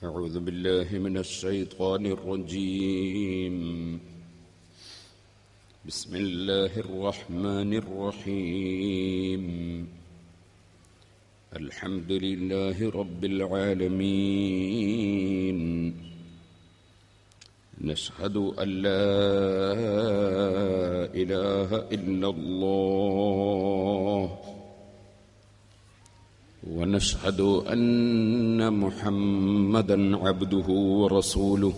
أعوذ بالله من الشيطان الرجيم. بسم الله الرحمن الرحيم. الحمد لله رب العالمين. نشهد أن لا إله إلا الله ونشهد أن محمدًا عبده ورسوله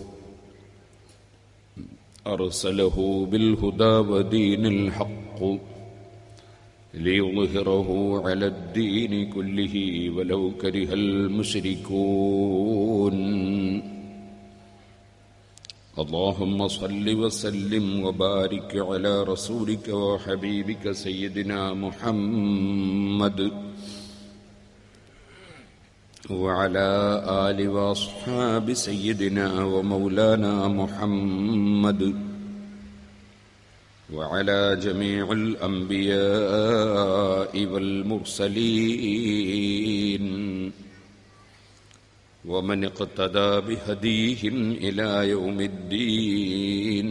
أرسله بالهدى ودين الحق ليظهره على الدين كله ولو كره المشركون. اللهم صل وسلم وبارك على رسولك وحبيبك سيدنا محمد وعلى آل وأصحاب سيدنا ومولانا محمد وعلى جميع الأنبياء والمرسلين ومن اقتدى بهديهم إلى يوم الدين.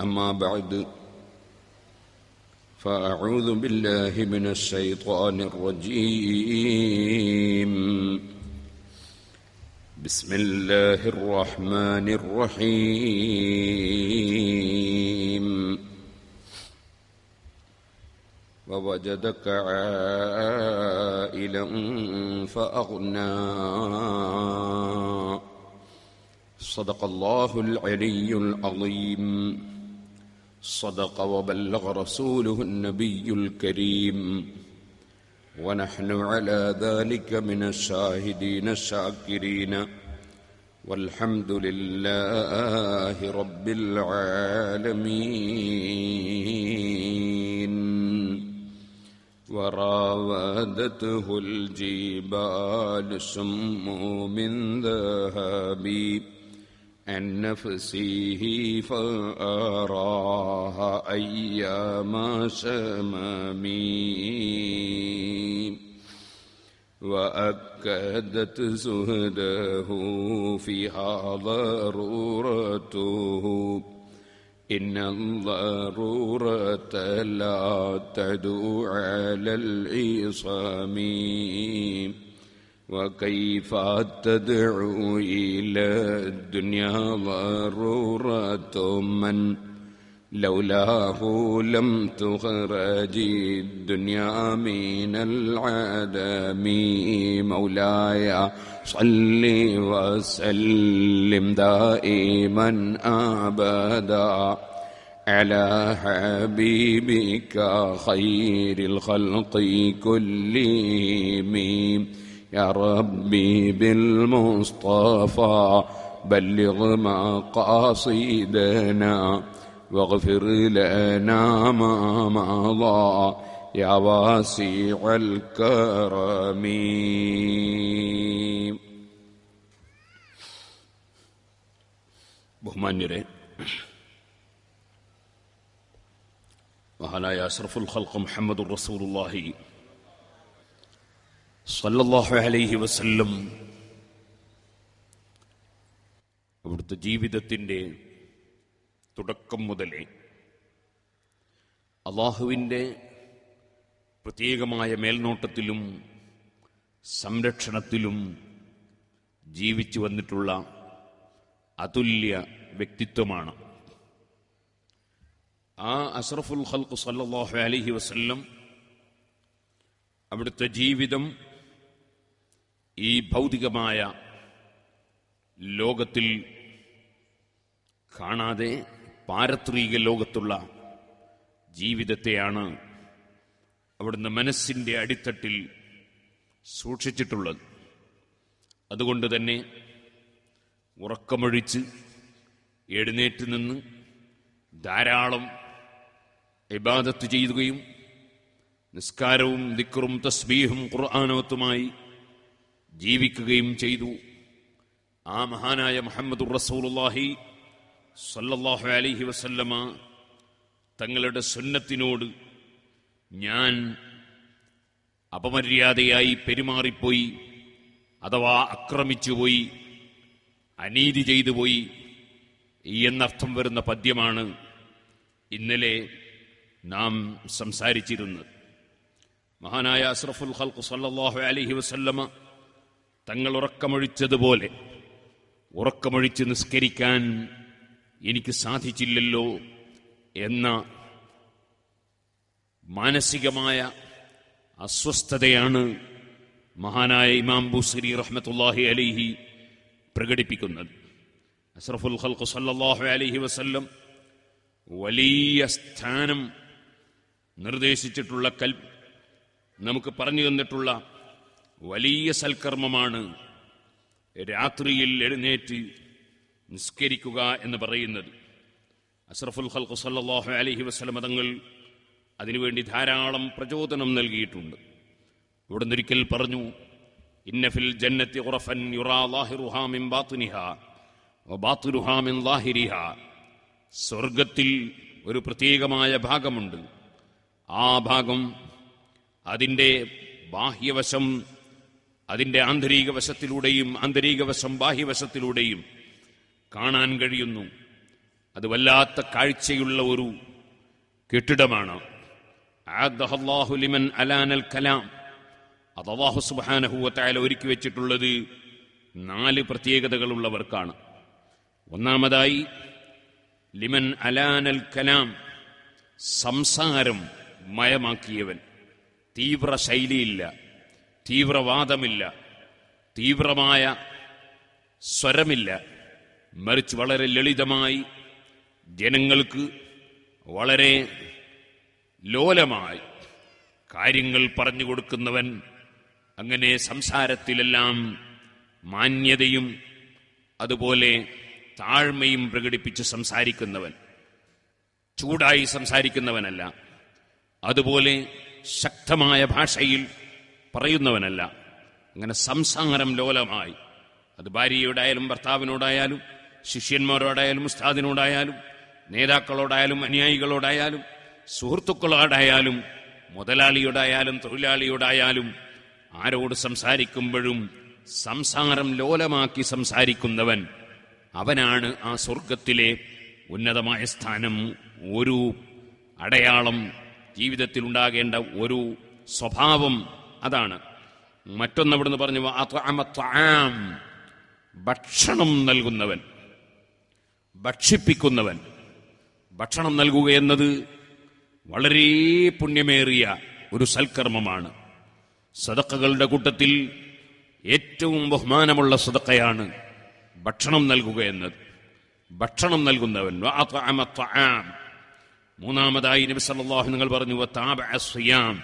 أما بعد، فأعوذ بالله من الشيطان الرجيم. بسم الله الرحمن الرحيم. ووجدك عائلا فأغنى. صدق الله العلي العظيم. صدق وبلغ رسوله النبي الكريم. ونحن على ذلك من الشاهدين الشاكرين والحمد لله رب العالمين. وراودته الجبال سم من ذهب عن نفسه فأراها أيام شمامي. وأكدت زهده فيها ضرورته. إن الضرورة لا تدعو على العصام. وكيف تدعو إلى الدنيا ضرورة من لولاه لم تخرج الدنيا من العدم. مولاي صل وسلم دائما أبدا على حبيبك خير الخلق كلهم. يا ربي بالمصطفى بلغ مقاصدنا واغفر لنا ما مضى يا واسع الكرم. ബഹുമാന്യരെ, മഹാനായ അഷ്റഫുൽ ഖൽഖ് മുഹമ്മദുർ റസൂലുള്ളാഹി സ്വല്ലല്ലാഹു അലൈഹി വസല്ലം അവിടുത്തെ ജീവിതത്തിൻ്റെ തുടക്കം മുതലേ അല്ലാഹുവിൻ്റെ പ്രത്യേകമായ മേൽനോട്ടത്തിലും സംരക്ഷണത്തിലും ജീവിച്ചു വന്നിട്ടുള്ള അതുല്യ വ്യക്തിത്വമാണ്. ആ അഷ്റഫുൽ ഖൽഖ് സ്വല്ലല്ലാഹു അലൈഹി വസല്ലം അവിടുത്തെ ജീവിതം ഈ ഭൗതികമായ ലോകത്തിൽ കാണാതെ പാരത്രിക ലോകത്തുള്ള ജീവിതത്തെയാണ് അവിടുന്ന് മനസ്സിൻ്റെ അടിത്തട്ടിൽ സൂക്ഷിച്ചിട്ടുള്ളത്. അതുകൊണ്ട് തന്നെ ഉറക്കമൊഴിച്ച് എഴുന്നേറ്റ് നിന്ന് ധാരാളം ഇബാദത്ത് ചെയ്യുകയും നിസ്കാരവും ദിക്റും തസ്ബീഹും ഖുർആനോത്തുമായി ജീവിക്കുകയും ചെയ്തു. ആ മഹാനായ മുഹമ്മദുർ റസൂലുള്ളാഹി സ്വല്ലല്ലാഹു അലൈഹി വസല്ലമ തങ്ങളുടെ സുന്നത്തിനോട് ഞാൻ അപമര്യാദയായി പെരുമാറിപ്പോയി അഥവാ ആക്രമിച്ചുപോയി അനീതി ചെയ്തു പോയി എന്നർത്ഥം വരുന്ന പദ്യമാണ് ഇന്നലെ നാം സംസാരിച്ചിരുന്നത്. മഹാനായ അഷ്റഫുൽ ഖൽഖ് സല്ലല്ലാഹു അലൈഹി വസല്ലമ തങ്ങൾ ഉറക്കമൊഴിച്ചതുപോലെ ഉറക്കമൊഴിച്ച് നിസ്കരിക്കാൻ എനിക്ക് സാധിച്ചില്ലല്ലോ എന്ന മാനസികമായ അസ്വസ്ഥതയാണ് മഹാനായ ഇമാം ബൂസരി റഹ്മത്തുള്ളാഹി അലൈഹി പ്രകടിപ്പിക്കുന്നത്. അഷ്റഫുൽ ഖൽഖ് സല്ലല്ലാഹു അലൈഹി വസല്ലം വലിയ സ്ഥാനം നിർദ്ദേശിച്ചിട്ടുള്ള നമുക്ക് പറഞ്ഞു തന്നിട്ടുള്ള വലിയ സൽക്കർമ്മമാണ് രാത്രിയിൽ എഴുന്നേറ്റ് നിസ്കരിക്കുക എന്ന് പറയുന്നത്. അഷ്റഫുൽ ഖൽഖ് സല്ലല്ലാഹു അലൈഹി വസല്ലം തങ്ങൾ അതിനുവേണ്ടി ധാരാളം പ്രചോദനം നൽകിയിട്ടുണ്ട്. ഇവിടെ ഒരിക്കൽ പറഞ്ഞു, ഇന്ന ഫിൽ ജന്നത്തി ഖുറഫൻ യുറാ ളാഹിറുഹാ മിൻ ബാത്തിനിഹാ വബാത്തിനുഹാ മിൻ ളാഹിരിഹാ. സ്വർഗത്തിൽ ഒരു പ്രത്യേകമായ ഭാഗമുണ്ട്. ആ ഭാഗം അതിൻ്റെ ബാഹ്യവശം അതിൻ്റെ ആന്തരിക വശത്തിലൂടെയും ആന്തരികവശം ബാഹ്യവശത്തിലൂടെയും കാണാൻ കഴിയുന്നു. അത് വല്ലാത്ത കാഴ്ചയുള്ള ഒരു കെട്ടിടമാണ്. അഅദ്ദഹല്ലാഹു ലിമൻ അലാനൽ കലാം. അത് അല്ലാഹു സുബ്ഹാനഹു വ തആല ഒരുക്കി വെച്ചിട്ടുള്ളത് 4 പ്രത്യേകതകളുള്ളവർക്കാണ്. ഒന്നാമതായി ലിമൻ അലാനൽ കലാം, സംസാരം മയമാക്കിയവൻ. തീവ്ര ശൈലിയില്ല, തീവ്രവാദമില്ല, തീവ്രമായ സ്വരമില്ല, മറിച്ച് വളരെ ലളിതമായി ജനങ്ങൾക്ക് വളരെ ലോലമായി കാര്യങ്ങൾ പറഞ്ഞു കൊടുക്കുന്നവൻ. അങ്ങനെ സംസാരത്തിലെല്ലാം മാന്യതയും അതുപോലെ താഴ്മയും പ്രകടിപ്പിച്ച് സംസാരിക്കുന്നവൻ. ചൂടായി സംസാരിക്കുന്നവനല്ല, അതുപോലെ ശക്തമായ ഭാഷയിൽ പറയുന്നവനല്ല. അങ്ങനെ സംസാരം ലോലമായി, അത് ഭാര്യയോടായാലും ഭർത്താവിനോടായാലും ശിഷ്യന്മാരോടായാലും ഉസ്താദിനോടായാലും നേതാക്കളോടായാലും അനുയായികളോടായാലും സുഹൃത്തുക്കളോടായാലും മുതലാളിയോടായാലും തൊഴിലാളിയോടായാലും ആരോട് സംസാരിക്കുമ്പോഴും സംസാരം ലോലമാക്കി സംസാരിക്കുന്നവൻ, അവനാണ് ആ സ്വർഗത്തിലെ ഉന്നതമായ സ്ഥാനം. ഒരു അടയാളം, ജീവിതത്തിൽ ഉണ്ടാകേണ്ട ഒരു സ്വഭാവം അതാണ്. മറ്റൊന്ന് അവിടുന്ന് പറഞ്ഞു, ഭക്ഷണം നൽകുന്നവൻ, ഭക്ഷിപ്പിക്കുന്നവൻ. ഭക്ഷണം നൽകുക എന്നത് വളരെ പുണ്യമേറിയ ഒരു സൽക്കർമ്മമാണ്. സദഖകളുടെ കൂട്ടത്തിൽ ഏറ്റവും ബഹുമാനമുള്ള സദഖയാണ് ഭക്ഷണം നൽകുക എന്നത്. ഭക്ഷണം നൽകുന്നവൻ. മൂന്നാമതായി നബി സല്ലല്ലാഹു നിങ്ങൾ പറഞ്ഞു, വതാബഅസ്സിയാം,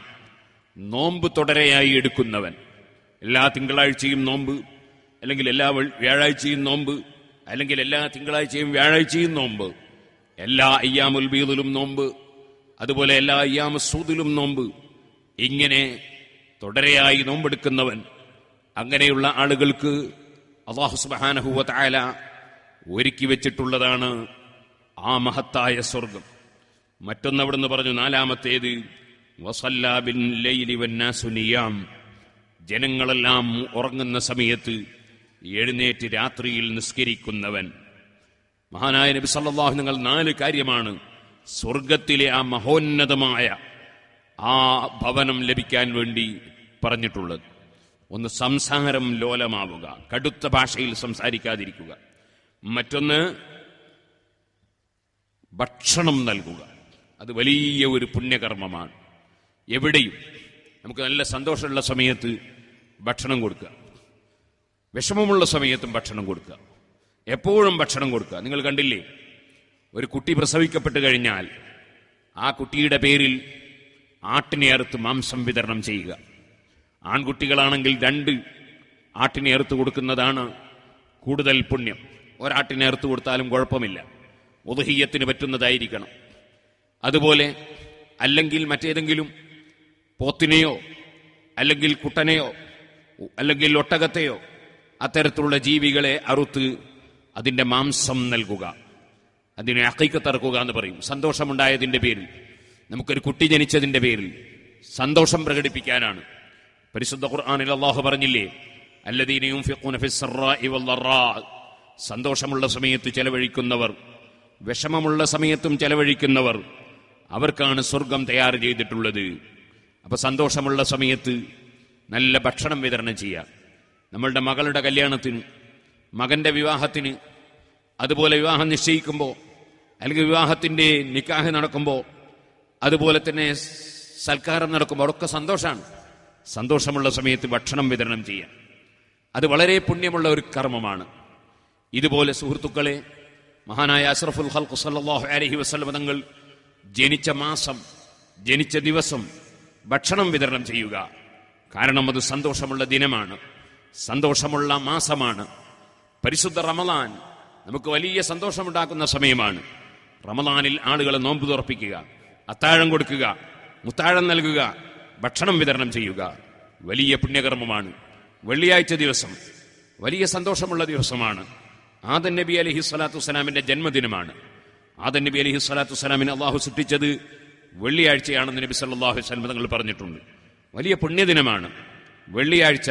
നോമ്പ് തുടരെയായി എടുക്കുന്നവൻ. എല്ലാ തിങ്കളാഴ്ചയും നോമ്പ്, അല്ലെങ്കിൽ എല്ലാ വ്യാഴാഴ്ചയും നോമ്പ്, അല്ലെങ്കിൽ എല്ലാ തിങ്കളാഴ്ചയും വ്യാഴാഴ്ചയും നോമ്പ്, എല്ലാ അയ്യാമുൽ ബീദിലും നോമ്പ്, അതുപോലെ എല്ലാ അയ്യാമു സൂദിലും നോമ്പ്. ഇങ്ങനെ തുടരെയായി നോമ്പെടുക്കുന്നവൻ, അങ്ങനെയുള്ള ആളുകൾക്ക് അല്ലാഹു സുബ്ഹാനഹു വ തആല ഒരുക്കി വെച്ചിട്ടുള്ളതാണ് ആ മഹത്തായ സ്വർഗം. മറ്റൊന്ന് അവിടുന്ന് പറഞ്ഞു, നാലാമത്തേത് വസല്ലാ ബിൽ ലൈലി വന്നാസു നിയാം, ജനങ്ങളെല്ലാം ഉറങ്ങുന്ന സമയത്ത് എഴുന്നേറ്റ് രാത്രിയിൽ നിസ്കരിക്കുന്നവൻ. മഹാനായ നബി സല്ലല്ലാഹു നിങ്ങൾ 4 കാര്യമാണ് സ്വർഗത്തിലെ ആ മഹോന്നതമായ ആ ഭവനം ലഭിക്കാൻ വേണ്ടി പറഞ്ഞിട്ടുള്ളത്. ഒന്ന്, സംസാരം ലോലമാവുക, കടുത്ത ഭാഷയിൽ സംസാരിക്കാതിരിക്കുക. മറ്റൊന്ന്, ഭക്ഷണം നൽകുക. അത് വലിയ ഒരു പുണ്യകർമ്മമാണ്. എവിടെയും നമുക്ക് നല്ല സന്തോഷമുള്ള സമയത്ത് ഭക്ഷണം കൊടുക്കുക, വിഷമമുള്ള സമയത്തും ഭക്ഷണം കൊടുക്കുക, എപ്പോഴും ഭക്ഷണം കൊടുക്കുക. നിങ്ങൾ കണ്ടില്ലേ, ഒരു കുട്ടി പ്രസവിക്കപ്പെട്ട് കഴിഞ്ഞാൽ ആ കുട്ടിയുടെ പേരിൽ ആട്ടിനെ അറുത്ത് മാംസം വിതരണം ചെയ്യുക. ആൺകുട്ടികളാണെങ്കിൽ 2 ആട്ടിനെ അറുത്ത് കൊടുക്കുന്നതാണ് കൂടുതൽ പുണ്യം. ഒരാട്ടിനെ അറുത്ത് കൊടുത്താലും കുഴപ്പമില്ല, ഉദ്ഹിയ്യത്തിന് പറ്റുന്നതായിരിക്കണം. അതുപോലെ അല്ലെങ്കിൽ മറ്റേതെങ്കിലും പോത്തിനെയോ അല്ലെങ്കിൽ കുട്ടനെയോ അല്ലെങ്കിൽ ഒട്ടകത്തെയോ അത്തരത്തിലുള്ള ജീവികളെ അറുത്ത് അതിൻ്റെ മാംസം നൽകുക, അതിനെ അഖീഖത്ത് അറുക്കുക എന്ന് പറയും. സന്തോഷമുണ്ടായതിൻ്റെ പേരിൽ, നമുക്കൊരു കുട്ടി ജനിച്ചതിൻ്റെ പേരിൽ സന്തോഷം പ്രകടിപ്പിക്കാനാണ്. പരിശുദ്ധ ഖുർആനിൽ അല്ലാഹു പറഞ്ഞില്ലേ, അല്ലദീന യുൻഫിഖൂന ഫിസ്സറാഇ വദ്ദറാ, സന്തോഷമുള്ള സമയത്ത് ചെലവഴിക്കുന്നവർ, വിഷമമുള്ള സമയത്തും ചെലവഴിക്കുന്നവർ, അവർക്കാണ് സ്വർഗം തയ്യാർ ചെയ്തിട്ടുള്ളത്. അപ്പൊ സന്തോഷമുള്ള സമയത്ത് നല്ല ഭക്ഷണം വിതരണം ചെയ്യുക. നമ്മളുടെ മകളുടെ കല്യാണത്തിന്, മകന്റെ വിവാഹത്തിന്, അതുപോലെ വിവാഹം നിശ്ചയിക്കുമ്പോൾ, അല്ലെങ്കിൽ വിവാഹത്തിന്റെ നിക്കാഹ് നടക്കുമ്പോൾ, അതുപോലെ തന്നെ സൽക്കാരം നടക്കുമ്പോൾ അതൊക്കെ സന്തോഷമാണ്. സന്തോഷമുള്ള സമയത്ത് ഭക്ഷണം വിതരണം ചെയ്യാം. അത് വളരെ പുണ്യമുള്ള ഒരു കർമ്മമാണ്. ഇതുപോലെ സുഹൃത്തുക്കളെ, മഹാനായ അഷ്റഫുൽ ഖൽഖ് സല്ലല്ലാഹു അലൈഹി വസല്ലം തങ്ങൾ ജനിച്ച മാസം, ജനിച്ച ദിവസം ഭക്ഷണം വിതരണം ചെയ്യുക. കാരണം അത് സന്തോഷമുള്ള ദിനമാണ്, സന്തോഷമുള്ള മാസമാണ്. പരിശുദ്ധ റമളാൻ നമുക്ക് വലിയ സന്തോഷമുണ്ടാക്കുന്ന സമയമാണ്. റമളാനിൽ ആളുകളെ നോമ്പ് തുറപ്പിക്കുക, അത്താഴം കൊടുക്കുക, മുത്താഴം നൽകുക, ഭക്ഷണം വിതരണം ചെയ്യുക വലിയ പുണ്യകർമ്മമാണ്. വെള്ളിയാഴ്ച ദിവസം വലിയ സന്തോഷമുള്ള ദിവസമാണ്. ആദം നബി അലൈഹി സ്വലാത്തു വസ്സലാമിന്റെ ജന്മദിനമാണ്. ആദം നബി അലൈഹി സ്വലാത്തു വസ്സലാമിനെ അള്ളാഹു സൃഷ്ടിച്ചത് വെള്ളിയാഴ്ചയാണെന്ന് നബി സല്ലല്ലാഹു അലൈഹി വസല്ലം തങ്ങൾ പറഞ്ഞിട്ടുണ്ട്. വലിയ പുണ്യദിനമാണ് വെള്ളിയാഴ്ച.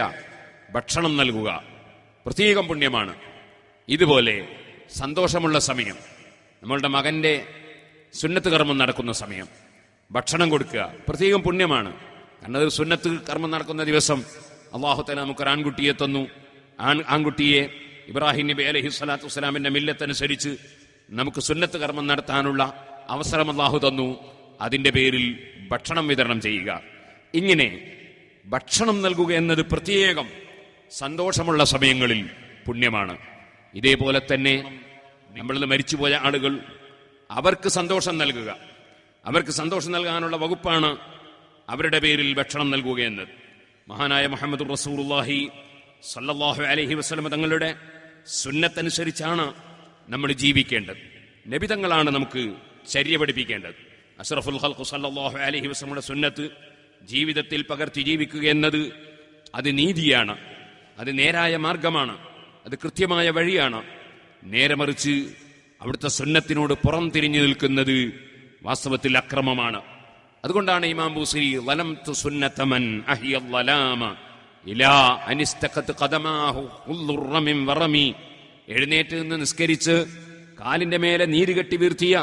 ഭക്ഷണം നൽകുക പ്രത്യേകം പുണ്യമാണ്. ഇതുപോലെ സന്തോഷമുള്ള സമയം, നമ്മളുടെ മകന്റെ സുന്നത്ത് കർമ്മം നടക്കുന്ന സമയം ഭക്ഷണം കൊടുക്കുക പ്രത്യേകം പുണ്യമാണ്. കാരണം അത് സുന്നത്ത് കർമ്മം നടക്കുന്ന ദിവസം അള്ളാഹു തആല നമുക്കൊരു ആൺകുട്ടിയെ തന്നു. ആൺകുട്ടിയെ ഇബ്രാഹിം നബി അലൈഹി സ്വലാത്തു വസ്സലാമിന്റെ മില്ലത്തനുസരിച്ച് നമുക്ക് സുന്നത്ത് കർമ്മം നടത്താനുള്ള അവസരം അള്ളാഹു തന്നു. അതിന്റെ പേരിൽ ഭക്ഷണം വിതരണം ചെയ്യുക. ഇങ്ങനെ ഭക്ഷണം നൽകുക എന്നത് പ്രത്യേകം സന്തോഷമുള്ള സമയങ്ങളിൽ പുണ്യമാണ്. ഇതേപോലെ തന്നെ നമ്മളിൽ മരിച്ചുപോയ ആളുകൾ, അവർക്ക് സന്തോഷം നൽകുക, അവർക്ക് സന്തോഷം നൽകാനുള്ള വകുപ്പാണ് അവരുടെ പേരിൽ ഭക്ഷണം നൽകുക എന്നത്. മഹാനായ മുഹമ്മദ് റസൂലുള്ളാഹി സല്ലല്ലാഹു അലൈഹി വസല്ലം തങ്ങളുടെ സുന്നത്തനുസരിച്ചാണ് നമ്മൾ ജീവിക്കേണ്ടത്. നബി തങ്ങളാണ് നമുക്ക് ചര്യ പഠിപ്പിക്കേണ്ടത്. അഷ്റഫുൽ ഖൽഖ് സല്ലല്ലാഹു അലൈഹി വസല്ലമയുടെ സുന്നത്ത് ജീവിതത്തിൽ പകർത്തി ജീവിക്കുക എന്നത് അത് നീതിയാണ്, അത് നേരായ മാർഗമാണ്, അത് കൃത്യമായ വഴിയാണ്. നേരെ മറിച്ച് അവിടുത്തെ സുന്നത്തിനോട് പുറം തിരിഞ്ഞു നിൽക്കുന്നത് വാസ്തവത്തിൽ അക്രമമാണ്. അതുകൊണ്ടാണ് ഇമാം ബൂസരി വലംതു സുന്നത മൻ അഹിയ ളലാമ ഇലാ അനിസ്തഖത് ഖദമാഹു ഖുല്ലുറ മിൻ വറമി, എഴുന്നേറ്റ് നിന്ന് നിസ്കരിച്ച് കാലിന്റെ മേലെ നീര് കെട്ടി വീർത്തിയ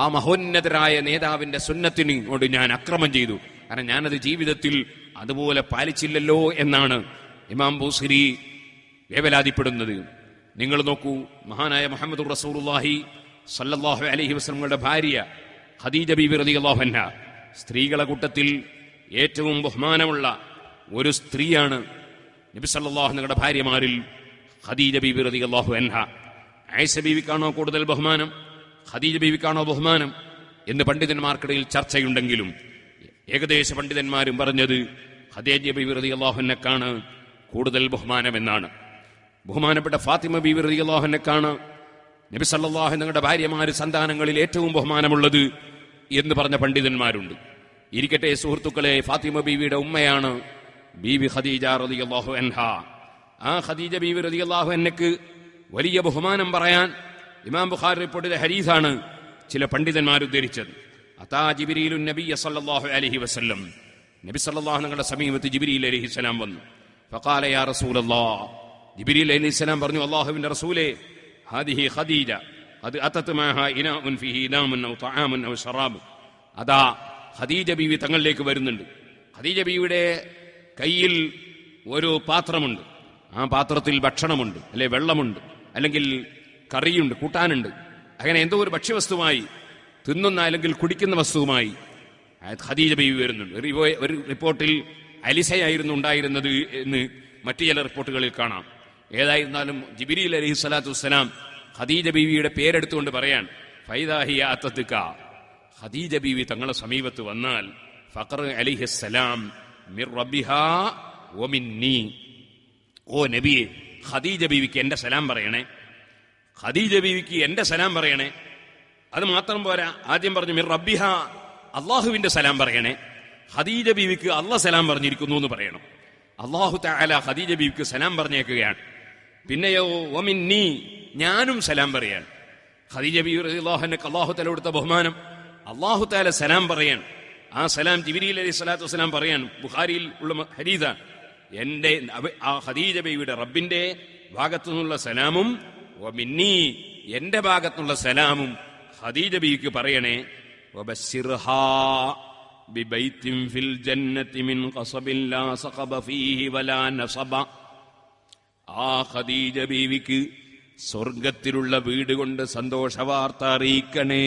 ആ മഹോന്നതരായ നേതാവിന്റെ സുന്നത്തിനോട് ഞാൻ അക്രമം ചെയ്തു. കാരണം ഞാനത് ജീവിതത്തിൽ അതുപോലെ പാലിച്ചില്ലല്ലോ എന്നാണ് ഇമാം ബൂസരി വേവലാതിപ്പെടുന്നത്. നിങ്ങൾ നോക്കൂ, മഹാനായ മുഹമ്മദ് റസൂലുള്ളാഹി സല്ലല്ലാഹു അലൈഹി വസല്ലമയുടെ ഭാര്യ ഖദീജ ബീവി റളിയല്ലാഹു അൻഹ, സ്ത്രീകളുടെ കൂട്ടത്തിൽ ഏറ്റവും ബഹുമാനമുള്ള ഒരു സ്ത്രീയാണ് നബി സല്ലല്ലാഹു അലൈഹി വസല്ലമയുടെ ഭാര്യമാരിൽ ഖദീജ ബീവി റളിയല്ലാഹു അൻഹ. ആയിഷ ബീവിക്കാണോ കൂടുതൽ ബഹുമാനം, ഖദീജ ബീവിക്കാണോ ബഹുമാനം എന്ന് പണ്ഡിതന്മാർക്കിടയിൽ ചർച്ചയുണ്ടെങ്കിലും ഏകദേശ പണ്ഡിതന്മാരും പറഞ്ഞത് ഖദീജ ബീവി റളിയല്ലാഹു അൻഹയ്ക്കാണ് കൂടുതൽ ബഹുമാനമെന്നാണ്. ബഹുമാനപ്പെട്ട ഫാത്തിമ ബീവി റളിയല്ലാഹു അൻഹയ്ക്കാണ് നബി സല്ലല്ലാഹു അലൈഹി വസല്ലമയുടെ ഭാര്യമാര് സന്താനങ്ങളിൽ ഏറ്റവും ബഹുമാനമുള്ളത് എന്ന് പറഞ്ഞ പണ്ഡിതന്മാരുണ്ട്. ഇരിക്കട്ടെ സുഹൃത്തുക്കളെ, ഫാത്തിമ ബീവിയുടെ ഉമ്മയാണ് ബീവി ഖദീജ റളിയല്ലാഹു അൻഹ. ആ ഖദീജ ബീവി റളിയല്ലാഹു അൻഹയ്ക്ക് വലിയ ബഹുമാനം പറയാൻ ഇമാം ബുഖാരി റിപ്പോർട്ട് ചെയ്ത ഹദീസാണ് ചില പണ്ഡിതന്മാർ ഉദ്ധരിച്ചത്. അതാ ജിബ്രീലുൻ നബിയ സല്ലല്ലാഹു അലൈഹി വസല്ലം, നബി സല്ലല്ലാഹു അലൈഹി വസല്ലമയുടെ സമീപത്ത് ജിബ്രീൽ അലൈഹിസ്സലാം വന്നു. ഫഖാല യാ റസൂലല്ലാഹ്, ജിബ്രീൽ അലൈഹിസ്സലാം പറഞ്ഞു, അല്ലാഹുവിന്റെ റസൂലേ, ഹാദിഹി ഖദീജ ഖദ് അതത് മാഹാ ഇനാഉൻ ഫീഹി ഇദാമുൻ ഔ തആമുൻ ഔ ശറാബ്. അതാ ഖദീജ ബീവി തങ്ങളിലേക്ക് വരുന്നുണ്ട്. ഖദീജ ബീവിയുടെ കയ്യിൽ ഒരു പാത്രമുണ്ട്. ആ പാത്രത്തിൽ ഭക്ഷണമുണ്ട്, അല്ലെ വെള്ളമുണ്ട്, അല്ലെങ്കിൽ കറിയുണ്ട്, കൂട്ടാനുണ്ട്. അങ്ങനെ എന്തോ ഒരു ഭക്ഷ്യവസ്തുമായി, തിന്നുന്ന അല്ലെങ്കിൽ കുടിക്കുന്ന വസ്തുവുമായി ഖദീജ ബീവി വരുന്നുണ്ട്. ഒരു റിപ്പോർട്ടിൽ അലിസയായിരുന്നു ഉണ്ടായിരുന്നത് എന്ന് മറ്റു ചില റിപ്പോർട്ടുകളിൽ കാണാം. ഏതായിരുന്നാലും ജിബ്രീൽ അലൈഹി സ്വലാത്തു വസ്സലാം ഖദീജ ബീവിയുടെ പേരെടുത്തുകൊണ്ട് പറയാൻ, ഫൈദാഹിയ അത്തത്തുക, ഖദീജ ബീവി തങ്ങളുടെ സമീപത്ത് വന്നാൽ ഫഖർ അലൈഹിസ്സലാം മിർ റബ്ബിഹാ വമിന്നി, ഓ നബിയെ, ഖദീജ ബീവിക്ക് എന്റെ സലാം പറയണേ, ഖദീജ ബീവിക്ക് എന്റെ സലാം പറയണേ. അത് മാത്രം പോരാ, ആദ്യം പറഞ്ഞു മിർ റബ്ബിഹ, അള്ളാഹുവിന്റെ സലാം പറയണേ. ഖദീജ ബീവിക്ക് അള്ളാഹ് സലാം പറഞ്ഞിരിക്കുന്നു എന്ന് പറയണം. അള്ളാഹു തആല ഖദീജ ബീവിക്ക് സലാം പറഞ്ഞേക്കുകയാണ്. പിന്നെയോ വമിന്നി, ഞാനും സലാം പറയാൻ. ഖദീജ ബീവി റളിയല്ലാഹു അൻഹയ്ക്ക് അള്ളാഹു തആല കൊടുത്ത ബഹുമാനം, അള്ളാഹു തആല സലാം പറയാൻ. ആ സലാം ജിബ്രീൽ അലൈഹി സ്വലാത്തു വസ്സലാം പറയാൻ ബുഖാരിയിൽ ഉള്ള ഹദീസാണ്. എന്റെ ആ ഖദീജ ബീവിയുടെ റബ്ബിന്റെ ഭാഗത്തു നിന്നുള്ള സലാമും മിന്നീ എന്റെ ഭാഗത്തുള്ള സലാമും ഖദീജ ബീവിക്ക് പറയണേ. വബശ്ശിർഹാ ബിബൈത്തിൻ ഫിൽ ജന്നതി മിൻ ഖസബിൻ ലാ സഖബ ഫീഹി വലാ നസബ. ആ ഖദീജ ബീവിക്ക് സ്വർഗത്തിലുള്ള വീട് കൊണ്ട് സന്തോഷവാർത്ത അറിയിക്കണേ.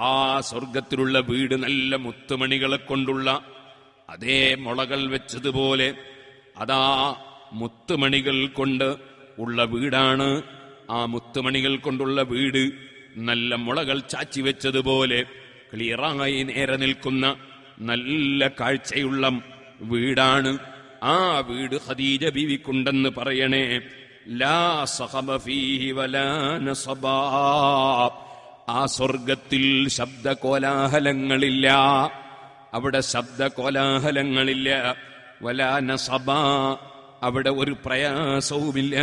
ആ സ്വർഗത്തിലുള്ള വീട് നല്ല മുത്തുമണികളെ കൊണ്ടുള്ള, അതേ മുളകൾ വെച്ചതുപോലെ അതാ മുത്തുമണികൾ കൊണ്ട് ഉള്ള വീടാണ്. ആ മുത്തുമണികൾ കൊണ്ടുള്ള വീട് നല്ല മുളകൾ ചാച്ചി വെച്ചതുപോലെ ക്ലിയറായി നേരെ നിൽക്കുന്ന നല്ല കാഴ്ചയുള്ള വീടാണ്. ആ വീട് ഖദീജ ബീവിക്കുണ്ടെന്ന് പറയണേ. ലാ സഖബ ഫീഹി വലാ നസബ. ആ സ്വർഗത്തിൽ ശബ്ദകോലാഹലങ്ങളില്ല, അവിടെ ശബ്ദകോലാഹലങ്ങളില്ല. വലാ നസബ, അവിടെ ഒരു പ്രയാസവുമില്ല.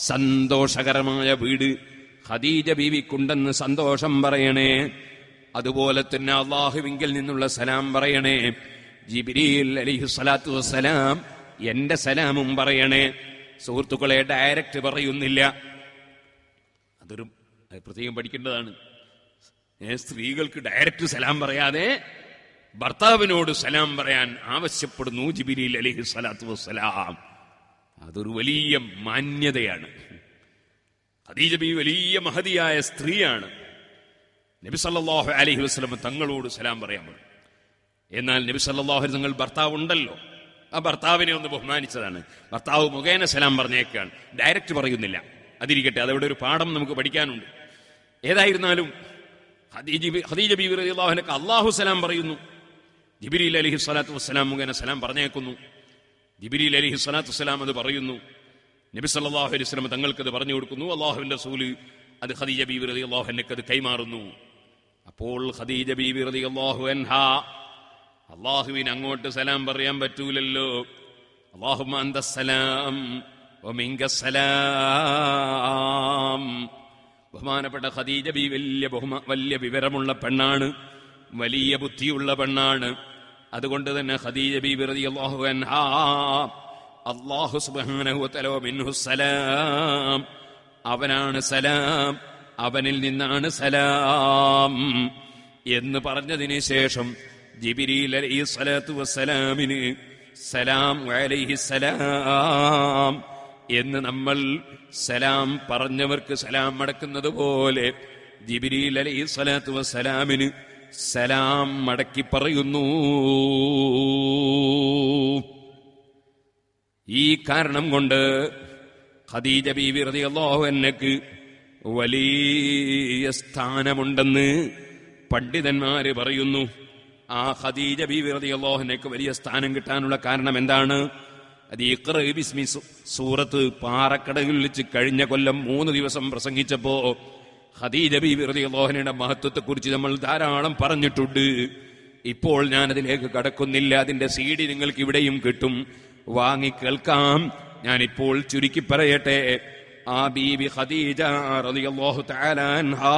സന്തോഷകരമായ വീട് ഖദീജ ബീവിക്കുണ്ടെന്ന് സന്തോഷം പറയണേ. അതുപോലെ തന്നെ അല്ലാഹുവിങ്കിൽ നിന്നുള്ള സലാം പറയണേ. ജിബ്രീൽ അലൈഹിസ്സലാത്തു വസ്സലാം എന്റെ സലാമും പറയണേ. സുഹൃത്തുക്കളെ, ഡയറക്റ്റ് പറയുന്നില്ല, അതൊരു പ്രത്യേകം പഠിക്കേണ്ടതാണ്. സ്ത്രീകൾക്ക് ഡയറക്റ്റ് സലാം പറയാതെ ഭർത്താവിനോട് സലാം പറയാൻ ആവശ്യപ്പെടുന്നു ജിബ്രീൽ അലൈഹിസ്സലാത്തു വസ്സലാം. അതൊരു വലിയ മാന്യതയാണ്. ഖദീജ ബീവി വലിയ മഹതിയായ സ്ത്രീയാണ്. നബി സല്ലല്ലാഹു അലൈഹി വസല്ലം തങ്ങളോട് സലാം പറയാൻ പറഞ്ഞു. എന്നാൽ നബി സല്ലല്ലാഹു അലൈഹി തങ്ങൾ ഭർത്താവ് ഉണ്ടല്ലോ, ആ ഭർത്താവിനെ ഒന്ന് ബഹുമാനിച്ചതാണ്. ഭർത്താവ് മുഖേന സലാം പറഞ്ഞേക്കാണ്, ഡയറക്റ്റ് പറയുന്നില്ല. അതിരിക്കട്ടെ, അതവിടെ ഒരു പാഠം നമുക്ക് പഠിക്കാനുണ്ട്. ഏതായിരുന്നാലും ഖദീജ ബീവി റളിയല്ലാഹു അൻഹ അല്ലാഹു സലാം പറയുന്നു. ജിബ്രീൽ അലൈഹിസ്സലാത്തു വസ്സലാം മുഖേന സലാം പറഞ്ഞേക്കുന്നു. ജിബ്രീൽ അലൈഹിസ്സലാത്തു വസ്സലാം അത് പറയുന്നു. നബി സല്ലല്ലാഹു അലൈഹി വസല്ലം തങ്ങൾക്കത് പറഞ്ഞു കൊടുക്കുന്നു. അല്ലാഹുവിന്റെ റസൂല് അത് ഖദീജ ബീവി റളിയല്ലാഹു അൻഹയ്ക്ക് അത് കൈമാറുന്നു. അപ്പോൾ ഖദീജ ബീവി റളിയല്ലാഹു അൻഹ അല്ലാഹുവിന് അങ്ങോട്ട് സലാം പറയാൻ പറ്റൂലല്ലോ. അല്ലാഹുമ്മ അന്തസ്സലാം വമിൻകസ്സലാം. ബഹുമാനപ്പെട്ട ഖദീജ ബീവി വലിയ വിവരമുള്ള പെണ്ണാണ്, വലിയ ബുദ്ധിയുള്ള പെണ്ണാണ്. അതുകൊണ്ട് തന്നെ ഖദീജ ബീവി റളിയല്ലാഹു അൻഹ അല്ലാഹു സുബ്ഹാനഹു വ തആല മിൻഹുസ് സലാം, അവനാണ് സലാം, അവനിൽ നിന്നാണ് സലാം എന്ന് പറഞ്ഞതിന് ശേഷം ജിബ്രീൽ അലൈഹിസ്സലാത്തു വസ്സലാമിന് സലാം അലൈഹിസ്സലാം എന്ന് നമ്മൾ സലാം പറഞ്ഞവർക്ക് സലാം മടക്കുന്നത് പോലെ ജിബ്രീൽ അലൈഹിസ്സലാത്തു വസ്സലാമിന് സലാം മടക്കി പറയുന്നു. ഈ കാരണം കൊണ്ട് ഖദീജ ബീവി റളിയല്ലാഹു അൻഹയ്ക്ക് വലിയ സ്ഥാനമുണ്ടെന്ന് പണ്ഡിതന്മാര് പറയുന്നു. ആ ഖദീജ ബീവി റളിയല്ലാഹു അൻഹയ്ക്ക് വലിയ സ്ഥാനം കിട്ടാനുള്ള കാരണം എന്താണ്? അത് ഇഖ്റ ബിസ്മി സൂറത്ത് പാറക്കടലിൽ വെച്ച് കഴിഞ്ഞ കൊല്ലം 3 ദിവസം പ്രസംഗിച്ചപ്പോ ഖദീജ ബീവി റളിയല്ലാഹു അൻഹയുടെ മഹത്വത്തെക്കുറിച്ച് നമ്മൾ ധാരാളം പറഞ്ഞിട്ടുണ്ട്. ഇപ്പോൾ ഞാനതിലേക്ക് കടക്കുന്നില്ല. അതിന്റെ CD നിങ്ങൾക്ക് ഇവിടെയും കിട്ടും, വാങ്ങി കേൾക്കാം. ഞാനിപ്പോൾ ചുരുക്കി പറയട്ടെ. ആ ബീബി ഖദീജ റളിയല്ലാഹു തആല അൻഹാ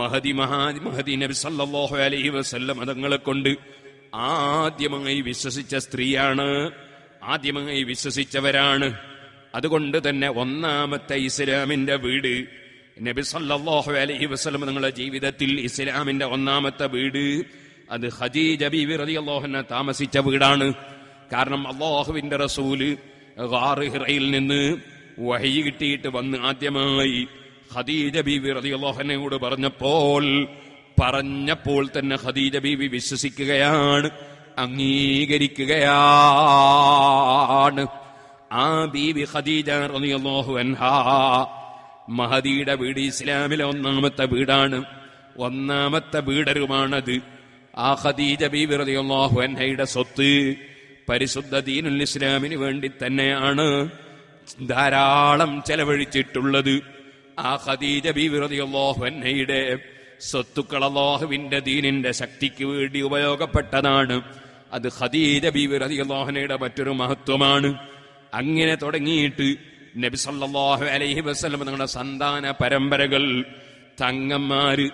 മഹദി നബി സല്ലല്ലാഹു അലൈഹി വസല്ലം തങ്ങളെ കൊണ്ട് ആദ്യമായി വിശ്വസിച്ച സ്ത്രീയാണ്, ആദ്യമായി വിശ്വസിച്ചവരാണ്. അതുകൊണ്ട് തന്നെ ഒന്നാമത്തെ ഇസ്ലാമിന്റെ വീട് നബി സല്ലല്ലാഹു അലൈഹി വസല്ലം തങ്ങളുടെ ജീവിതത്തിൽ ഇസ്ലാമിന്റെ ഒന്നാമത്തെ വീട് അത് ഖദീജ ബീവി റളിയല്ലാഹു അൻഹ താമസിച്ച വീടാണ്. കാരണം അല്ലാഹുവിന്റെ റസൂല് ഗാർ ഹിറയിൽ നിന്ന് വഹി കിട്ടിയിട്ട് വന്ന് ആദ്യമായി ഖദീജ ബീവി റളിയല്ലാഹു അൻഹയോട് പറഞ്ഞപ്പോൾ തന്നെ ഖദീജ ബീവി വിശ്വസിക്കുകയാണ്, അംഗീകരിക്കുകയാണ്. ആ ബീവി ഖദീജ റളിയല്ലാഹു അൻഹാ മഹദിയുടെ വീട് ഇസ്ലാമിലെ ഒന്നാമത്തെ വീടാണ്, ഒന്നാമത്തെ വീടരുമാണത്. ആ ഖദീജ ബീവി റളിയല്ലാഹു അൻഹയുടെ സ്വത്ത് പരിശുദ്ധ ദീനുൽ ഇസ്ലാമിന് വേണ്ടി തന്നെയാണ് ധാരാളം ചെലവഴിച്ചിട്ടുള്ളത്. ആ ഖദീജ ബീവി റളിയല്ലാഹു അൻഹയുടെ സ്വത്തുക്കൾ അല്ലാഹുവിന്റെ ദീനിന്റെ ശക്തിക്ക് വേണ്ടി ഉപയോഗപ്പെട്ടതാണ്. അത് ഖദീജ ബീവി റളിയല്ലാഹു അൻഹയുടെ മറ്റൊരു മഹത്വമാണ്. അങ്ങനെ തുടങ്ങിയിട്ട് നബി സല്ലല്ലാഹു അലൈഹി വസല്ലം തങ്ങളുടെ സന്താന പരമ്പരകൾ തങ്ങന്മാര്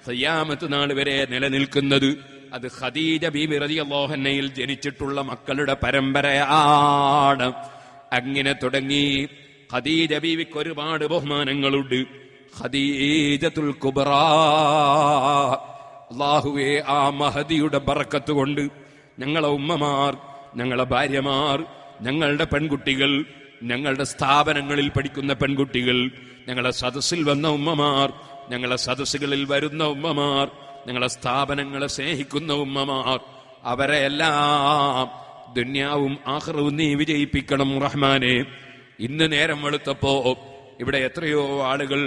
ഖിയാമത്ത് നാൾ വരെ നിലനിൽക്കുന്നത് അത് ഖദീജ ബീബി റളിയല്ലാഹു അൻഹയിൽ ജനിച്ചിട്ടുള്ള മക്കളുടെ പരമ്പരയാണ്. അങ്ങനെ തുടങ്ങി ഖദീജ ബീവിക്ക് ഒരുപാട് ബഹുമാനങ്ങളുണ്ട്. ഖദീജത്തുൽ കുബ്രാ. അല്ലാഹുവേ, ആ മഹദിയുടെ ബറക്കത്ത് കൊണ്ട് ഞങ്ങളെ ഉമ്മമാർ, ഞങ്ങളെ ഭാര്യമാർ, ഞങ്ങളുടെ പെൺകുട്ടികൾ, ഞങ്ങളുടെ സ്ഥാപനങ്ങളിൽ പഠിക്കുന്ന പെൺകുട്ടികൾ, ഞങ്ങളെ സദസ്സിൽ വന്ന ഉമ്മമാർ, ഞങ്ങളെ സദസ്സുകളിൽ വരുന്ന ഉമ്മമാർ, ഞങ്ങളെ സ്ഥാപനങ്ങളെ സ്നേഹിക്കുന്ന ഉമ്മമാർ, അവരെ എല്ലാം ദുന്യാവും ആഖിറവും നീ വിജയിപ്പിക്കണം റഹ്മാനെ. ഇന്ന് നേരം വെളുത്തപ്പോ ഇവിടെ എത്രയോ ആളുകൾ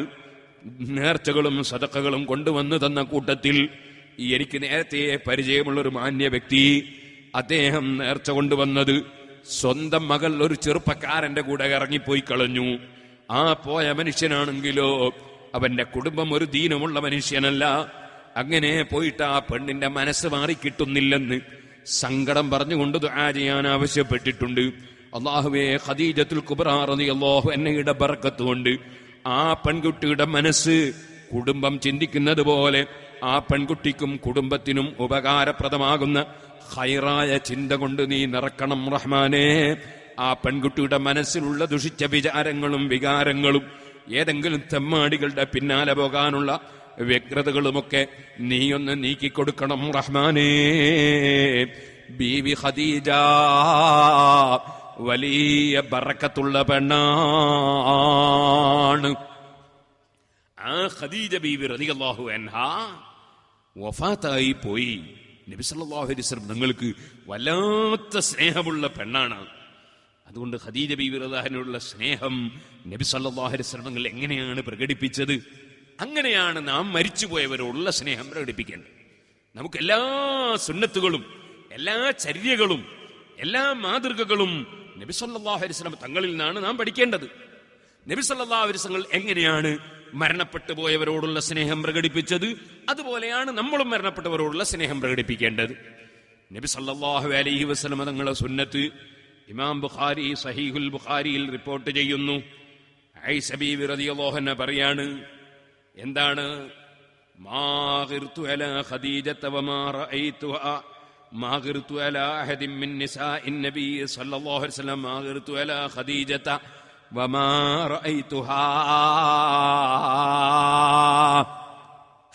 നേർച്ചകളും സദഖകളും കൊണ്ടുവന്നു തന്ന കൂട്ടത്തിൽ എനിക്ക് നേരത്തെ പരിചയമുള്ളൊരു മാന്യ വ്യക്തി, അദ്ദേഹം നേർച്ച കൊണ്ടുവന്നത് സ്വന്തം മകൾ ഒരു ചെറുപ്പക്കാരന്റെ കൂടെ ഇറങ്ങിപ്പോയി കളഞ്ഞു. ആ പോയ മനുഷ്യനാണെങ്കിലോ അവന്റെ കുടുംബം ഒരു ദീനമുള്ള മനുഷ്യനല്ല. അങ്ങനെ പോയിട്ട് ആ പെണ്ണിന്റെ മനസ്സ് മാറി കിട്ടുന്നില്ലെന്ന് സങ്കടം പറഞ്ഞുകൊണ്ട് ദുആ ചെയ്യാൻ ആവശ്യപ്പെട്ടിട്ടുണ്ട്. അല്ലാഹുവേ, ഖദീജത്തുൽ കുബ്രാ റളിയല്ലാഹു അൻഹയുടെ ബറക്കത്ത് കൊണ്ട് ആ പെൺകുട്ടിയുടെ മനസ്സ് കുടുംബം ചിന്തിക്കുന്നത് പോലെ ആ പെൺകുട്ടിക്കും കുടുംബത്തിനും ഉപകാരപ്രദമാകുന്ന ഖൈറായ ചിന്ത കൊണ്ട് നീ നിറക്കണം റഹ്മാനേ. ആ പെൺകുട്ടിയുടെ മനസ്സിലുള്ള ദുഷിച്ച വിചാരങ്ങളും വികാരങ്ങളും ഏതെങ്കിലും തെമ്മാടികളുടെ പിന്നാലെ പോകാനുള്ള വ്യഗ്രതകളുമൊക്കെ നീയൊന്ന് നീക്കിക്കൊടുക്കണം റഹ്മാനേ. ബീവി ഖദീജ വലിയ ബറക്കത്തുള്ള പെണ്ണാണ്. ആ ഖദീജ ബീവി റളിയല്ലാഹു അൻഹാ വഫാത്തായി പോയി. നബി സല്ലല്ലാഹു അലൈഹി വസല്ലം നിങ്ങൾക്ക് വല്ലാത്ത സ്നേഹമുള്ള പെണ്ണാണ്. അതുകൊണ്ട് ഖദീജ ബീവി റളിയല്ലാഹുവിനുള്ള സ്നേഹം നബി സല്ലല്ലാഹു അലൈഹി വസല്ലം എങ്ങനെയാണ് പ്രകടിപ്പിച്ചത്? അങ്ങനെയാണ് നാം മരിച്ചുപോയവരോടുള്ള സ്നേഹം പ്രകടിപ്പിക്കേണ്ടത്. നമുക്ക് എല്ലാ സുന്നത്തുകളും എല്ലാ ചര്യകളും എല്ലാ മാതൃകകളും നബി സല്ലല്ലാഹു അലൈഹി വസല്ലം തങ്ങളിൽ നിന്നാണ് നാം പഠിക്കേണ്ടത്. നബി സല്ലല്ലാഹു അലൈഹി വസല്ലം എങ്ങനെയാണ് മരണപ്പെട്ടു പോയവരോടുള്ള സ്നേഹം പ്രകടിപ്പിച്ചത്, അതുപോലെയാണ് നമ്മളും മരണപ്പെട്ടവരോടുള്ള സ്നേഹം പ്രകടിപ്പിക്കേണ്ടത്. നബി സല്ലല്ലാഹു അലൈഹി വസല്ലം തങ്ങളുടെ സുന്നത്ത് ഇമാം ബുഖാരി സഹീഹുൽ ബുഖാരിയിൽ റിപ്പോർട്ട് ചെയ്യുന്നു. ആയിഷ ബീവി റളിയല്ലാഹു അൻഹ പറയാണ്, എന്താണ്? മാ ഗിർതു അലാ ഖദീജത വമാ റഅയ്തുഹാ മാ ഗിർതു അലാ അഹദിൻ മിൻ നിസാഇൻ നബി സല്ലല്ലാഹു അലൈഹി വസല്ലം മാ ഗിർതു അലാ ഖദീജത വമാ റഅയ്തുഹാ.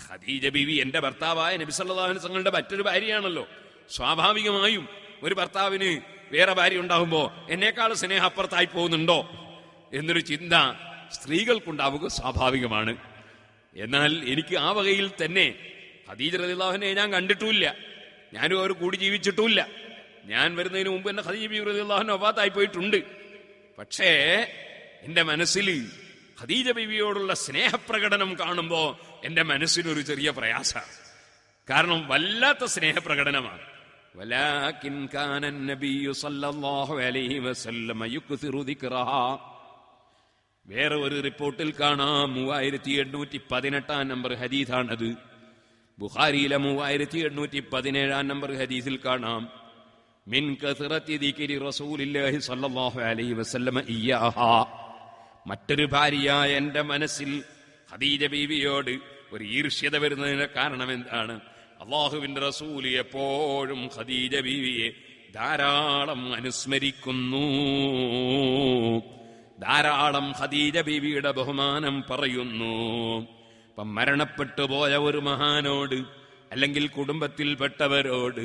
ഖദീജ ബീവി എന്റെ ഭർത്താവായ നബി സല്ലല്ലാഹു അലൈഹി വസല്ലമയുടെ മറ്റൊരു ഭാര്യയാണല്ലോ. സ്വാഭാവികമായും ഒരു ഭർത്താവിന് വേറെ ഭാര്യ ഉണ്ടാകുമ്പോ എന്നേക്കാൾ സ്നേഹം അപ്പുറത്തായി പോകുന്നുണ്ടോ എന്നൊരു ചിന്ത സ്ത്രീകൾക്കുണ്ടാവുക സ്വാഭാവികമാണ്. എന്നാൽ എനിക്ക് ആ വകയിൽ തന്നെ ഖദീജ റളിയല്ലാഹു അൻഹയെ ഞാൻ കണ്ടിട്ടുമില്ല, ഞാനും അവർ കൂടി ജീവിച്ചിട്ടുമില്ല. ഞാൻ വരുന്നതിന് മുമ്പ് എന്നെ ഖദീജ ബീവി റളിയല്ലാഹു അൻഹ വഫാത്തായി പോയിട്ടുണ്ട്. പക്ഷേ എന്റെ മനസ്സിൽ ഖദീജ ബീവിയോടുള്ള സ്നേഹപ്രകടനം കാണുമ്പോ എന്റെ മനസ്സിനൊരു ചെറിയ പ്രയാസമാണ്. കാരണം വല്ലാത്ത സ്നേഹപ്രകടനമാണ്. വലാകിൻ കാന നബിയ്യു സല്ലല്ലാഹു അലൈഹി വസല്ലം യുക്സിറു ദിക്റഹാ. വേറെ ഒരു റിപ്പോർട്ടിൽ കാണാം 3818 നമ്പർ ഹദീസാണത്. ബുഖാരിയിലെ 3817 നമ്പർ ഹദീസിൽ കാണാം, മിൻ കസറത്തി ദിക്രി റസൂലില്ലാഹി സല്ലല്ലാഹു അലൈഹി വസല്ലം ഇയ്യാഹാ. മറ്റൊരു ഭാര്യയായ എന്റെ മനസ്സിൽ ഖദീജ ബീവിയോട് ഒരു ഈർഷ്യത വരുന്നതിന് കാരണം എന്താണ്? അല്ലാഹുവിന്റെ റസൂൽ എപ്പോഴും ഖദീജ ബീവിയെ ധാരാളം അനുസ്മരിക്കുന്നു, ധാരാളം ഖദീജ ബീവിയുടെ ബഹുമാനം പറയുന്നു. അപ്പം മരണപ്പെട്ടു പോയ ഒരു മഹാനോട് അല്ലെങ്കിൽ കുടുംബത്തിൽപ്പെട്ടവരോട്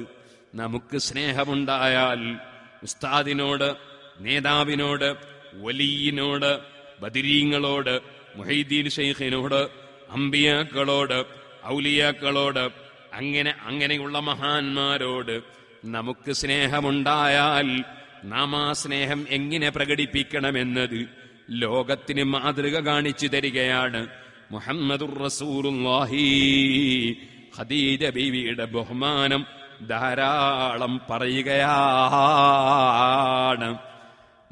നമുക്ക് സ്നേഹമുണ്ടായാൽ ഉസ്താദിനോട്, നേതാവിനോട്, വലിയിനോട്, ബദരീങ്ങളോട്, മുഹൈദ്ദീൻ ശൈഖിനോട്, അമ്പിയാക്കളോട്, ഔലിയാക്കളോട്, അങ്ങനെയുള്ള മഹാന്മാരോട് നമുക്ക് സ്നേഹമുണ്ടായാൽ നാം ആ സ്നേഹം എങ്ങനെ പ്രകടിപ്പിക്കണമെന്നത് ലോകത്തിന് മാതൃക കാണിച്ചു തരികയാണ് മുഹമ്മദുർ റസൂലുള്ളാഹി. ഖദീജ ബീവിയുടെ ബഹുമാനം ധാരാളം പറയുകയാണ്.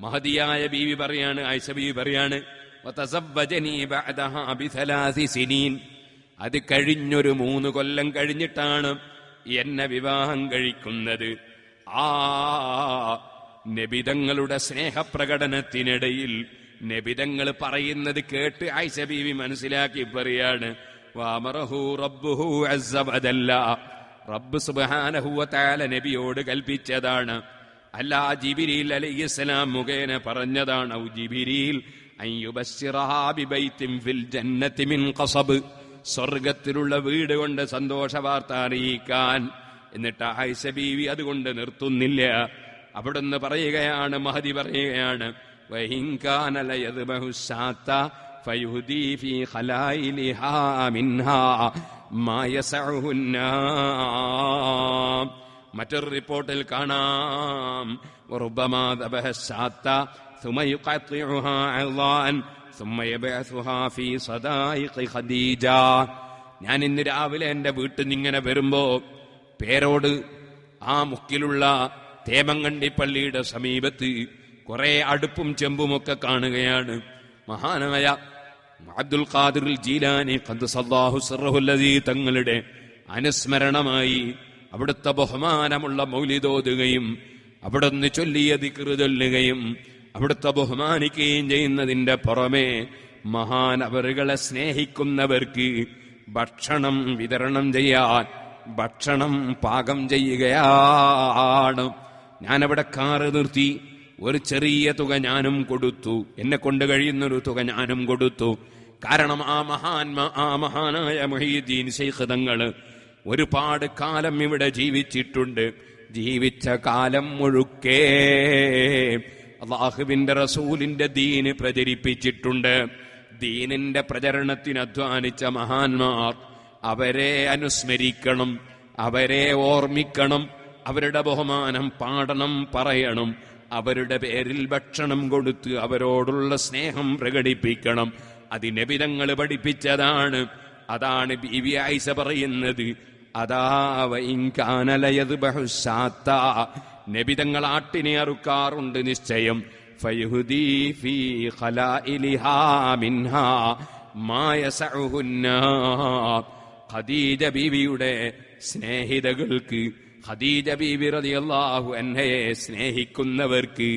മഹദിയായ ബീവി പറയാണ്, ആയിഷ ബീവി പറയാണ്, വതസവ്വജനി ബഅദഹാ ബിസലാസി സിനീൻ. അത് കഴിഞ്ഞൊരു 3 കൊല്ലം കഴിഞ്ഞിട്ടാണ് എന്നെ വിവാഹം കഴിക്കുന്നത്. ആ നബിതങ്ങളുടെ സ്നേഹപ്രകടനത്തിനിടയിൽ നബിതങ്ങൾ പറയുന്നത് കേട്ട് ആയിഷ ബീവി മനസ്സിലാക്കി പറയാണ്, വഅമറഹു റബ്ബുഹു അസ്സ വജല്ല. റബ്ബ് സുബ്ഹാനഹു വ തആല നബിയോട് കൽപ്പിച്ചതാണ്. അല്ല ജിബ്രീൽ അലൈഹിസ്സലാം മുഖേന പറഞ്ഞതാണ്. ഔ ജിബ്രീൽ അൻ യുബശ്ശിറഹാ ബിബൈത്തിൻ ഫിൽ ജന്നതി മിൻ ഖസബ്, സ്വർഗ്ഗത്തിലുള്ള വീട് കൊണ്ട് സന്തോഷ വാർത്ത അറിയിക്കാൻ. എന്നിട്ട് ആയിഷ ബീവി അതുകൊണ്ട് നിർത്തുന്നില്ല. അവിടുന്ന് പറയുകയാണ്, മഹദി പറയുകയാണ്, വഇൻ കാന ലയദ്ബഹു ശാത്ത ഫയുഹ്ദി ഫീ ഖലായിലിഹാ മിൻഹാ മാ യസഉഹുന്നാ. മറ്റൊരു റിപ്പോർട്ടിൽ കാണാം, വറുബ്ബമാ ദബഹ ശാത്ത ثم يقطعها عظاً ثم يبعثها في صدائق خديجة. ഞാൻ ഇന്ന് രാവിലെ എന്റെ വീട്ടിൽ നിന്ന് ഇങ്ങനെ വരുമ്പോ പേരോട് ആ മുക്കിലുള്ള തേമങ്കണ്ടി പള്ളിയുടെ സമീപത്ത് കുറെ അടുപ്പും ചെമ്പുമൊക്കെ കാണുകയാണ്. മഹാനായ അബ്ദുൽ ഖാദിർ ജീലാനി ഖദ്ദസല്ലാഹു സിർറഹുൽ അസീ തങ്ങളുടെ അനുസ്മരണമായി അവിടുത്തെ ബഹുമാനമുള്ള മൗലിദോതുകയും അവിടുന്ന് ചൊല്ലിയ ദിക്ർ ചൊല്ലുകയും അവിടുത്തെ ബഹുമാനിക്കുകയും ചെയ്യുന്നതിന്റെ പുറമെ മഹാനവറുകളെ സ്നേഹിക്കുന്നവർക്ക് ഭക്ഷണം വിതരണം ചെയ്യാൻ, ഭക്ഷണം പാകം ചെയ്യുകയാണ്. ഞാനവിടെ കാറ് നിർത്തി ഒരു ചെറിയ തുക ഞാനും കൊടുത്തു, എന്നെ കൊണ്ട് കഴിയുന്നൊരു തുക ഞാനും കൊടുത്തു. കാരണം ആ മഹാനായ മുഹീദ്ദീൻ ശൈഖ് തങ്ങള് ഒരുപാട് കാലം ഇവിടെ ജീവിച്ചിട്ടുണ്ട്. ജീവിച്ച കാലം മുഴുക്കേ അല്ലാഹുവിന്റെ റസൂലിന്റെ ദീന് പ്രചരിപ്പിച്ചിട്ടുണ്ട്. ദീനിന്റെ പ്രചരണത്തിന് അധ്വാനിച്ച മഹാന്മാർ, അവരെ അനുസ്മരിക്കണം, അവരെ ഓർമ്മിക്കണം, അവരുടെ ബഹുമാനം പാടണം, പറയണം, അവരുടെ പേരിൽ ഭക്ഷണം കൊടുത്ത് അവരോടുള്ള സ്നേഹം പ്രകടിപ്പിക്കണം. അത് നബി തങ്ങൾ പഠിപ്പിച്ചതാണ്. അതാണ് ബീവി ആയിഷ പറയുന്നത്, അതാ വഇൻ കാന ലയദ്ബഹു ശാത്ത, നബി തങ്ങൾ ആട്ടിനെ അറുക്കാറുണ്ട് നിശ്ചയം. ഫയുഹ്ദി ഫീ ഖലായിലിഹാ മിൻഹാ മാ യസഉഹുന്നാ. ഖദീജ ബീവിയുടെ സ്നേഹിതകൾക്ക്, ഖദീജ ബീവി റളിയല്ലാഹു അൻഹയെ സ്നേഹിക്കുന്നവർക്ക്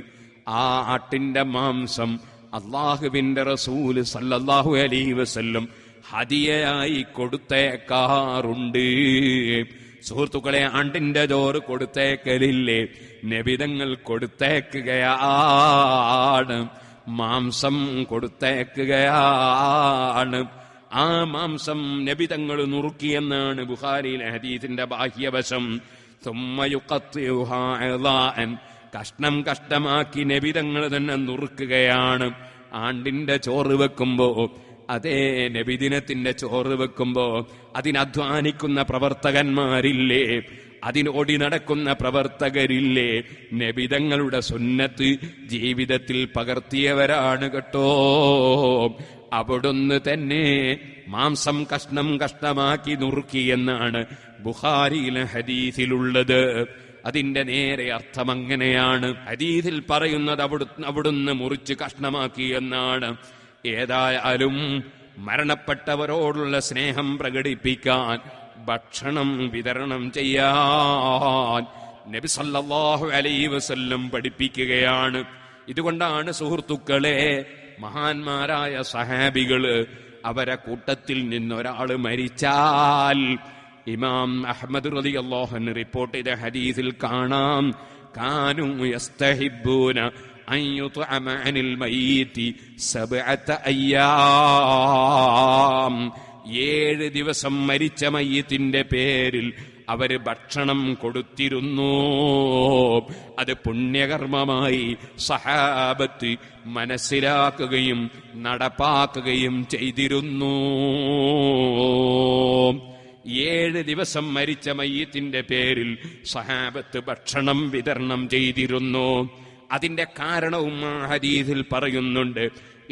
ആ ആട്ടിന്റെ മാംസം അല്ലാഹുവിന്റെ റസൂൽ സല്ലല്ലാഹു അലൈഹി വസല്ലം ഹദിയയായി കൊടുത്തേക്കാറുണ്ട്. സുഹൃത്തുക്കളെ, ആണ്ടിന്റെ ചോറ് കൊടുത്തേക്കലില്ലേ? നബിതങ്ങൾ കൊടുത്തേക്കുകയാണ്, മാംസം കൊടുത്തേക്കുകയാണ്. ആ മാംസം നബിതങ്ങൾ നുറുക്കിയെന്നാണ് ബുഖാരിയിലെ ഹദീസിന്റെ ബാഹ്യവശം. കഷ്ണം കഷ്ടമാക്കി നബിതങ്ങൾ തന്നെ നുറുക്കുകയാണ്. ആണ്ടിന്റെ ചോറ് വെക്കുമ്പോ, അതേ നബിദിനത്തിന്റെ ചോറ് വെക്കുമ്പോ അതിനധ്വാനിക്കുന്ന പ്രവർത്തകന്മാരില്ലേ, അതിനോടി നടക്കുന്ന പ്രവർത്തകരില്ലേ? നബിതങ്ങളുടെ സുന്നത്ത് ജീവിതത്തിൽ പകർത്തിയവരാണ് കേട്ടോ. അവിടുന്ന് തന്നെ മാംസം കഷ്ണം കഷ്ണമാക്കി നുറുക്കി എന്നാണ് ബുഖാരിയിലെ ഹദീസിലുള്ളത്. അതിന്റെ നേരെ അർത്ഥം അങ്ങനെയാണ്. ഹദീസിൽ പറയുന്നത് അവിടുന്ന് മുറിച്ച് കഷ്ണമാക്കി എന്നാണ്. ഏതായാലും മരണപ്പെട്ടവരോടുള്ള സ്നേഹം പ്രകടിപ്പിക്കാൻ, ഭക്ഷണം വിതരണം ചെയ്യാൻ നബി സല്ലല്ലാഹു അലൈഹി വസല്ലം പഠിപ്പിക്കുകയാണ്. ഇതുകൊണ്ടാണ് സുഹൃത്തുക്കളെ, മഹാന്മാരായ സഹാബികള്, അവരെ കൂട്ടത്തിൽ നിന്നൊരാള് മരിച്ചാൽ, ഇമാം അഹ്മദ് റളിയല്ലാഹു അൻഹു റിപ്പോർട്ട് ചെയ്ത ഹദീസിൽ കാണാം, കാനൂ യസ്തഹിബ്ബൂന അൻ യുത്അമ അനിൽ മയ്യിതി 7 അയ്യാം. 7 ദിവസം മരിച്ച മയ്യിത്തിന്റെ പേരിൽ അവര് ഭക്ഷണം കൊടുത്തിരുന്നു. അത് പുണ്യകർമ്മമായി സഹാബത്ത് മനസ്സിലാക്കുകയും നടപ്പാക്കുകയും ചെയ്തിരുന്നു. 7 ദിവസം മരിച്ച മയ്യിത്തിന്റെ പേരിൽ സഹാബത്ത് ഭക്ഷണം വിതരണം ചെയ്തിരുന്നു. അതിന്റെ കാരണവും ആ ഹദീസിൽ പറയുന്നുണ്ട്.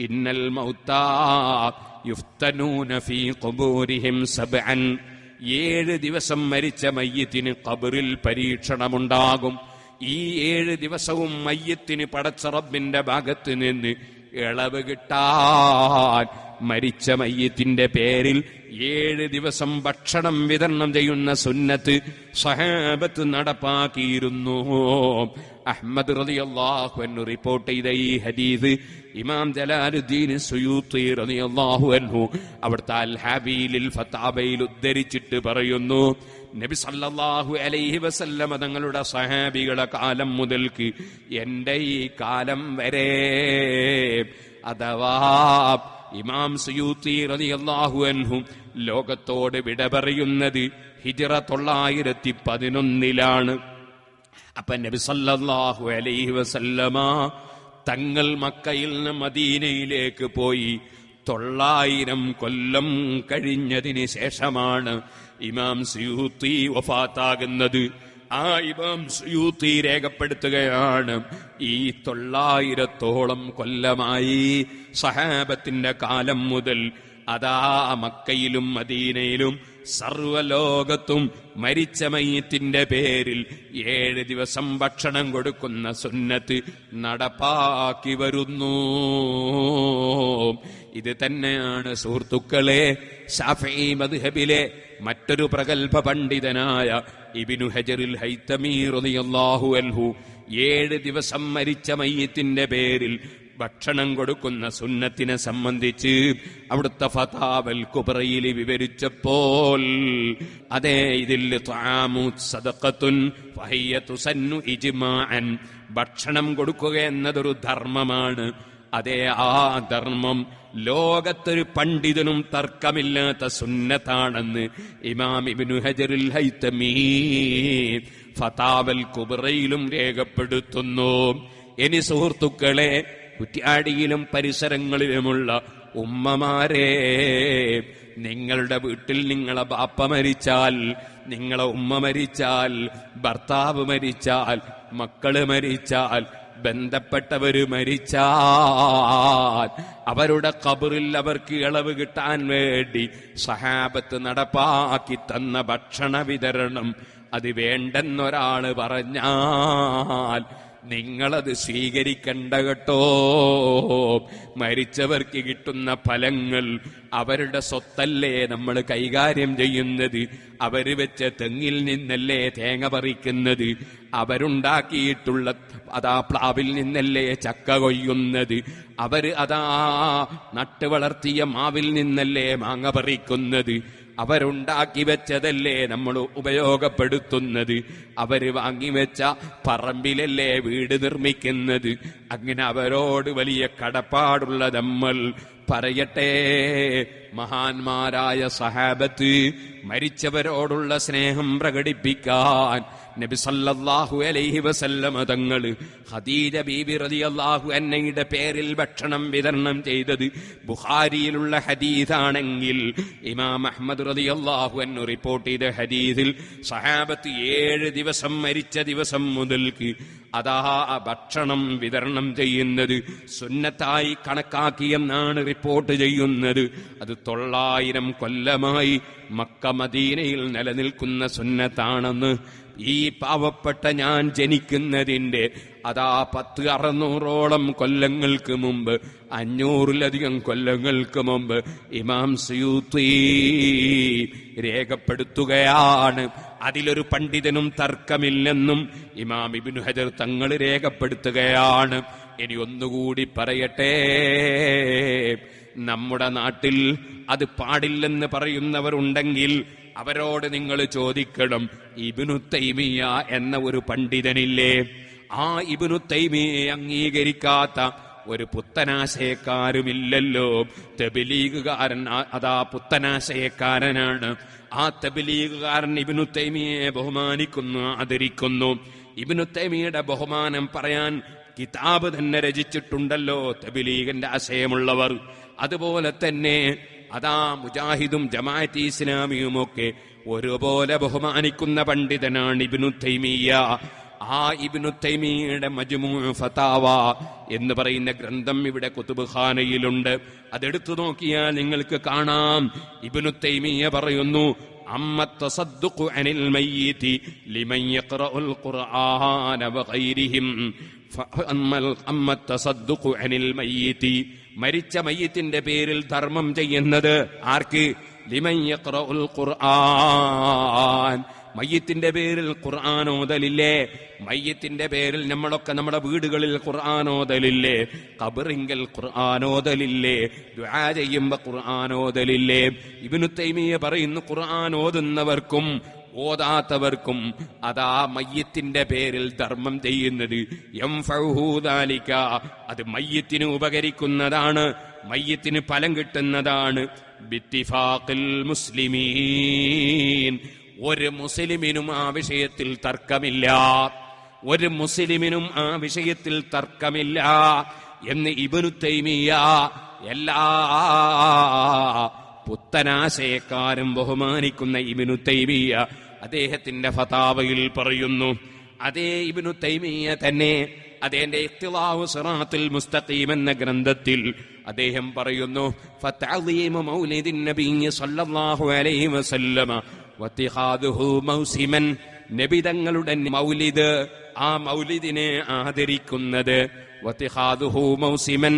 ഇന്നൽ മൗതാ യുഫ്തനൂന ഫീ ഖുബൂരിഹിം 7. 7 ദിവസം മരിച്ച മയ്യിത്തിന് ഖബറിൽ പരീക്ഷണമുണ്ടാകും. ഈ 7 ദിവസവും മയ്യിത്തിന് പടച്ച റബ്ബിന്റെ ഭാഗത്ത് നിന്ന് ഇളവ് കിട്ടാൻ മരിച്ച മയ്യിത്തിന്റെ പേരിൽ 7 ദിവസം ഭക്ഷണം വിതരണം ചെയ്യുന്ന സുന്നത്ത് സഹാബത്ത് നടപ്പാക്കിയിരുന്നു. അഹ്മദ് റളിയല്ലാഹു അൻഹു റിപ്പോർട്ട് ചെയ്ത ഈ ഹദീസ് ഇമാം ജലാലുദ്ദീൻ സുയൂത്തി റളിയല്ലാഹു അൻഹു അവിടുത്തെ അൽ ഹബീലിൽ ഫതാബയിൽ ഉദ്ധരിച്ചിട്ട് പറയുന്നു, നബി സല്ലല്ലാഹു അലൈഹി വസല്ലമ തങ്ങളുടെ സഹാബികളുടെ കാലം മുതൽക്ക് എന്റെ ഈ കാലം വരെ, അഥവാ ഇമാം സുയൂത്തി റളിയല്ലാഹു അൻഹു ലോകത്തോട് വിട പറയുന്നത് ഹിജ്റ 911 അപ്പൊ നബി സല്ലല്ലാഹു അലൈഹി വസല്ലമ തങ്ങൾ മക്കയിൽ നിന്ന് മദീനയിലേക്ക് പോയി 900 കൊല്ലം കഴിഞ്ഞതിന് ശേഷമാണ് ഇമാം സുയൂത്തി വഫാത്താകുന്നത്. ആ ഇമാം സുയൂത്തി രേഖപ്പെടുത്തുകയാണ്, ഈ 900ഓളം കൊല്ലമായി സഹാബത്തിന്റെ കാലം മുതൽ അതാ മക്കയിലും മദീനയിലും സർവലോകത്തും മരിച്ച മയ്യിത്തിന്റെ പേരിൽ 7 ദിവസം ഭക്ഷണം കൊടുക്കുന്ന സുന്നത്ത് നടപ്പാക്കി വരുന്നു. ഇത് തന്നെയാണ് സുഹൃത്തുക്കളെ ശാഫിഈ മദ്ഹബിലെ മറ്റൊരു പ്രഗൽഭ പണ്ഡിതനായ ഇബ്നു ഹജറുൽ ഹൈതമി റളിയല്ലാഹു അൻഹു 7 ദിവസം മരിച്ച മയ്യിത്തിന്റെ പേരിൽ ഭക്ഷണം കൊടുക്കുന്ന സുന്നത്തിനെ സംബന്ധിച്ച് അവിടുത്തെ ഫതാവൽ കുബ്രയിൽ വിവരിച്ചപ്പോൾ, അതേ ഇതിൽ ത്വആമു സദഖത്തുൻ ഫഹിയ തുസന്നു ഇജ്മാഅൻ, ഭക്ഷണം കൊടുക്കുക എന്നതൊരു ധർമ്മമാണ്. അതേ ആ ധർമ്മം ലോകത്തൊരു പണ്ഡിതനും തർക്കമില്ലാത്ത സുന്നത്താണെന്ന് ഇമാം ഇബ്നു ഹജറുൽ ഹൈതമി ഫതാവൽ കുബ്രയിലും രേഖപ്പെടുത്തുന്നു. ഇനി സുഹൃത്തുക്കളെ, കുറ്റ്യാടിയിലും പരിസരങ്ങളിലുമുള്ള ഉമ്മമാരെ, നിങ്ങളുടെ വീട്ടിൽ നിങ്ങളെ ബാപ്പ മരിച്ചാൽ, നിങ്ങളെ ഉമ്മ മരിച്ചാൽ, ഭർത്താവ് മരിച്ചാൽ, മക്കള് മരിച്ചാൽ, ബന്ധപ്പെട്ടവര് മരിച്ചാൽ അവരുടെ ഖബറിൽ അവർക്ക് ഇളവ് കിട്ടാൻ വേണ്ടി സഹാബത്ത് നടപ്പാക്കി തന്ന ഭക്ഷണ വിതരണം അത് വേണ്ടെന്നൊരാള് പറഞ്ഞാൽ നിങ്ങളത് സ്വീകരിക്കണ്ട കേട്ടോ. മരിച്ചവർക്ക് കിട്ടുന്ന ഫലങ്ങൾ അവരുടെ സ്വത്തല്ലേ നമ്മൾ കൈകാര്യം ചെയ്യുന്നത്. അവര് വെച്ച തെങ്ങിൽ നിന്നല്ലേ തേങ്ങ പറിക്കുന്നത്. അവരുണ്ടാക്കിയിട്ടുള്ള അതാ പ്ലാവിൽ നിന്നല്ലേ ചക്ക കൊയ്യുന്നത്. അവര് അതാ നട്ട് വളർത്തിയ മാവിൽ നിന്നല്ലേ മാങ്ങ പറിക്കുന്നത്. അവരുണ്ടാക്കി വെച്ചതല്ലേ നമ്മൾ ഉപയോഗപ്പെടുത്തുന്നത്. അവര് വാങ്ങിവെച്ച പറമ്പിലല്ലേ വീട് നിർമ്മിക്കുന്നത്. അങ്ങനെ അവരോട് വലിയ കടപ്പാടുള്ള നമ്മൾ പറയട്ടെ, മഹാന്മാരായ സഹാബത്ത് മരിച്ചവരോടുള്ള സ്നേഹം പ്രകടിപ്പിക്കാൻ നബി സല്ലല്ലാഹു അലൈഹി വസല്ലമ തങ്ങൾ ഖദീജ ബീബി റളിയല്ലാഹു അൻഹയുടെ പേരിൽ ഭക്ഷണം വിതരണം ചെയ്തത് ബുഖാരിയിലുള്ള ഹദീസാണെങ്കിൽ ഇമാം അഹ്മദ് റളിയല്ലാഹു അൻഹു റിപ്പോർട്ട് ചെയ്ത ഹദീസിൽ സഹാബത്ത് 7 ദിവസം മരിച്ച ദിവസം മുതൽക്ക് അതാ ഭക്ഷണം വിതരണം ചെയ്യുന്നത് സുന്നത്തായി കണക്കാക്കിയെന്നാണ് റിപ്പോർട്ട് ചെയ്യുന്നത്. അത് 900 കൊല്ലമായി മക്ക മദീനയിൽ നിലനിൽക്കുന്ന സുന്നത്താണെന്ന് ഈ പാവപ്പെട്ട ഞാൻ ജനിക്കുന്നതിന്റെ അതാ 600ഓളം കൊല്ലങ്ങൾക്ക് മുമ്പ്, 500ലധികം കൊല്ലങ്ങൾക്ക് മുമ്പ് ഇമാം സുയൂത്തി രേഖപ്പെടുത്തുകയാണ്. അതിലൊരു പണ്ഡിതനും തർക്കമില്ലെന്നും ഇമാം ഇബ്നു ഹജർ തങ്ങൾ രേഖപ്പെടുത്തുകയാണ്. ഇനി ഒന്നുകൂടി പറയട്ടെ, നമ്മുടെ നാട്ടിൽ അത് പാടില്ലെന്ന് പറയുന്നവരുണ്ടെങ്കിൽ അവരോട് നിങ്ങൾ ചോദിക്കണം, ഇബ്നു തൈമിയ എന്ന ഒരു പണ്ഡിതനില്ലേ? ആ ഇബ്നു തൈമിയെ അംഗീകരിക്കാത്ത ഒരു പുത്തനാശയക്കാരുമില്ലല്ലോ. തബ്ലീഗുകാരൻ അതാ പുത്തനാശയക്കാരനാണ്. ആ തബ്ലീഗുകാരൻ ഇബ്നു തൈമിയെ ബഹുമാനിക്കുന്നു, ആദരിക്കുന്നു. ഇബ്നു തൈമിയുടെ ബഹുമാനം പറയാൻ കിതാബ് തന്നെ രചിച്ചിട്ടുണ്ടല്ലോ തബ്ലീഗിന്റെ ആശയമുള്ളവർ. അതുപോലെ തന്നെ അതാ മുജാഹിദും ജമാഅത്ത് ഇസ്ലാമിയുമൊക്കെ ഒരുപോലെ ബഹുമാനിക്കുന്ന പണ്ഡിതനാണ് ഇബ്നു തൈമിയ. ആ ഇബ്നു തൈമിയുടെ മജ്മൂ' ഫതാവ എന്ന് പറയുന്ന ഗ്രന്ഥം ഇവിടെ കുതുബ്ഖാനയിലുണ്ട്. അതെടുത്തു നോക്കിയാൽ നിങ്ങൾക്ക് കാണാം, ഇബ്നു തൈമിയ പറയുന്നു, അമ്മ തസദ്ദുഖു അനിൽ മയ്യിതി ലിമൻ യഖറഉൽ ഖുർആന വഗൈരിഹിം. അമ്മ തസദ്ദുഖു അനിൽ മയ്യിതി, മരിച്ച മയ്യിത്തിന്റെ പേരിൽ ധർമ്മം ചെയ്യുന്നത് ആർക്ക്? ലിമൻ യഖറഉൽ ഖുർആൻ, മയ്യിത്തിന്റെ പേരിൽ ഖുർആൻ ഓതലില്ലേ? മയ്യിത്തിന്റെ പേരിൽ നമ്മളൊക്കെ നമ്മുടെ വീടുകളിൽ ഖുർആൻ ഓതലില്ലേ? ഖബറിങ്കൽ ഖുർആൻ ഓതലില്ലേ? ദുആ ചെയ്യുമ്പോ ഖുർആൻ ഓതലില്ലേ? ഇബ്നു തൈമിയ പറയുന്നു, ഖുർആൻ ഓതുന്നവർക്കും ഓതാത്തവർക്കും അതാ മയ്യത്തിന്റെ പേരിൽ ധർമ്മം ചെയ്യുന്നത് യംഫഉഹു ദാലിക, അത് മയ്യത്തിന് ഉപകരിക്കുന്നതാണ്, മയ്യത്തിന് ഫലം കിട്ടുന്നതാണ്. ബിത്തിഫാഖിൽ മുസ്ലിമീൻ, ഒരു മുസ്ലിമിനും ആ വിഷയത്തിൽ തർക്കമില്ല, ഒരു മുസ്ലിമിനും ആ വിഷയത്തിൽ തർക്കമില്ല എന്ന് ഇബ്നു തൈമിയ്യ എല്ലാ പുത്തനാശയക്കാരും ബഹുമാനിക്കുന്ന ഇബ്നു തൈമിയ്യ അദ്ദേഹത്തിന്റെ ഫതാവയിൽ പറയുന്നു. അതേ ഇബ്നു തൈമിയ്യ തന്നെ അദ്ദേഹന്റെ ഇഖ്തിലാഉ സിറാത്തുൽ മുസ്തഖീം എന്ന ഗ്രന്ഥത്തിൽ അദ്ദേഹം പറയുന്നു, ഫതഅളീമു മൗലിദിൻ നബിയ്യി സ്വല്ലല്ലാഹു അലൈഹി വസല്ലമ വത്തിഖാദുഹു മൗസിമൻ, നബി തങ്ങളുടെ മൗലിദ്, ആ മൗലിദിനെ ആദരിക്കുന്നത്, വത്തിഖാദുഹു മൗസിമൻ,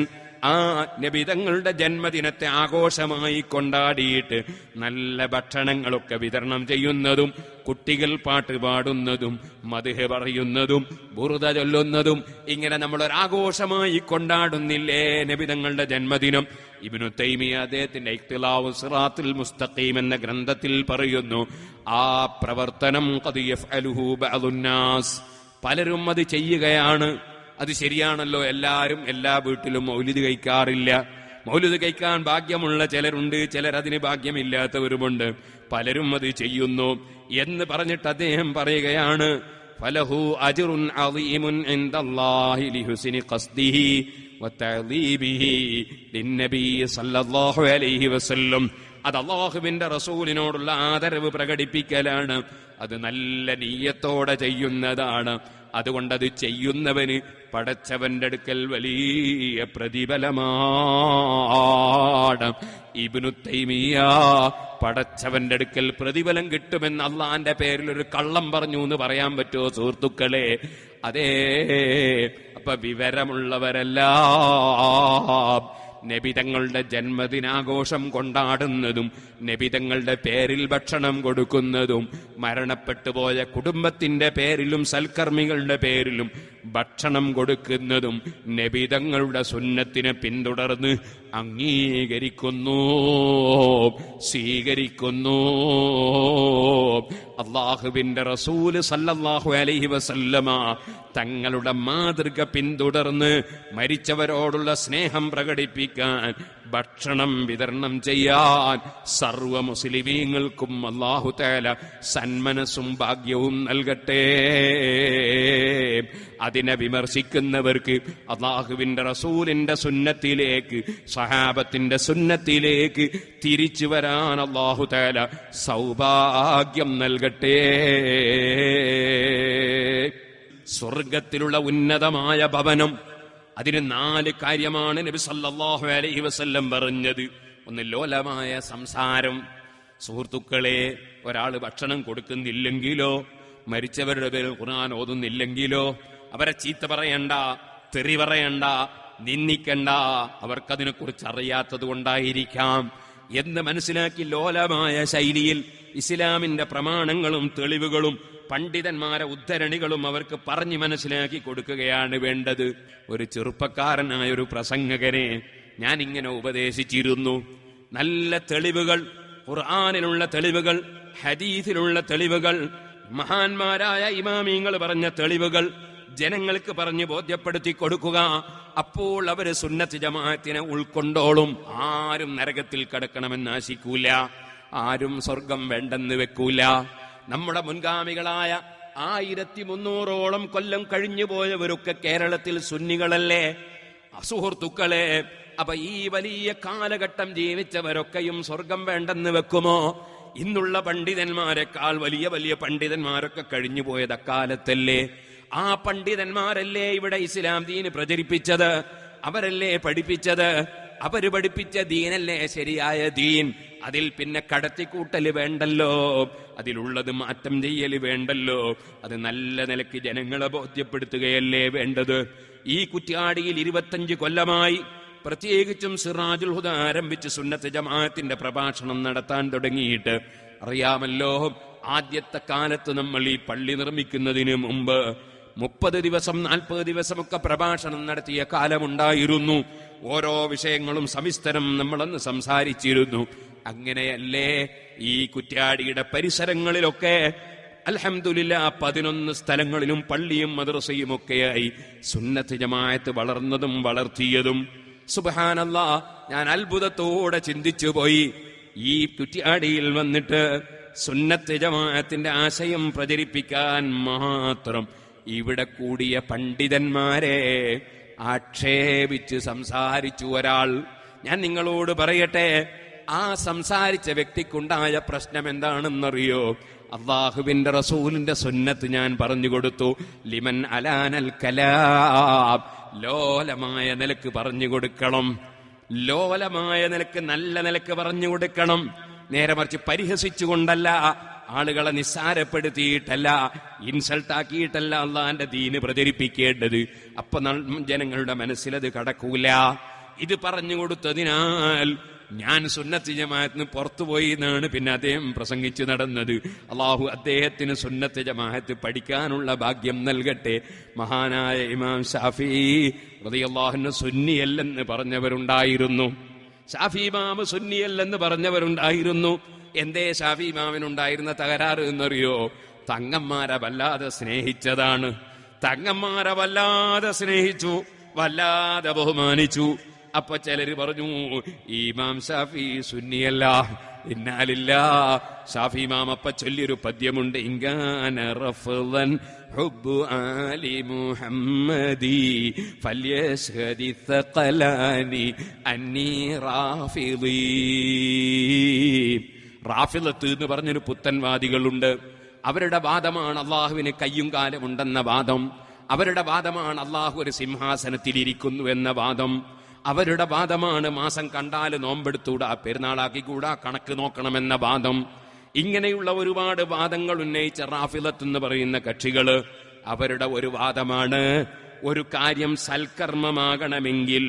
ആ നബി തങ്ങളുടെ ജന്മദിനത്തെ ആഘോഷമായി കൊണ്ടാടിയിട്ട് നല്ല ഭക്ഷണങ്ങളൊക്കെ വിതരണം ചെയ്യുന്നതും, കുട്ടികൾ പാട്ട് പാടുന്നതും, മദ്ഹ് പറയുന്നതും, ബുറുദ ചൊല്ലുന്നതും, ഇങ്ങനെ നമ്മളൊരാഘോഷമായി കൊണ്ടാടുന്നില്ലേ നബി തങ്ങളുടെ ജന്മദിനം? ഇബ്നു തൈമിയ്യ അദ്ദേഹത്തിന്റെ ഇഖ്തിലാഉ സിറാത്തുൽ മുസ്തഖീം എന്ന ഗ്രന്ഥത്തിൽ പറയുന്നു, ആ പ്രവർത്തനം ഖദ് യഫ്അലുഹു ബഅദുന്നാസ്, പലരും അത് ചെയ്യുകയാണ്. അത് ശരിയാണല്ലോ, എല്ലാവരും എല്ലാ വീട്ടിലും മൗലിദ് കഴിക്കാറില്ല. മൗലിദ് കഴിക്കാൻ ഭാഗ്യമുള്ള ചിലരുണ്ട്, ചിലരതിന് ഭാഗ്യമില്ലാത്തവരുമുണ്ട്. പലരും അത് ചെയ്യുന്നു എന്ന് പറഞ്ഞിട്ട് അദ്ദേഹം പറയുകയാണ്, ഫലഹു അജ്റുൻ അളീമുൻ ഇൻദല്ലാഹി ലിഹുസ്നി ഖസ്ദിഹി വതഅദീബിഹി ലിന്നബി സല്ലല്ലാഹു അലൈഹി വസല്ലം. അത് അല്ലാഹുവിന്റെ റസൂലിനോടുള്ള ആദരവ് പ്രകടിപ്പിക്കലാണ്, അത് നല്ല നിയ്യത്തോടെ ചെയ്യുന്നതാണ്. അതുകൊണ്ടത് ചെയ്യുന്നവന് പടച്ചവന്റെ അടുക്കൽ വലിയ പ്രതിഫലമാണ്. ഇബ്നു തൈമിയ്യ പടച്ചവന്റെ അടുക്കൽ പ്രതിഫലം കിട്ടുമെന്ന് അള്ളാന്റെ പേരിൽ ഒരു കള്ളം പറഞ്ഞു എന്ന് പറയാൻ പറ്റുമോ സുഹൃത്തുക്കളെ? അതേ, അപ്പൊ വിവരമുള്ളവരെല്ലാം നബിതങ്ങളുടെ ജന്മദിനാഘോഷം കൊണ്ടാടുന്നതും, നബിതങ്ങളുടെ പേരിൽ ഭക്ഷണം കൊടുക്കുന്നതും, മരണപ്പെട്ടുപോയ കുടുംബത്തിന്റെ പേരിലും സൽക്കർമ്മികളുടെ പേരിലും ഭക്ഷണം കൊടുക്കുന്നതും നബിതങ്ങളുടെ സുന്നത്തിനെ പിന്തുടർന്ന് അംഗീകരിക്കുന്നു, സ്വീകരിക്കുന്നു. അല്ലാഹുവിന്റെ റസൂല് സല്ലല്ലാഹു അലൈഹി വസല്ലമ തങ്ങളുടെ മാതൃക പിന്തുടർന്ന് മരിച്ചവരോടുള്ള സ്നേഹം പ്രകടിപ്പിക്കാൻ, ഭക്ഷണം വിതരണം ചെയ്യാൻ സർവ മുസ്ലിമീങ്ങൾക്കും അല്ലാഹു തആല സന്മനസ്സും ഭാഗ്യവും നൽകട്ടെ. അതിനെ വിമർശിക്കുന്നവർക്ക് അല്ലാഹുവിന്റെ റസൂലിന്റെ സുന്നത്തിലേക്ക്, സഹാബത്തിന്റെ സുന്നത്തിലേക്ക് തിരിച്ചു വരാൻ അല്ലാഹു തആല സൗഭാഗ്യം നൽകട്ടെ. സ്വർഗത്തിലുള്ള ഉന്നതമായ ഭവനം, അതിന് 4 കാര്യമാണ് നബി സല്ലല്ലാഹു അലൈഹി വസല്ലം പറഞ്ഞത്. ഒന്ന് ലോലമായ സംസാരം. സുഹൃത്തുക്കളെ, ഒരാള് ഭക്ഷണം കൊടുക്കുന്നില്ലെങ്കിലോ, മരിച്ചവരുടെ പേരിൽ ഖുർആൻ ഓതുന്നില്ലെങ്കിലോ അവരെ ചീത്ത പറയണ്ട, തെറി പറയണ്ട, നിന്ദിക്കണ്ട. അവർക്കതിനെ കുറിച്ച് അറിയാത്തത് കൊണ്ടായിരിക്കാം എന്ന് മനസ്സിലാക്കി ലോലമായ ശൈലിയിൽ ഇസ്ലാമിന്റെ പ്രമാണങ്ങളും തെളിവുകളും പണ്ഡിതന്മാരെ ഉദ്ധരണികളും അവർക്ക് പറഞ്ഞു മനസ്സിലാക്കി കൊടുക്കുകയാണ് വേണ്ടത്. ഒരു ചെറുപ്പക്കാരനായ ഒരു പ്രസംഗകനെ ഞാൻ ഇങ്ങനെ ഉപദേശിച്ചിരുന്നു. നല്ല തെളിവുകൾ, ഖുർആനിലുള്ള തെളിവുകൾ, ഹദീസിലുള്ള തെളിവുകൾ, മഹാന്മാരായ ഇമാമിങ്ങൾ പറഞ്ഞ തെളിവുകൾ ജനങ്ങൾക്ക് പറഞ്ഞ് ബോധ്യപ്പെടുത്തി കൊടുക്കുക. അപ്പോൾ അവര് സുന്നത്ത് ജമാഅത്തിനെ ഉൾക്കൊണ്ടോളും. ആരും നരകത്തിൽ കടക്കണമെന്ന് ആശിക്കൂല, ആരും സ്വർഗം വേണ്ടെന്ന് വെക്കൂല. നമ്മുടെ മുൻഗാമികളായ 1300ഓളം കൊല്ലം കഴിഞ്ഞു പോയവരൊക്കെ കേരളത്തിൽ സുന്നികളല്ലേ സുഹൃത്തുക്കളെ? അപ്പൊ ഈ വലിയ കാലഘട്ടം ജീവിച്ചവരൊക്കെയും സ്വർഗം വേണ്ടെന്ന് വെക്കുമോ? ഇന്നുള്ള പണ്ഡിതന്മാരെക്കാൾ വലിയ വലിയ പണ്ഡിതന്മാരൊക്കെ കഴിഞ്ഞു പോയത് അക്കാലത്തല്ലേ? ആ പണ്ഡിതന്മാരല്ലേ ഇവിടെ ഇസ്ലാം ദീന് പ്രചരിപ്പിച്ചത്? അവരല്ലേ പഠിപ്പിച്ചത്? അവര് പഠിപ്പിച്ച ദീനല്ലേ ശരിയായ ദീൻ? അതിൽ പിന്നെ കടത്തിക്കൂട്ടല് വേണ്ടല്ലോ, അതിലുള്ളത് മാറ്റം ചെയ്യല് വേണ്ടല്ലോ. അത് നല്ല നിലയ്ക്ക് ജനങ്ങളെ ബോധ്യപ്പെടുത്തുകയല്ലേ വേണ്ടത്. ഈ കുറ്റ്യാടിയിൽ 25 കൊല്ലമായി പ്രത്യേകിച്ചും സിറാജുൽ ഹുദ ആരംഭിച്ച് സുന്നത്ത് ജമാഅത്തിന്റെ പ്രഭാഷണം നടത്താൻ തുടങ്ങിയിട്ട് അറിയാമല്ലോ. ആദ്യത്തെ കാലത്ത് നമ്മൾ ഈ പള്ളി നിർമ്മിക്കുന്നതിന് മുമ്പ് 30 ദിവസം 40 ദിവസമൊക്കെ പ്രഭാഷണം നടത്തിയ കാലമുണ്ടായിരുന്നു. ഓരോ വിഷയങ്ങളും സവിസ്തരം നമ്മളന്ന് സംസാരിച്ചിരുന്നു. അങ്ങനെയല്ലേ ഈ കുറ്റ്യാടിയുടെ പരിസരങ്ങളിലൊക്കെ അൽഹംദുലില്ലാഹ് 11 സ്ഥലങ്ങളിലും പള്ളിയും മദ്രസയും ഒക്കെയായി സുന്നത്ത് ജമാഅത്ത് വളർന്നതും വളർത്തിയതും. സുബ്ഹാനല്ലാഹ്, ഞാൻ അത്ഭുതത്തോടെ ചിന്തിച്ചു പോയി. ഈ കുറ്റ്യാടിയിൽ വന്നിട്ട് സുന്നത്ത് ജമാഅത്തിന്റെ ആശയം പ്രചരിപ്പിക്കാൻ മാത്രം ഇവിടെ കൂടിയ പണ്ഡിതന്മാരെ ആക്ഷേപിച്ച് സംസാരിച്ചു ഒരാൾ. ഞാൻ നിങ്ങളോട് പറയട്ടെ, ആ സംസാരിച്ച വ്യക്തിക്കുണ്ടായ പ്രശ്നം എന്താണെന്നറിയോ? അല്ലാഹുവിന്റെ റസൂലിന്റെ സുന്നത്ത് ഞാൻ പറഞ്ഞു കൊടുത്തു. ലിമൻ അലാനൽ കലാം, ലോലമായ നിലക്ക് പറഞ്ഞു കൊടുക്കണം. ലോലമായ നിലക്ക്, നല്ല നിലക്ക് പറഞ്ഞു കൊടുക്കണം. നേരെ മറിച്ച് പരിഹസിച്ചുകൊണ്ടല്ല, ആളുകളെ നിസ്സാരപ്പെടുത്തിയിട്ടല്ല, ഇൻസൾട്ടാക്കിയിട്ടല്ല അള്ളാന്റെ ദീന് പ്രചരിപ്പിക്കേണ്ടത്. അപ്പൊ ജനങ്ങളുടെ മനസ്സിലത് കടക്കൂല. ഇത് പറഞ്ഞു കൊടുത്തതിനാൽ ഞാൻ സുന്നത്ത് ജമാഅത്തിന് പുറത്തുപോയി എന്നാണ് പിന്നെ അദ്ദേഹം പ്രസംഗിച്ചു നടന്നത്. അള്ളാഹു അദ്ദേഹത്തിന് സുന്നത്ത് ജമാഅത്ത് പഠിക്കാനുള്ള ഭാഗ്യം നൽകട്ടെ. മഹാനായ ഇമാം ശാഫിഈ റളിയല്ലാഹു അൻഹു സുന്നിയല്ലെന്ന് പറഞ്ഞവരുണ്ടായിരുന്നു. ശാഫി ഇമാം സുന്നിയല്ലെന്ന് പറഞ്ഞവരുണ്ടായിരുന്നു. എന്തേ ശാഫി ഇമാമിനുണ്ടായിരുന്ന തകരാറ് എന്നറിയോ? തങ്ങന്മാരെ വല്ലാതെ സ്നേഹിച്ചതാണ്. തങ്ങന്മാരെ വല്ലാതെ സ്നേഹിച്ചു, വല്ലാതെ ബഹുമാനിച്ചു. അപ്പൊ ചിലര് പറഞ്ഞു ഇമാം ഷാഫി സുന്നിയല്ല. ഇന്നാലില്ലാ, ഷാഫി ഇമാം അപ്പ ചൊല്ലിയൊരു പദ്യമുണ്ട്, ഇങ്കാന റഫ്ളൻ ഹുബ്ബു ആലി മുഹമ്മദി ഫല്യശ്ഹദി ഥഖലാനി അന്നി റാഫിളി. റാഫിളത്ത് എന്ന് പറഞ്ഞൊരു പുത്തൻവാദികളുണ്ട്. അവരുടെ വാദമാണ് അള്ളാഹുവിന് കയ്യും കാലും ഉണ്ടെന്ന വാദം. അവരുടെ വാദമാണ് അള്ളാഹു ഒരു സിംഹാസനത്തിലിരിക്കുന്നു എന്ന വാദം. അവരുടെ വാദമാണ് മാസം കണ്ടാൽ നോമ്പെടുത്തൂടാ, പെരുന്നാളാക്കിക്കൂടാ, കണക്ക് നോക്കണമെന്ന വാദം. ഇങ്ങനെയുള്ള ഒരുപാട് വാദങ്ങൾ ഉന്നയിച്ച റാഫിളത്ത് എന്ന് പറയുന്ന കക്ഷികള്, അവരുടെ ഒരു വാദമാണ് ഒരു കാര്യം സൽക്കർമ്മമാകണമെങ്കിൽ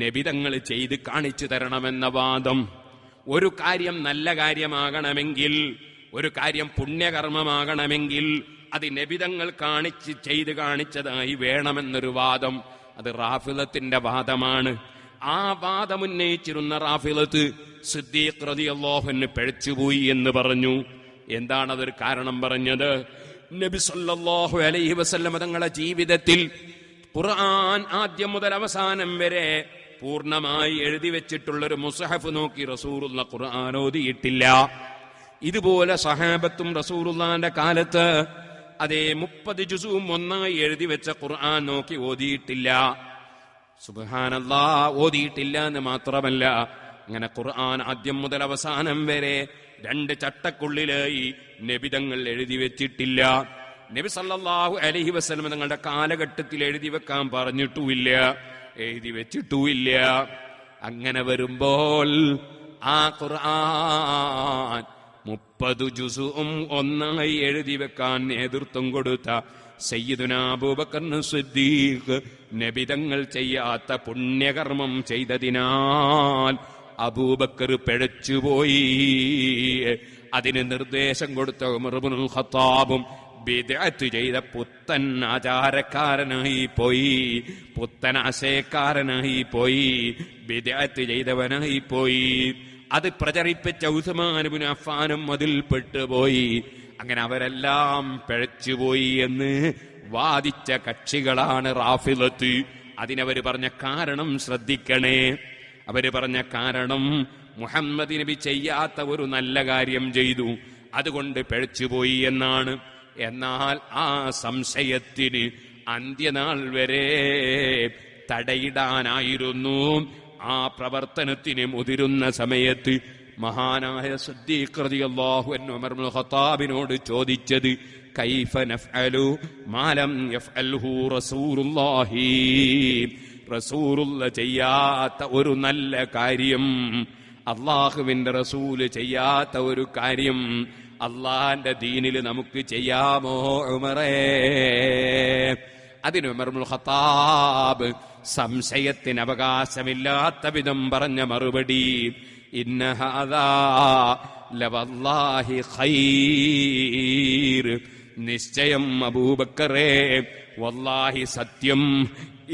നബിതങ്ങൾ ചെയ്ത് കാണിച്ചു തരണമെന്ന വാദം. ഒരു കാര്യം നല്ല കാര്യമാകണമെങ്കിൽ, ഒരു കാര്യം പുണ്യകർമ്മമാകണമെങ്കിൽ അത് നബിതങ്ങൾ ചെയ്ത് കാണിച്ചതായി വേണമെന്നൊരു വാദം. അത് റാഫിളത്തിന്റെ വാദമാണ്. ആ വാദം ഉന്നയിച്ചിരുന്ന റാഫിളത്ത് സിദ്ദീഖ് റളിയല്ലാഹു അൻഹു പിഴച്ചുപോയി എന്ന് പറഞ്ഞു. എന്താണതൊരു കാരണം പറഞ്ഞത്? നബി സല്ലല്ലാഹു അലൈഹി വസല്ലം തങ്ങളുടെ ജീവിതത്തിൽ ഖുർആൻ ആദ്യം മുതൽ അവസാനം വരെ പൂർണ്ണമായി എഴുതി വെച്ചിട്ടുള്ളൊരു മുസ്ഹഫ് നോക്കി റസൂലുള്ള ഖുർആൻ ഓതിയിട്ടില്ല. ഇതുപോലെ സഹാബത്തും റസൂലുള്ളാന്റെ കാലത്ത് അതേ 30 ജുസും ഒന്നായി എഴുതി വെച്ച ഖുർആൻ നോക്കി ഓതിയിട്ടില്ല. സുബ്ഹാനല്ലാഹ്, ഓതിയിട്ടില്ല എന്ന് മാത്രമല്ല, അങ്ങനെ ഖുർആൻ ആദ്യം മുതൽ അവസാനം വരെ 2 ചട്ടക്കുള്ളിലായി നബിതങ്ങൾ എഴുതി വെച്ചിട്ടില്ല. നബി സല്ലല്ലാഹു അലൈഹി വസല്ലം തങ്ങളുടെ കാലഘട്ടത്തിൽ എഴുതി വെക്കാൻ പറഞ്ഞിട്ടുമില്ല, എഴുതി വെച്ചിട്ടുമില്ല. അങ്ങനെ വരുമ്പോൾ ആ ഖുർആൻ 30 ജുസും ഒന്നായി എഴുതി വെക്കാൻ നേതൃത്വം കൊടുത്ത സയ്യിദുനാ അബൂബക്കർ സിദ്ദീഖ് നബിതങ്ങൾ ചെയ്യാത്ത പുണ്യകർമ്മം ചെയ്തതിനാൽ അബൂബക്കർ പിഴച്ചുപോയി. അതിന് നിർദ്ദേശം കൊടുത്ത ഉമർ ഇബ്നുൽ ഖത്താബും ബിദ്അത്ത് ചെയ്ത പുത്തൻ ആചാരക്കാരനായി പോയി, പുത്തൻ ആശയക്കാരനായി പോയി, ബിദ്അത്ത് ചെയ്തവനായി പോയി. അത് പ്രചരിപ്പിച്ച ഉസ്മാൻ ഇബ്നു അഫ്ഫാനും അതിൽ പെട്ടുപോയി. അങ്ങനെ അവരെല്ലാം പിഴച്ചുപോയി എന്ന് വാദിച്ച കക്ഷികളാണ് റാഫിളത്ത്. അതിനവര് പറഞ്ഞ കാരണം ശ്രദ്ധിക്കണേ. അവര് പറഞ്ഞ കാരണം മുഹമ്മദ് നബി ചെയ്യാത്ത ഒരു നല്ല കാര്യം ചെയ്തു, അതുകൊണ്ട് പിഴച്ചുപോയി എന്നാണ്. എന്നാൽ ആ സംശയത്തിന് അന്ത്യനാൾ വരെ തടയിടാനായിരുന്നു ആ പ്രവർത്തനത്തിന് മുതിരുന്ന സമയത്ത് മഹാനായ സിദ്ദീഖ് റളിയല്ലാഹു അൻഹു ഉമർ ഇബ്നുൽ ഖത്താബിനോട് ചോദിച്ചത്, കൈഫ നഫ്അലു മാ ലം യഫ്അൽഹു റസൂലുള്ളാഹി. റസൂലുള്ള ചെയ്യാത്ത ഒരു നല്ല കാര്യം, അല്ലാഹുവിന്റെ റസൂല് ചെയ്യാത്ത ഒരു കാര്യം അല്ലാഹുവിന്റെ ദീനിൽ നമുക്ക് ചെയ്യാമോ ഉമറേ? അതിന് ഉമർ ഇബ്നുൽ ഖത്താബ് സംശയത്തിന് അവകാശമില്ലാത്ത വിധം പറഞ്ഞ മറുപടി, ഇന്ന ഹാദാ ലവല്ലാഹി ഖൈർ. നിശ്ചയം അബൂബക്കറേ, വല്ലാഹി സത്യം,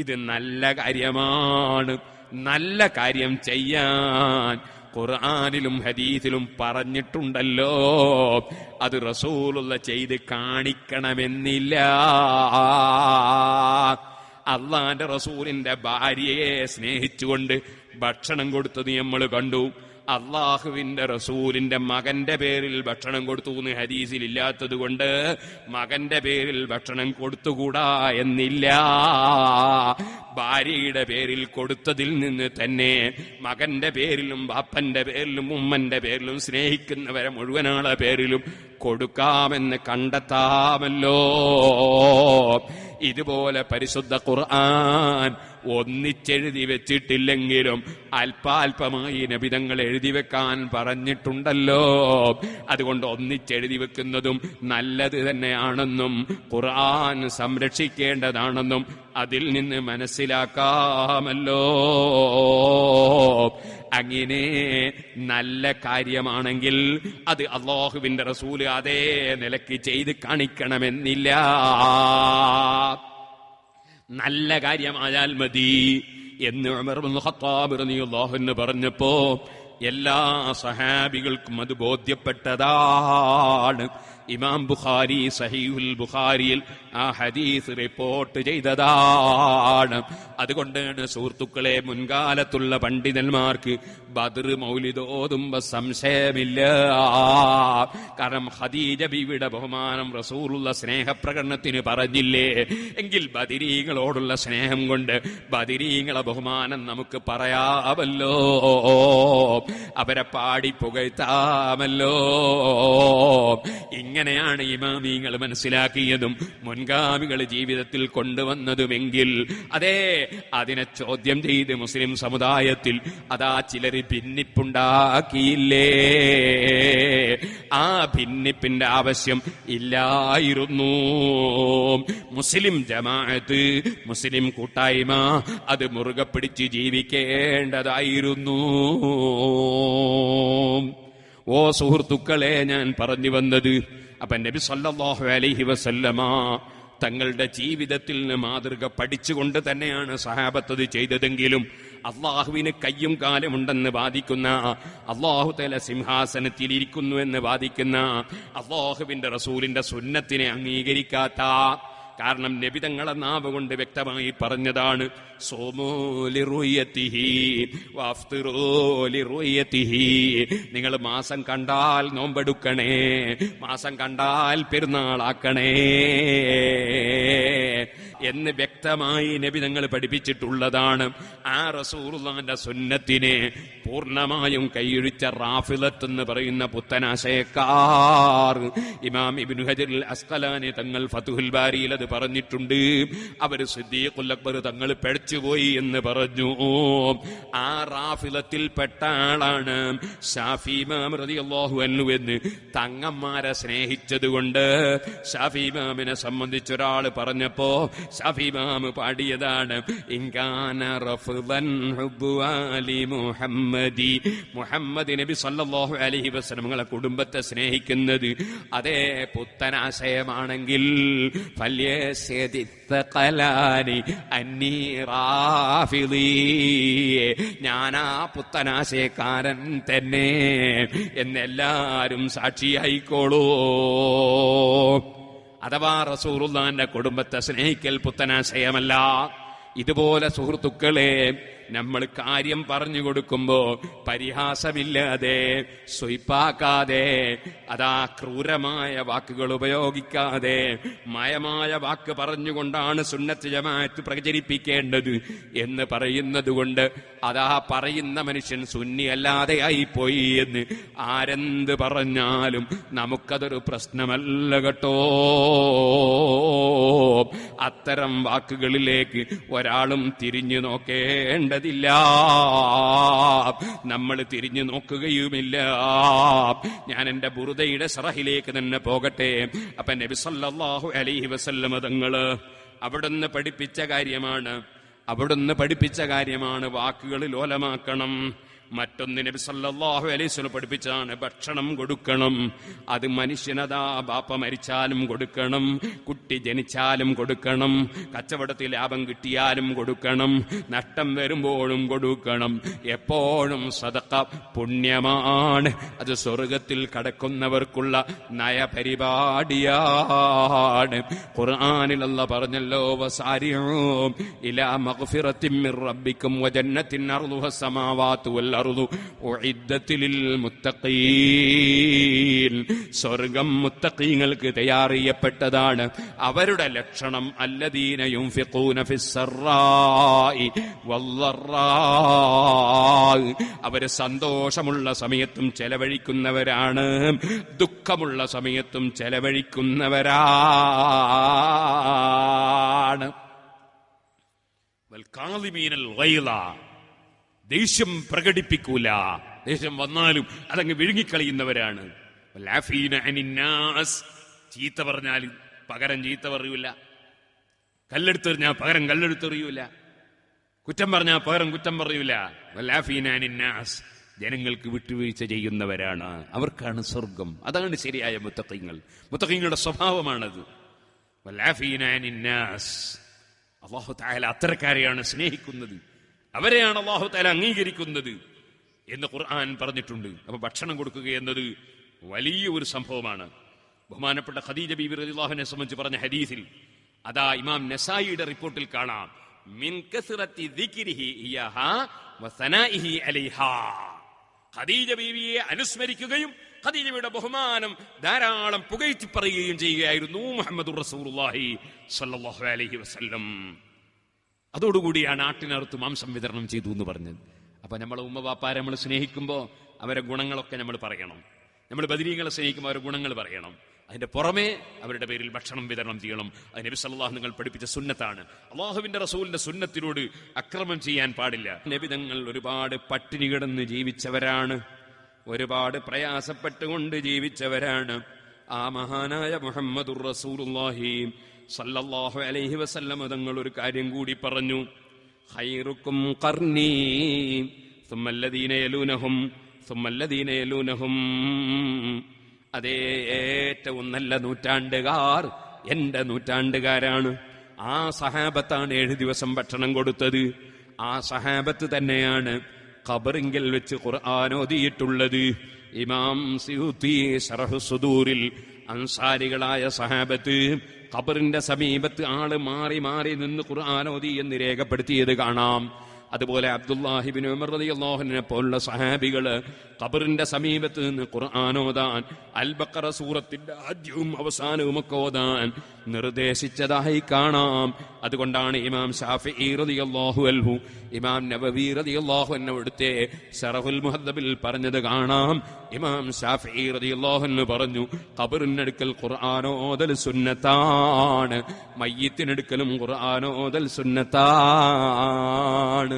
ഇത് നല്ല കാര്യമാണ്. നല്ല കാര്യം ചെയ്യാൻ ഖുർആനിലും ഹദീസിലും പറഞ്ഞിട്ടുണ്ടല്ലോ. അത് റസൂലുള്ള ചെയ്ത് കാണിക്കണമെന്നില്ല. അള്ളാന്റെ റസൂലിന്റെ ഭാര്യയെ സ്നേഹിച്ചുകൊണ്ട് ഭക്ഷണം കൊടുത്തത് നമ്മൾ കണ്ടു. അള്ളാഹുവിന്റെ റസൂലിന്റെ മകന്റെ പേരിൽ ഭക്ഷണം കൊടുത്തു എന്ന് ഹദീസിൽ ഇല്ലാത്തത് കൊണ്ട് മകന്റെ പേരിൽ ഭക്ഷണം കൊടുത്തുകൂടാ എന്നില്ല. ഭാര്യയുടെ പേരിൽ കൊടുത്തതിൽ നിന്ന് തന്നെ മകന്റെ പേരിലും ബാപ്പന്റെ പേരിലും ഉമ്മന്റെ പേരിലും സ്നേഹിക്കുന്നവരെ മുഴുവനാളെ പേരിലും കൊടുക്കാമെന്ന് കണ്ടെത്താമല്ലോ. ഇതുപോലെ പരിശുദ്ധ ഖുർആൻ ഒന്നിച്ചെഴുതി വെച്ചിട്ടില്ലെങ്കിലും അല്പാൽപമായി നബിതങ്ങൾ എഴുതി വെക്കാൻ പറഞ്ഞിട്ടുണ്ടല്ലോ. അതുകൊണ്ട് ഒന്നിച്ചെഴുതി വെക്കുന്നതും നല്ലത് തന്നെയാണെന്നും ഖുർആൻ സംരക്ഷിക്കേണ്ടതാണെന്നും അതിൽ നിന്ന് മനസ്സിലാക്കാമല്ലോ. അങ്ങനെ നല്ല കാര്യമാണെങ്കിൽ അത് അല്ലാഹുവിന്റെ റസൂല് അതേ നിലയ്ക്ക് ചെയ്ത് കാണിക്കണമെന്നില്ല. നല്ല കാര്യമായാൽ മതി എന്ന് ഉമർ ഇബ്നുൽ ഖത്താബ് റളിയല്ലാഹു അൻഹു പറഞ്ഞപ്പോ എല്ലാ സഹാബികൾക്കും അത് ബോധ്യപ്പെട്ടതാണ്. ഇമാം ബുഖാരി സഹീഹുൽ ബുഖാരിയിൽ ആ ഹദീസ് റിപ്പോർട്ട് ചെയ്തതാണ്. അതുകൊണ്ടാണ് സുഹൃത്തുക്കളെ, മുൻകാലത്തുള്ള പണ്ഡിതന്മാർക്ക് ബദർ മൗലിദ് ഓതുമ്പോ സംശയമില്ല. കാരണം ഖദീജ ബീവിയുടെ ബഹുമാനം റസൂലുള്ള സ്നേഹപ്രകടനത്തിന് പറഞ്ഞില്ലേ എങ്കിൽ ബദരീങ്ങളോടുള്ള സ്നേഹം കൊണ്ട് ബദരീങ്ങളെ ബഹുമാനം നമുക്ക് പറയാമല്ലോ, അവരെ പാടി പുകഴ്ത്താമല്ലോ. ഇങ്ങനെയാണ് ഇമാമിങ്ങൾ മനസ്സിലാക്കിയതും മുൻഗാമികൾ ജീവിതത്തിൽ കൊണ്ടുവന്നതുമെങ്കിൽ അതേ അതിനെ ചോദ്യം ചെയ്ത് മുസ്ലിം സമുദായത്തിൽ അതാ ചിലർ ഭിന്നിപ്പുണ്ടാക്കിയില്ലേ. ആ ഭിന്നിപ്പിന്റെ ആവശ്യം ഇല്ലായിരുന്നു. മുസ്ലിം ജമാഅത്ത്, മുസ്ലിം കൂട്ടായ്മ അത് മുറുകെ പിടിച്ച് ജീവിക്കേണ്ടതായിരുന്നു. ഓ സുഹൃത്തുക്കളെ, ഞാൻ പറഞ്ഞു വന്നത്, അപ്പൊ നബി സല്ലല്ലാഹു അലൈഹി വസല്ലമ തങ്ങളുടെ ജീവിതത്തിൽ നിന്ന് മാതൃക പഠിച്ചുകൊണ്ട് തന്നെയാണ് സഹാബത്ത് ചെയ്തതെങ്കിലും അള്ളാഹുവിന് കയ്യും കാലമുണ്ടെന്ന് വാദിക്കുന്ന, അള്ളാഹു തആല സിംഹാസനത്തിൽ ഇരിക്കുന്നു എന്ന് വാദിക്കുന്ന, അള്ളാഹുവിന്റെ റസൂലിന്റെ സുന്നത്തിനെ അംഗീകരിക്കാത്ത, കാരണം നബി തങ്ങളെ നാവ് കൊണ്ട് വ്യക്തമായി പറഞ്ഞതാണ്, നിങ്ങൾ മാസം കണ്ടാൽ നോമ്പെടുക്കണേ, മാസം കണ്ടാൽ പെരുന്നാളാക്കണേ എന്ന് വ്യക്തമായി നബി തങ്ങൾ പഠിപ്പിച്ചിട്ടുള്ളതാണ്. ആ റസൂലുള്ളാഹിന്റെ സുന്നത്തിനെ പൂർണ്ണമായും കൈയൊഴിച്ച റാഫിളത്ത് എന്ന് പറയുന്ന പുത്തനാശയക്കാർ, ഇമാം ഇബ്നു ഹജർ അൽ അസ്ഖലാനി തങ്ങൾ ഫതുഹുൽ ബാരിയിൽ അത് പറഞ്ഞിട്ടുണ്ട്. അവർ സിദ്ദീഖുൽ അക്ബർ തങ്ങൾ പിഴച്ചുപോയി എന്ന് പറഞ്ഞു. ആ റാഫിളത്തിൽ പെട്ട ആളാണ് ശാഫി ഇമാം റളിയല്ലാഹു അൻഹു എന്ന് തങ്ങന്മാരെ സ്നേഹിച്ചതുകൊണ്ട് ശാഫി ഇമാമിനെ സംബന്ധിച്ച് ഒരാൾ പറഞ്ഞപ്പോ ശാഫി ഇമാം പാടിയതാണ്, ഇൻകാന റഫ്ളൻ ഹുബ്ബു ആലി മുഹമ്മദി, മുഹമ്മദ് നബി സല്ലല്ലാഹു അലൈഹി വസല്ലം നിങ്ങളെ കുടുംബത്തെ സ്നേഹിക്കുന്നത് അതേ പുത്തനാശയമാണെങ്കിൽ ഞാനാ പുത്തനാശയക്കാരൻ തന്നെ എന്നെല്ലാരും സാക്ഷിയായിക്കോളൂ. അഥവാ റസൂലുള്ളാഹിന്റെ കുടുംബത്തെ സ്നേഹിക്കൽ പുത്തനാശയമല്ല. ഇതുപോലെ സുഹൃത്തുക്കളെ, നമ്മൾ കാര്യം പറഞ്ഞു കൊടുക്കുമ്പോ പരിഹാസമില്ലാതെ, സ്വൈപ്പാക്കാതെ, അതാ ക്രൂരമായ വാക്കുകൾ ഉപയോഗിക്കാതെ മയമായ വാക്ക് പറഞ്ഞുകൊണ്ടാണ് സുന്നത്ത് ജമാഅത്ത് പ്രചരിപ്പിക്കേണ്ടത് എന്ന് പറയുന്നത് കൊണ്ട് അതാ പറയുന്ന മനുഷ്യൻ സുന്നി അല്ലാതെ ആയിപ്പോയി എന്ന് ആരെന്ത് പറഞ്ഞാലും നമുക്കതൊരു പ്രശ്നമല്ല കേട്ടോ. അത്തരം വാക്കുകളിലേക്ക് ഒരാളും തിരിഞ്ഞു നോക്കേണ്ടതില്ല, നമ്മൾ തിരിഞ്ഞു നോക്കുകയുമില്ല. ഞാൻ എന്റെ ബുറുദയുടെ ശറഹിലേക്ക് തന്നെ പോകട്ടെ. അപ്പൊ നബി സല്ലല്ലാഹു അലൈഹി വസല്ലം തങ്ങള് അവിടുന്ന് പഠിപ്പിച്ച കാര്യമാണ് വാക്കുകൾ ലോലമാക്കണം. മറ്റൊന്ന് നബി സല്ലല്ലാഹു അലൈഹി വസല്ലം പഠിപ്പിച്ചാണ്, ഭക്ഷണം കൊടുക്കണം. അത് മനുഷ്യനതാ ബാപ്പ മരിച്ചാലും കൊടുക്കണം, കുട്ടി ജനിച്ചാലും കൊടുക്കണം, കച്ചവടത്തിൽ ലാഭം കിട്ടിയാലും കൊടുക്കണം, നഷ്ടം വരുമ്പോഴും കൊടുക്കണം. എപ്പോഴും സദഖ പുണ്യമാണ്. അത് സ്വർഗത്തിൽ കടക്കുന്നവർക്കുള്ള നയപരിപാടിയാണ്. ഖുർആനിൽ അല്ലാഹ് പറഞ്ഞല്ലോ, വസാരിഊ ഇലാ മഗ്ഫിറത്തിൻ മിർ റബ്ബിക്കും വജന്നത്തിൻ അർളുഹാ സമാവാതു വൽ അർളു ഉഇദ്ദത് ലിൽ മുത്തഖീൻ. സ്വർഗ്ഗം മുത്തഖീങ്ങൾക്ക് തയ്യാറിയപ്പെട്ടതാണ്. അവരുടെ ലക്ഷണം അല്ലദീന യുൻഫിഖൂന ഫിസ്സറാഇ വല്ലറാഇ. അവര് സന്തോഷമുള്ള സമയത്തും ചെലവഴിക്കുന്നവരാണ്, ദുഃഖമുള്ള സമയത്തും ചെലവഴിക്കുന്നവരാണ്. വൽകാളിമീനൽ ഗൈള, ദേഷ്യം പ്രകടിപ്പിക്കൂല, ദേഷ്യം വന്നാലും അതങ്ങ് വിഴുങ്ങിക്കളയുന്നവരാണ്. വൽആഫീന അനിന്നാസ്, ചീത്ത പറഞ്ഞാൽ പകരം ചീത്ത പറയൂല, കല്ലെടുത്തെറിഞ്ഞാൽ പകരം കല്ലെടുത്തെറിയൂല, കുറ്റം പറഞ്ഞാൽ പകരം കുറ്റം പറയൂല. വൽആഫീന അനിന്നാസ്, ജനങ്ങൾക്ക് വിട്ടുവീഴ്ച ചെയ്യുന്നവരാണ്. അവർക്കാണ് സ്വർഗം. അതാണ് ശരിയായ മുത്തഖീങ്ങൾ. മുത്തഖീങ്ങളുടെ സ്വഭാവമാണത്. വൽആഫീന അനിന്നാസ്, അല്ലാഹു തആല അത്തരക്കാരെയാണ് സ്നേഹിക്കുന്നത്, അവരെയാണ് അല്ലാഹു തആല അംഗീകരിക്കുന്നത് എന്ന് ഖുർആൻ പറഞ്ഞിട്ടുണ്ട്. അപ്പൊ ഭക്ഷണം കൊടുക്കുക എന്നത് വലിയ ഒരു സംഭവമാണ്. ബഹുമാനപ്പെട്ട ഖദീജ ബീബി റളിയല്ലാഹു അൻഹയെ സംബന്ധിച്ച് പറഞ്ഞ ഹദീസിൽ അതാ ഇമാം നസായിയുടെ റിപ്പോർട്ടിൽ കാണാം, മിൻ കസ്റത്തി ദിക്രിഹി ഇയ്യാഹാ വസനാഇഹി അലൈഹാ. ഖദീജ ബീവിയെ അനുസ്മരിക്കുകയും ഖദീജയുടെ ബഹുമാനം ധാരാളം പുകഴ്ത്തി പറയുകയും ചെയ്യുകയായിരുന്നു മുഹമ്മദുർ റസൂലുള്ളാഹി സ്വല്ലല്ലാഹു അലൈഹി വസല്ലം. അതോടുകൂടിയാണ് ആട്ടിനറുത്ത് മാംസം വിതരണം ചെയ്തു എന്ന് പറഞ്ഞത്. അപ്പൊ നമ്മളെ ഉമ്മവാപ്പാരെ നമ്മൾ സ്നേഹിക്കുമ്പോൾ അവരെ ഗുണങ്ങളൊക്കെ നമ്മൾ പറയണം. നമ്മൾ ബദരീങ്ങളെ സ്നേഹിക്കുമ്പോൾ അവരുടെ ഗുണങ്ങൾ പറയണം. അതിന്റെ പുറമെ അവരുടെ പേരിൽ ഭക്ഷണം വിതരണം ചെയ്യണം. അത് നബി സല്ലല്ലാഹു നിങ്ങൾ പഠിപ്പിച്ച സുന്നത്താണ്. അള്ളാഹുവിന്റെ റസൂലിന്റെ സുന്നത്തിനോട് അക്രമം ചെയ്യാൻ പാടില്ല. നബി തങ്ങൾ ഒരുപാട് പട്ടിണി കിടന്ന് ജീവിച്ചവരാണ്, ഒരുപാട് പ്രയാസപ്പെട്ടുകൊണ്ട് ജീവിച്ചവരാണ്. ആ മഹാനായ മുഹമ്മദുർ റസൂലുള്ളാഹി സല്ലല്ലാഹു അലൈഹി വസല്ലം തങ്ങൾ ഒരു കാര്യം കൂടി പറഞ്ഞു, ഖൈറുക്കും ഖർനീ സുമ്മല്ലദീന യലൂനഹും സുമ്മല്ലദീന യലൂനഹും. അതേ, ഏറ്റവും നല്ല നൂറ്റാണ്ടുകാർ എന്റെ നൂറ്റാണ്ടുകാരാണ്. ആ സഹാബത്താണ് 7 ദിവസം ഭക്ഷണം കൊടുത്തത്. ആ സഹാബത്ത് തന്നെയാണ് ഖബറിങ്കൽ വെച്ച് ഖുർആൻ ഓതിയിട്ടുള്ളത്. ഇമാം സിയൂത്തി ശറഹ് സുദൂറിൽ അൻസാരികളായ സഹാബത്ത് ഖബറിന്റെ സമീപത്ത് ആള് മാറി മാറി നിന്ന് ഖുർആൻ ഓതി എന്ന് രേഖപ്പെടുത്തിയത് കാണാം. അതുപോലെ അബ്ദുല്ലാഹി ഇബ്നു ഉമർ റളിയല്ലാഹു അൻഹു പോലുള്ള സഹാബികള് ഖബറിന്റെ സമീപത്ത് നിന്ന് ഖുർആൻ ഓതാൻ, അൽ ബഖറ സൂറത്തിന്റെ ആദ്യവും അവസാനവും ഒക്കെ ഓതാൻ നിർദ്ദേശിച്ചതായി കാണാം. അതുകൊണ്ടാണ് ഇമാം ശാഫിഈ റളിയല്ലാഹു അൻഹു ഇമാം നവവി റളിയല്ലാഹു അൻഹു എടുത്തേ ശറഹുൽ മുഹദ്ദബിൽ പറഞ്ഞത് കാണാം. ഇമാം ശാഫിഈ റളിയല്ലാഹു അൻഹു പറഞ്ഞു, ഖബറിനടുക്കൽ ഖുർആൻ ഓതൽ സുന്നത്താണ്, മയ്യിത്തിനടുക്കലും ഖുർആൻ ഓതൽ സുന്നത്താണ്.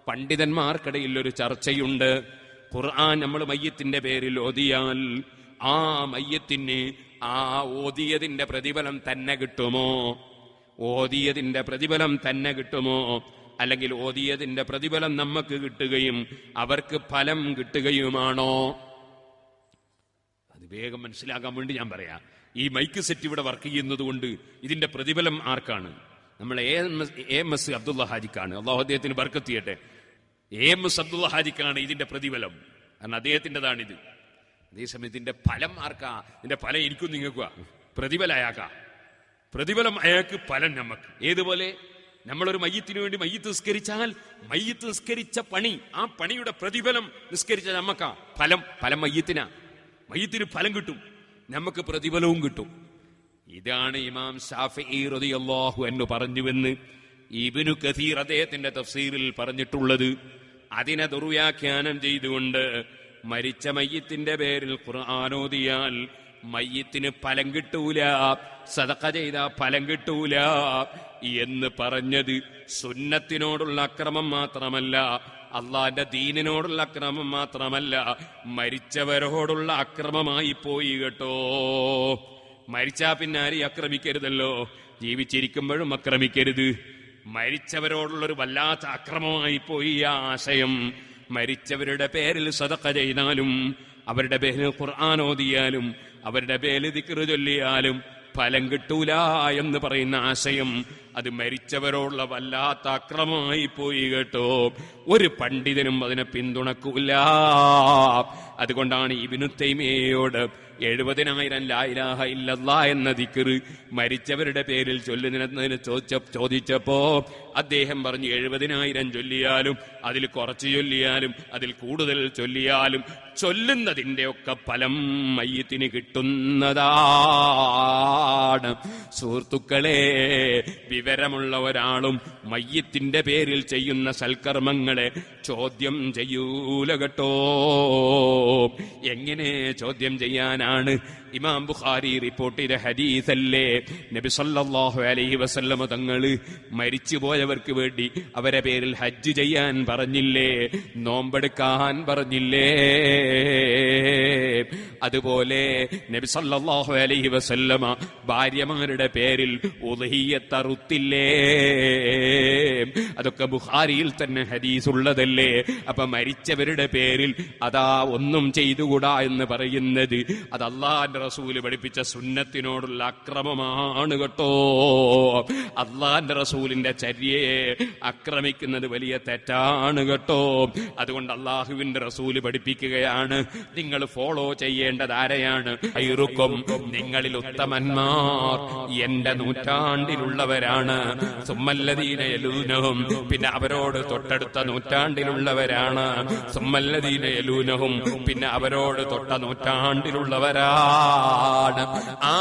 പണ്ഡിതന്മാർക്കിടയിൽ ഒരു ചർച്ചയുണ്ട്. ഖുർആൻ നമ്മൾ മയ്യത്തിന്റെ പേരിൽ ഓതിയാൽ ആ മയ്യത്തിന് ആ ഓതിയതിന്റെ പ്രതിഫലം തന്നെ കിട്ടുമോ? ഓതിയതിന്റെ പ്രതിഫലം തന്നെ കിട്ടുമോ? അല്ലെങ്കിൽ ഓതിയതിന്റെ പ്രതിഫലം നമുക്ക് കിട്ടുകയും അവർക്ക് ഫലം കിട്ടുകയുമാണോ? അത് വേഗം മനസ്സിലാക്കാൻ വേണ്ടി ഞാൻ പറയാം. ഈ മൈക്ക് സെറ്റ് ഇവിടെ വർക്ക് ചെയ്യുന്നത് കൊണ്ട് ഇതിന്റെ പ്രതിഫലം ആർക്കാണ്? നമ്മൾ എം എസ് അബ്ദുള്ള ഹാജിക്കാണ്. അള്ളാഹു അദ്ദേഹത്തിന് ബർക്കത്ത് ചെയ്യട്ടെ. എം എസ് അബ്ദുള്ള ഹാജിക്കാണ് ഇതിന്റെ പ്രതിഫലം. കാരണം അദ്ദേഹത്തിൻ്റെതാണിത്. അതേസമയം ഇതിന്റെ ഫലം ആർക്കാ? ഇതിന്റെ ഫലം എനിക്കും നിങ്ങൾക്കാ. പ്രതിഫലം അയാൾക്കാ. പ്രതിഫലം അയാൾക്ക്, ഫലം നമുക്ക്. ഏതുപോലെ നമ്മളൊരു മയ്യത്തിന് വേണ്ടി മയ്യത്ത് നിസ്കരിച്ചാൽ മയ്യത്ത് നിസ്കരിച്ച പണി, ആ പണിയുടെ പ്രതിഫലം നിസ്കരിച്ച നമ്മക്കാ. ഫലം മയ്യത്തിനാ. മയ്യത്തിന് ഫലം കിട്ടും, നമുക്ക് പ്രതിഫലവും കിട്ടും. ഇതാണ് ഇമാം ശാഫിഈ റളിയല്ലാഹു അൻഹു പറഞ്ഞുവെന്ന് ഇബ്നു കസീർ അദ്ദേഹത്തിന്റെ തഫ്സീറിൽ പറഞ്ഞിട്ടുള്ളത്. അതിനെ ദുർവ്യാഖ്യാനം ചെയ്തുകൊണ്ട് മരിച്ച മയ്യത്തിന്റെ പേരിൽ ഖുർആൻ ഓതിയാൽ മയ്യത്തിന് ഫലം കിട്ടൂല, സദഖ ചെയ്ത ഫലം കിട്ടൂല എന്ന് പറഞ്ഞത് സുന്നത്തിനോടുള്ള അക്രമം മാത്രമല്ല, അള്ളാന്റെ ദീനിനോടുള്ള അക്രമം മാത്രമല്ല, മരിച്ചവരോടുള്ള അക്രമമായി പോയി കേട്ടോ. മരിച്ചാ പിന്നെ ആരെയും ആക്രമിക്കരുതല്ലോ, ജീവിച്ചിരിക്കുമ്പോഴും ആക്രമിക്കരുത്. മരിച്ചവരോടുള്ളൊരു വല്ലാത്ത അക്രമമായി പോയി ആ ആശയം. മരിച്ചവരുടെ പേരിൽ സദഖ ചെയ്താലും, അവരുടെ പേരിൽ ഖുർആൻ ഓതിയാലും, അവരുടെ പേരിൽ ദിക്ർ ചൊല്ലിയാലും ഫലം കിട്ടൂല എന്ന് പറയുന്ന ആശയം അത് മരിച്ചവരോടുള്ള വല്ലാത്ത അക്രമമായി പോയി കേട്ടോ. ഒരു പണ്ഡിതനും അതിനെ പിന്തുണക്കൂല. അതുകൊണ്ടാണ് ഇബ്നു തൈമിയ്യയോട് 70,000 ലാ ഇലാഹ ഇല്ലല്ലാഹ് എന്ന ദിക്ർ മരിച്ചവരുടെ പേരിൽ ചൊല്ലുന്നതിന് ചോദിച്ചപ്പോ അദ്ദേഹം പറഞ്ഞു 70,000 ചൊല്ലിയാലും, അതിൽ കുറച്ച് ചൊല്ലിയാലും, അതിൽ കൂടുതൽ ചൊല്ലിയാലും ചൊല്ലുന്നതിന്റെ ഒക്കെ ഫലം മയ്യിത്തിന് കിട്ടുന്നതാണ്. സുഹൃത്തുക്കളെ, വിവരമുള്ള ഒരാളും മയ്യിത്തിന്റെ പേരിൽ ചെയ്യുന്ന സൽക്കർമ്മങ്ങളെ ചോദ്യം ചെയ്യൂല കേട്ടോ. എങ്ങനെ ചോദ്യം ചെയ്യാനാണ്? ഇമാം ബുഖാരി റിപ്പോർട്ട് ചെയ്ത ഹദീസല്ലേ, നബി സല്ലല്ലാഹു അലൈഹി വസല്ലമ തങ്ങള് മരിച്ചുപോയവർക്ക് വേണ്ടി അവരെ പേരിൽ ഹജ്ജ് ചെയ്യാൻ പറഞ്ഞില്ലേ, നോമ്പെടുക്കാൻ പറഞ്ഞില്ലേ? അതുപോലെ നബി സല്ലല്ലാഹു അലൈഹി വസല്ലമ ഭാര്യമാരുടെ പേരിൽ ഉദ്ഹിയ്യത്ത് അറുത്തില്ലേ? അതൊക്കെ ബുഖാരിയിൽ തന്നെ ഹദീസ് ഉള്ളതല്ലേ? അപ്പൊ മരിച്ചവരുടെ പേരിൽ അതാ ഒന്നും ചെയ്തുകൂടാ എന്ന് പറയുന്നത് അത് അല്ലാഹുവിന്റെ റസൂല് പഠിപ്പിച്ച സുന്നത്തിനോടുള്ള അക്രമമാണ് കേട്ടോ. അല്ലാഹുവിന്റെ റസൂലിന്റെ ചര്യയെ ആക്രമിക്കുന്നത് വലിയ തെറ്റാണ് കേട്ടോ. അതുകൊണ്ട് അല്ലാഹുവിന്റെ റസൂല് പഠിപ്പിക്കുകയാണ്, നിങ്ങൾ ഫോളോ ചെയ്യേണ്ടത് ആരെയാണ്? ഖൈറുക്കും, നിങ്ങളിൽ ഉത്തമന്മാർ എന്റെ നൂറ്റാണ്ടിലുള്ളവരാണ്. സുമ്മല്ലദീന യലൂനഹും, പിന്നെ അവരോട് തൊട്ടടുത്ത നൂറ്റാണ്ടിലുള്ളവരാണ്. സുമ്മല്ലദീന യലൂനഹും, പിന്നെ അവരോട് തൊട്ട നൂറ്റാണ്ടിലുള്ളവരാണ്. ആ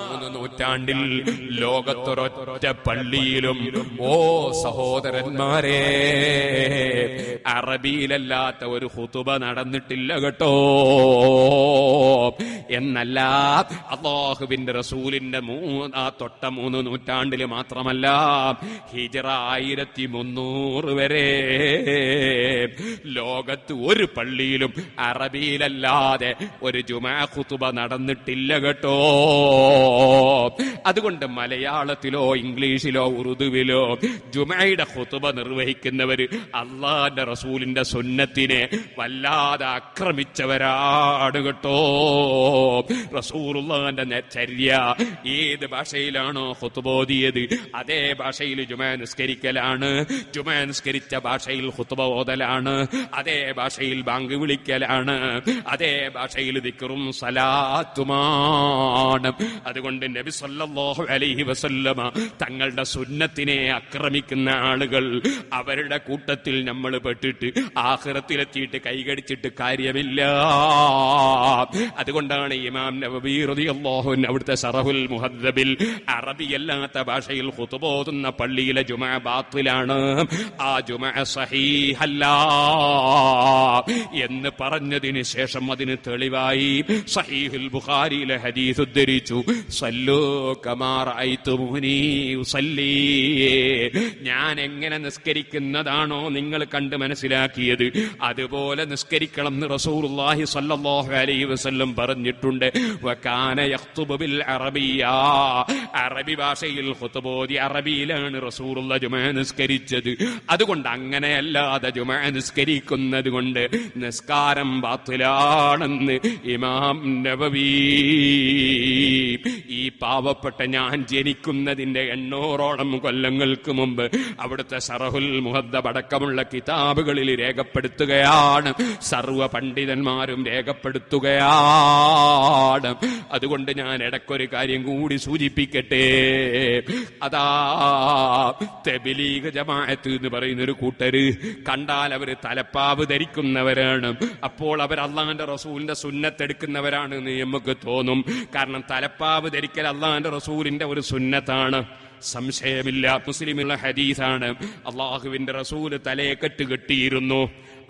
3 നൂറ്റാണ്ടിൽ ലോകത്തൊരൊറ്റ പള്ളിയിലും ഓ സഹോദരന്മാരെ അറബിയിലല്ലാത്ത ഒരു ഖുതുബ നടന്നിട്ടില്ല കേട്ടോ. എന്നല്ല, അല്ലാഹുവിന്റെ റസൂലിന്റെ തൊട്ട 3 നൂറ്റാണ്ടിൽ മാത്രമല്ല, ഹിജ്റ 1300 വരെ ലോകത്ത് ഒരു പള്ളിയിലും അറബിയിലല്ലാതെ ഒരു ജുമാ ഖുതുബ നടന്നിട്ടില്ല കേട്ടോ. അതുകൊണ്ട് മലയാളത്തിലോ ഇംഗ്ലീഷിലോ ഉറുദുവിലോ ജുമയുടെ ഖുതുബ നിർവഹിക്കുന്നവര് അല്ലാഹുവിന്റെ റസൂലിന്റെ സുന്നത്തിനെ വല്ലാതെ ആക്രമിച്ചവരാണ് കേട്ടോ. റസൂലുള്ളാഹിന്റെ ചര്യ ഏത് ഭാഷയിലാണോ ഖുതുബ ഓതിയത് അതേ ഭാഷയിൽ ജുമാ നിസ്കരിക്കലാണ്. ജുമാ നിസ്കരിച്ച ഭാഷയിൽ ഖുതുബ ഓതലാണ്. അതേ ഭാഷയിൽ ബാങ്ക് വിളിക്കലാണ്. അതേ ഭാഷയിൽ ദിക്റും സലാത്തുമാണ്. അതുകൊണ്ട് നബി സല്ലല്ലാഹു അലൈഹി വസല്ലമ തങ്ങളുടെ സുന്നത്തിനെ ആക്രമിക്കുന്ന ആളുകൾ, അവരുടെ കൂട്ടത്തിൽ നമ്മൾ പെട്ടിട്ട് ആഖിറത്തിലെത്തിയിട്ട് കൈകടിച്ചിട്ട് കാര്യമില്ല. അതുകൊണ്ടാണ് ഇമാം നവവി റളിയല്ലാഹു അൻഹു അവിടുത്തെ ശറഹുൽ മുഹദ്ദബിൽ അറബിയല്ലാത്ത ഭാഷയിൽ ഖുതുബ ഓതുന്ന പള്ളിയിലെ ജുമാ ബാത്തിലാണ്, ആ ജുമാ സഹീഹല്ല എന്ന് പറഞ്ഞതിന് ശേഷം അതിന് തെളിവായി സഹീഹുൽ ബുഖാരിയിലെ ഹദീസ് ഉദ്ധരിച്ചു, സല്ലൂ കമാ റഅയ്തുമുനി ഉസല്ലി, ഞാൻ എങ്ങനെ നിസ്കരിക്കുന്നതാണോ നിങ്ങൾ കണ്ട് മനസ്സിലാക്കിയത് അതുപോലെ നിസ്കരിക്കണം എന്ന് റസൂലുള്ളാഹി സ്വല്ലല്ലാഹു അലൈഹി വസല്ലം പറഞ്ഞിട്ടുണ്ട്. വകാന യഖ്തുബു ബിൽ അറബിയ്യ, അറബി ഭാഷയിൽ ഖുതുബ ഓതി അറബിയിലാണ് റസൂലുള്ളാഹി ജുമാ നിസ്കരിച്ചത്. അതുകൊണ്ട് അങ്ങനെയല്ലാതെ ജുമാ നിസ്കരിക്കുന്നത് കൊണ്ട് നിസ്കാരം ബാത്തിലാണെന്ന് ഇമാം നവവി. ഈ പാവപ്പെട്ട ഞാൻ ജനിക്കുന്നതിന്റെ 800ഓളം കൊല്ലങ്ങൾക്ക് മുമ്പ് അവിടുത്തെ ശറഹുൽ മുഹദ്ദബ് അടക്കമുള്ള കിതാബുകളിൽ രേഖപ്പെടുത്തുകയാണ്, സർവ പണ്ഡിതന്മാരും രേഖപ്പെടുത്തുകയാണ്. അതുകൊണ്ട് ഞാൻ ഇടയ്ക്കൊരു കാര്യം കൂടി സൂചിപ്പിക്കട്ടെ. അതാ തബ്ലീഗ് ജമാഅത്ത് എന്ന് പറയുന്ന ഒരു കൂട്ടര് കണ്ടാൽ അവര് തലപ്പാവ് ധരിക്കുന്നവരാണ്. അപ്പോൾ അവർ അല്ലാഹുവിന്റെ റസൂലിന്റെ സുന്നത്തെടുക്കുന്നവരാണ് എന്ന് നമുക്ക് തോന്നും. കാരണം തലപ്പാവ് ധരിക്കൽ അല്ലാഹുവിന്റെ റസൂലിന്റെ ഒരു സുന്നത്താണ്, സംശയമില്ല. മുസ്ലിമുള്ള ഹദീസാണ്, അല്ലാഹുവിന്റെ റസൂല് തലയെക്കെട്ട് കെട്ടിയിരുന്നു.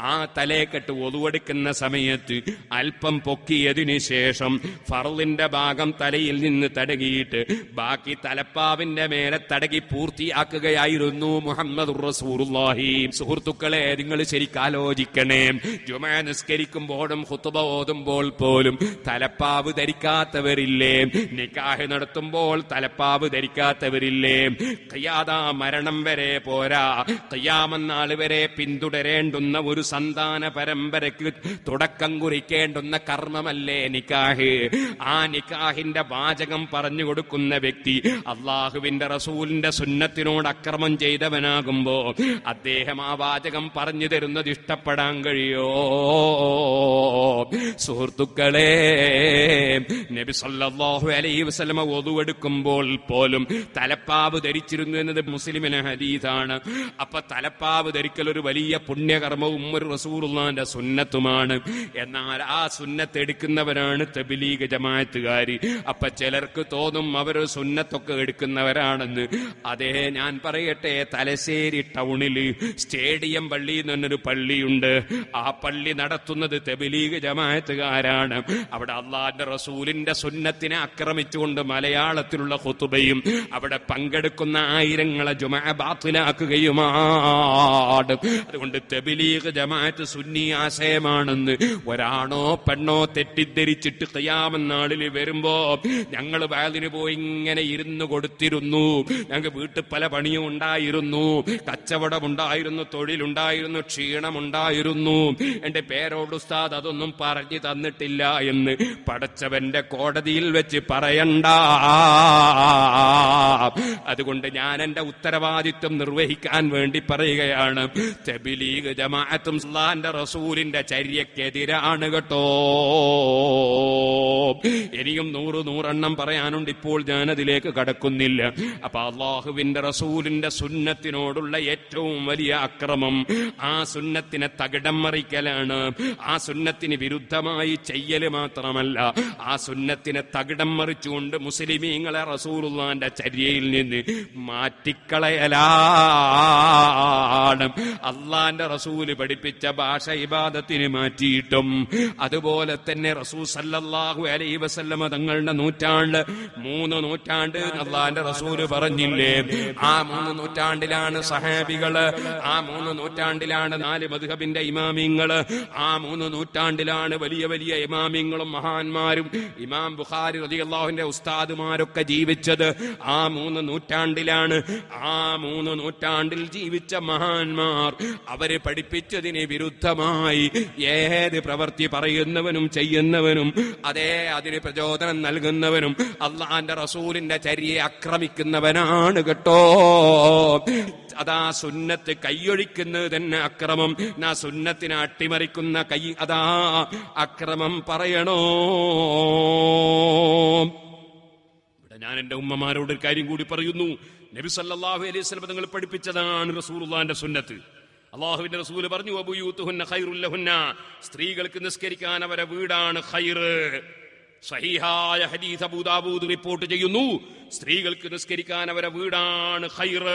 ആ തലയെക്കെട്ട് ഒതുവെടുക്കുന്ന സമയത്ത് അല്പം പൊക്കിയതിന് ശേഷം ഫർളിന്റെ ഭാഗം തലയിൽ നിന്ന് തടകിയിട്ട് ബാക്കി തലപ്പാവിന്റെ മേലെ തടകി പൂർത്തിയാക്കുകയായിരുന്നു മുഹമ്മദുർ റസൂലുള്ളാഹി. സുഹൃത്തുക്കളെ, നിങ്ങൾ ശരിക്കാലോചിക്കണേ. ജുമാ നിസ്കരിക്കുമ്പോഴും ഖുതുബ ഓതുമ്പോൾ പോലും തലപ്പാവ് ധരിക്കാത്തവരില്ലേ? നിക്കാഹ് നടത്തുമ്പോൾ തലപ്പാവ് ധരിക്കാത്തവരില്ലേ? ഖിയാദ മരണം വരെ പോരാ, ഖിയാമത്ത് നാൾ വരെ പിന്തുടരേണ്ടുന്ന ഒരു സന്താന പരമ്പരയ്ക്ക് തുടക്കം കുറിക്കേണ്ടുന്ന കർമ്മമല്ലേ നിക്കാഹ്? ആ നിക്കാഹിന്റെ വാചകം പറഞ്ഞു കൊടുക്കുന്ന വ്യക്തി അള്ളാഹുവിന്റെ റസൂലിന്റെ സുന്നത്തിനോട് അക്രമം ചെയ്തവനാകുമ്പോ അദ്ദേഹം ആ വാചകം പറഞ്ഞു തരുന്നത് ഇഷ്ടപ്പെടാൻ കഴിയോ? സുഹൃത്തുക്കളെ, നബി സല്ലല്ലാഹു അലൈഹി വസല്ലമ wuduവെടുക്കുമ്പോൾ പോലും തലപ്പാവ് ധരിച്ചിരുന്നു എന്നത് മുസ്ലിമിന്റെ ഹദീസാണ്. അപ്പൊ തലപ്പാവ് ധരിക്കൽ ഒരു വലിയ പുണ്യകർമ്മവും ഒരു റസൂലുള്ളാഹിന്റെ സുന്നത്തുമാണ്. എന്നാൽ ആ സുന്നത്ത് എടുക്കുന്നവരാണ് തബ്ലീഗ് ജമാഅത്തുകാര്. അപ്പൊ ചിലർക്ക് തോന്നും അവർ സുന്നത്തൊക്കെ എടുക്കുന്നവരാണെന്ന്. അതേ, ഞാൻ പറയട്ടെ, തലശ്ശേരി ടൗണില് സ്റ്റേഡിയം പള്ളി എന്നൊരു പള്ളിയുണ്ട്. ആ പള്ളി നടത്തുന്നത് തബ്ലീഗ് ജമാഅത്തുകാരാണ്. അവിടെ അള്ളാഹുവിന്റെ റസൂലിന്റെ സുന്നത്തിനെ ആക്രമിച്ചുകൊണ്ട് മലയാളത്തിലുള്ള ഖുതുബയും അവിടെ പങ്കെടുക്കുന്ന ആയിരങ്ങളെ ജുമുഅ ബാത്തിലാക്കുകയുമാണ്. അതുകൊണ്ട് തബ്ലീഗ് ജമാഅത്ത് സുന്നി ആശയമാണെന്ന് ഒരാണോ പെണ്ണോ തെറ്റിദ്ധരിച്ചിട്ട് ഖിയാമത്ത് നാളിൽ വരുമ്പോ ഞങ്ങൾ വയലിന് പോയി ഇങ്ങനെ ഇരുന്ന് കൊടുത്തിരുന്നു. ഞങ്ങൾക്ക് വീട്ടിൽ പല പണിയും ഉണ്ടായിരുന്നു, കച്ചവടമുണ്ടായിരുന്നു, തൊഴിലുണ്ടായിരുന്നു, ക്ഷീണമുണ്ടായിരുന്നു. എന്റെ പേരോട് ഉസ്താദ് അതൊന്നും പറഞ്ഞു തന്നിട്ടില്ല എന്ന് പടച്ചവന്റെ കോടതിയിൽ വെച്ച് പറയണ്ട. അതുകൊണ്ട് ഞാൻ എന്റെ ഉത്തരവാദിത്വം നിർവഹിക്കാൻ വേണ്ടി പറയുകയാണ്. തബ്ലീഗ് ജമാഅത്തും അല്ലാഹുവിന്റെ റസൂലിന്റെ ചര്യക്കെതിരാണ് കേട്ടോ. ഇനിയും 100 പറയാനുണ്ട്. ഇപ്പോൾ ഞാൻ അതിലേക്ക് കടക്കുന്നില്ല. അപ്പൊ അള്ളാഹുവിന്റെ റസൂലിന്റെ സുന്നത്തിനോടുള്ള ഏറ്റവും വലിയ അക്രമം ആ സുന്നത്തിനെ തകിടം മറിക്കലാണ്. ആ സുന്നത്തിന് വിരുദ്ധമായി ചെയ്യല് മാത്രമല്ല, ആ സുന്നത്തിനെ തകിടം മറിച്ചുകൊണ്ട് മുസ്ലിമീങ്ങളെ റസൂലുള്ളാഹിന്റെ ചര്യയിൽ നിന്ന് മാറ്റിക്കളയലാണ്. അള്ളാന്റെ റസൂല് പഠിപ്പിച്ച ഭാഷ ഇബാദത്തിന് മാറ്റിയിട്ടും, അതുപോലെ തന്നെ റസൂൽ സല്ലല്ലാഹു അലൈഹി വസല്ലമ തങ്ങളുടെ നൂറ്റാണ്ട് 3 നൂറ്റാണ്ട് അള്ളാന്റെ റസൂല് പറഞ്ഞില്ലേ? ആ 3 നൂറ്റാണ്ടിലാണ് സഹാബികള്, ആ 3 നൂറ്റാണ്ടിലാണ് 4 മദ്ഹബിന്റെ ഇമാമിങ്ങള്, ആ 3 നൂറ്റാണ്ടിലാണ് വലിയ വലിയ ഇമാമിങ്ങളും മഹാന്മാരും ഇമാം ബുഖാരി റളിയല്ലാഹുവിന്റെ ഉസ്താദുമാരൊക്കെ ജീവിച്ചത്. ആ 3 നൂറ്റാണ്ടിലാണ്. ആ 3 നൂറ്റാണ്ടിൽ ജീവിച്ച മഹാന്മാർ അവര് പഠിപ്പിച്ചതിന് വിരുദ്ധമായി ഏത് പ്രവൃത്തി പറയുന്നവനും ചെയ്യുന്നവനും, അതേ അതിന് പ്രചോദനം നൽകുന്നവനും അള്ളാന്റെ റസൂലിന്റെ ചര്യയെ ആക്രമിക്കുന്നവനാണ് കേട്ടോ. അതാ സുന്നത്ത് കൈയൊഴിക്കുന്നത് തന്നെ അക്രമം. ആ സുന്നത്തിനെ അട്ടിമറിക്കുന്ന കൈ അതാ അക്രമം പറയണോ? ഇവിടെ ഞാൻ എന്റെ ഉമ്മമാരോട് ഒരു കാര്യം കൂടി പറയുന്നു. നബി സല്ലല്ലാഹു അലൈഹി വസല്ലം തങ്ങൾ പഠിപ്പിച്ചതാണ് റസൂലുള്ളാഹിന്റെ സുന്നത്ത്. അല്ലാഹുവിന്റെ റസൂല് പറഞ്ഞു, വബുയൂതുഹുന്ന ഖൈറുൽ ലഹുന്ന, സ്ത്രീകൾക്ക് നിസ്കരിക്കാൻ അവരെ വീടാണ് ഖൈർ. സഹീഹായ ഹദീസ് അബൂ ദാവൂദ് റിപ്പോർട്ട് ചെയ്യുന്നു, സ്ത്രീകൾക്ക് നിസ്കരിക്കാൻ അവരെ വീടാണ് ഖൈർ,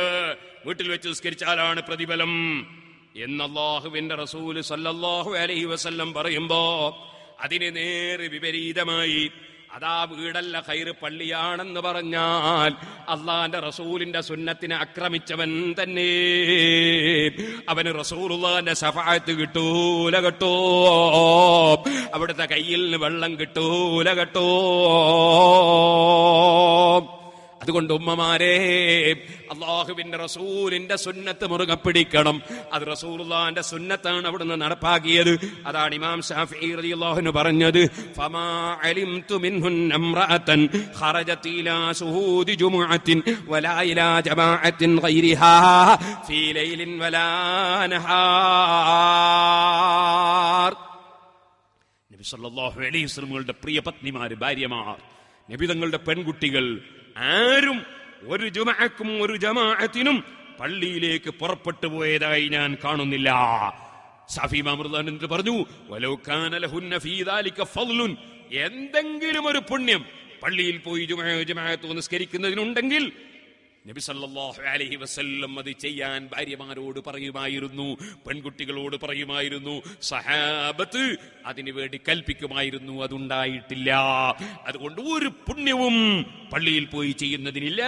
വീട്ടിൽ വെച്ച് നിസ്കരിച്ചാലാണ് പ്രതിഫലം എന്ന് അല്ലാഹുവിന്റെ റസൂല് സല്ലല്ലാഹു അലൈഹി വസല്ലം പറയുമ്പോ അതിന് നേരെ വിപരീതമായി അതാ വീടല്ല ഖൈർ പള്ളിയാണെന്ന് പറഞ്ഞാൽ അള്ളാന്റെ റസൂലിന്റെ സുന്നത്തിനെ ആക്രമിച്ചവൻ തന്നെ. അവന് റസൂലുള്ളാഹിന്റെ ശഫാഅത്ത് കിട്ടൂല കേട്ടോ, അവിടുത്തെ കയ്യിൽ വെള്ളം കിട്ടൂല കേട്ടോ. അതുകൊണ്ട് ഉമ്മമാരെ, അള്ളാഹുവിന്റെ റസൂലിന്റെ സുന്നത്ത് മുറുകെ പിടിക്കണം. അത് റസൂലുള്ളാഹിന്റെ സുന്നത്താണ് അവിടുന്ന് നടപ്പാക്കിയത്. അതാണ് ഇമാം ശാഫിഈ റളിയല്ലാഹു അൻഹു പറഞ്ഞത്, ഫമാ അലിംതു മിൻഹുന്ന ഇംറഅതൻ ഖറജത് ഇലാ ശുഹൂദി ജുമുഅത്തിൻ വലാ ഇലാ ജമാഅത്തിൻ ഗൈരിഹാ ഫീ ലൈലിൻ വലാ നഹാർ. നബി സല്ലല്ലാഹു അലൈഹി വസല്ലമയുടെ പ്രിയ പത്നിമാർ, ഭാര്യമാർ, നബി തങ്ങളുടെ പെൺകുട്ടികൾ ആരും ഒരു ജുമുഅക്കും ഒരു ജമാഅത്തിനും പള്ളിയിലേക്ക് പുറപ്പെട്ടു പോയതായി ഞാൻ കാണുന്നില്ല. ശാഫിഈ ഇമാം റളിയല്ലാഹു പറഞ്ഞു, വലൗ കാന ലഹുന്ന ഫീ ദാലിക ഫളലുൻ, എന്തെങ്കിലും ഒരു പുണ്യം പള്ളിയിൽ പോയി ജുമുഅത്ത് നിസ്കരിക്കുന്നതിനുണ്ടെങ്കിൽ നബി സല്ലല്ലാഹു അലൈഹി വസല്ലം അത് ചെയ്യാൻ ഭാര്യമാരോട് പറയുമായിരുന്നു, പെൺകുട്ടികളോട് പറയുമായിരുന്നു, സഹാബത്ത് അതിനു വേണ്ടി കൽപ്പിക്കുമായിരുന്നു. അതുണ്ടായിട്ടില്ല. അതുകൊണ്ട് ഒരു പുണ്യവും പള്ളിയിൽ പോയി ചെയ്യുന്നതിനില്ല.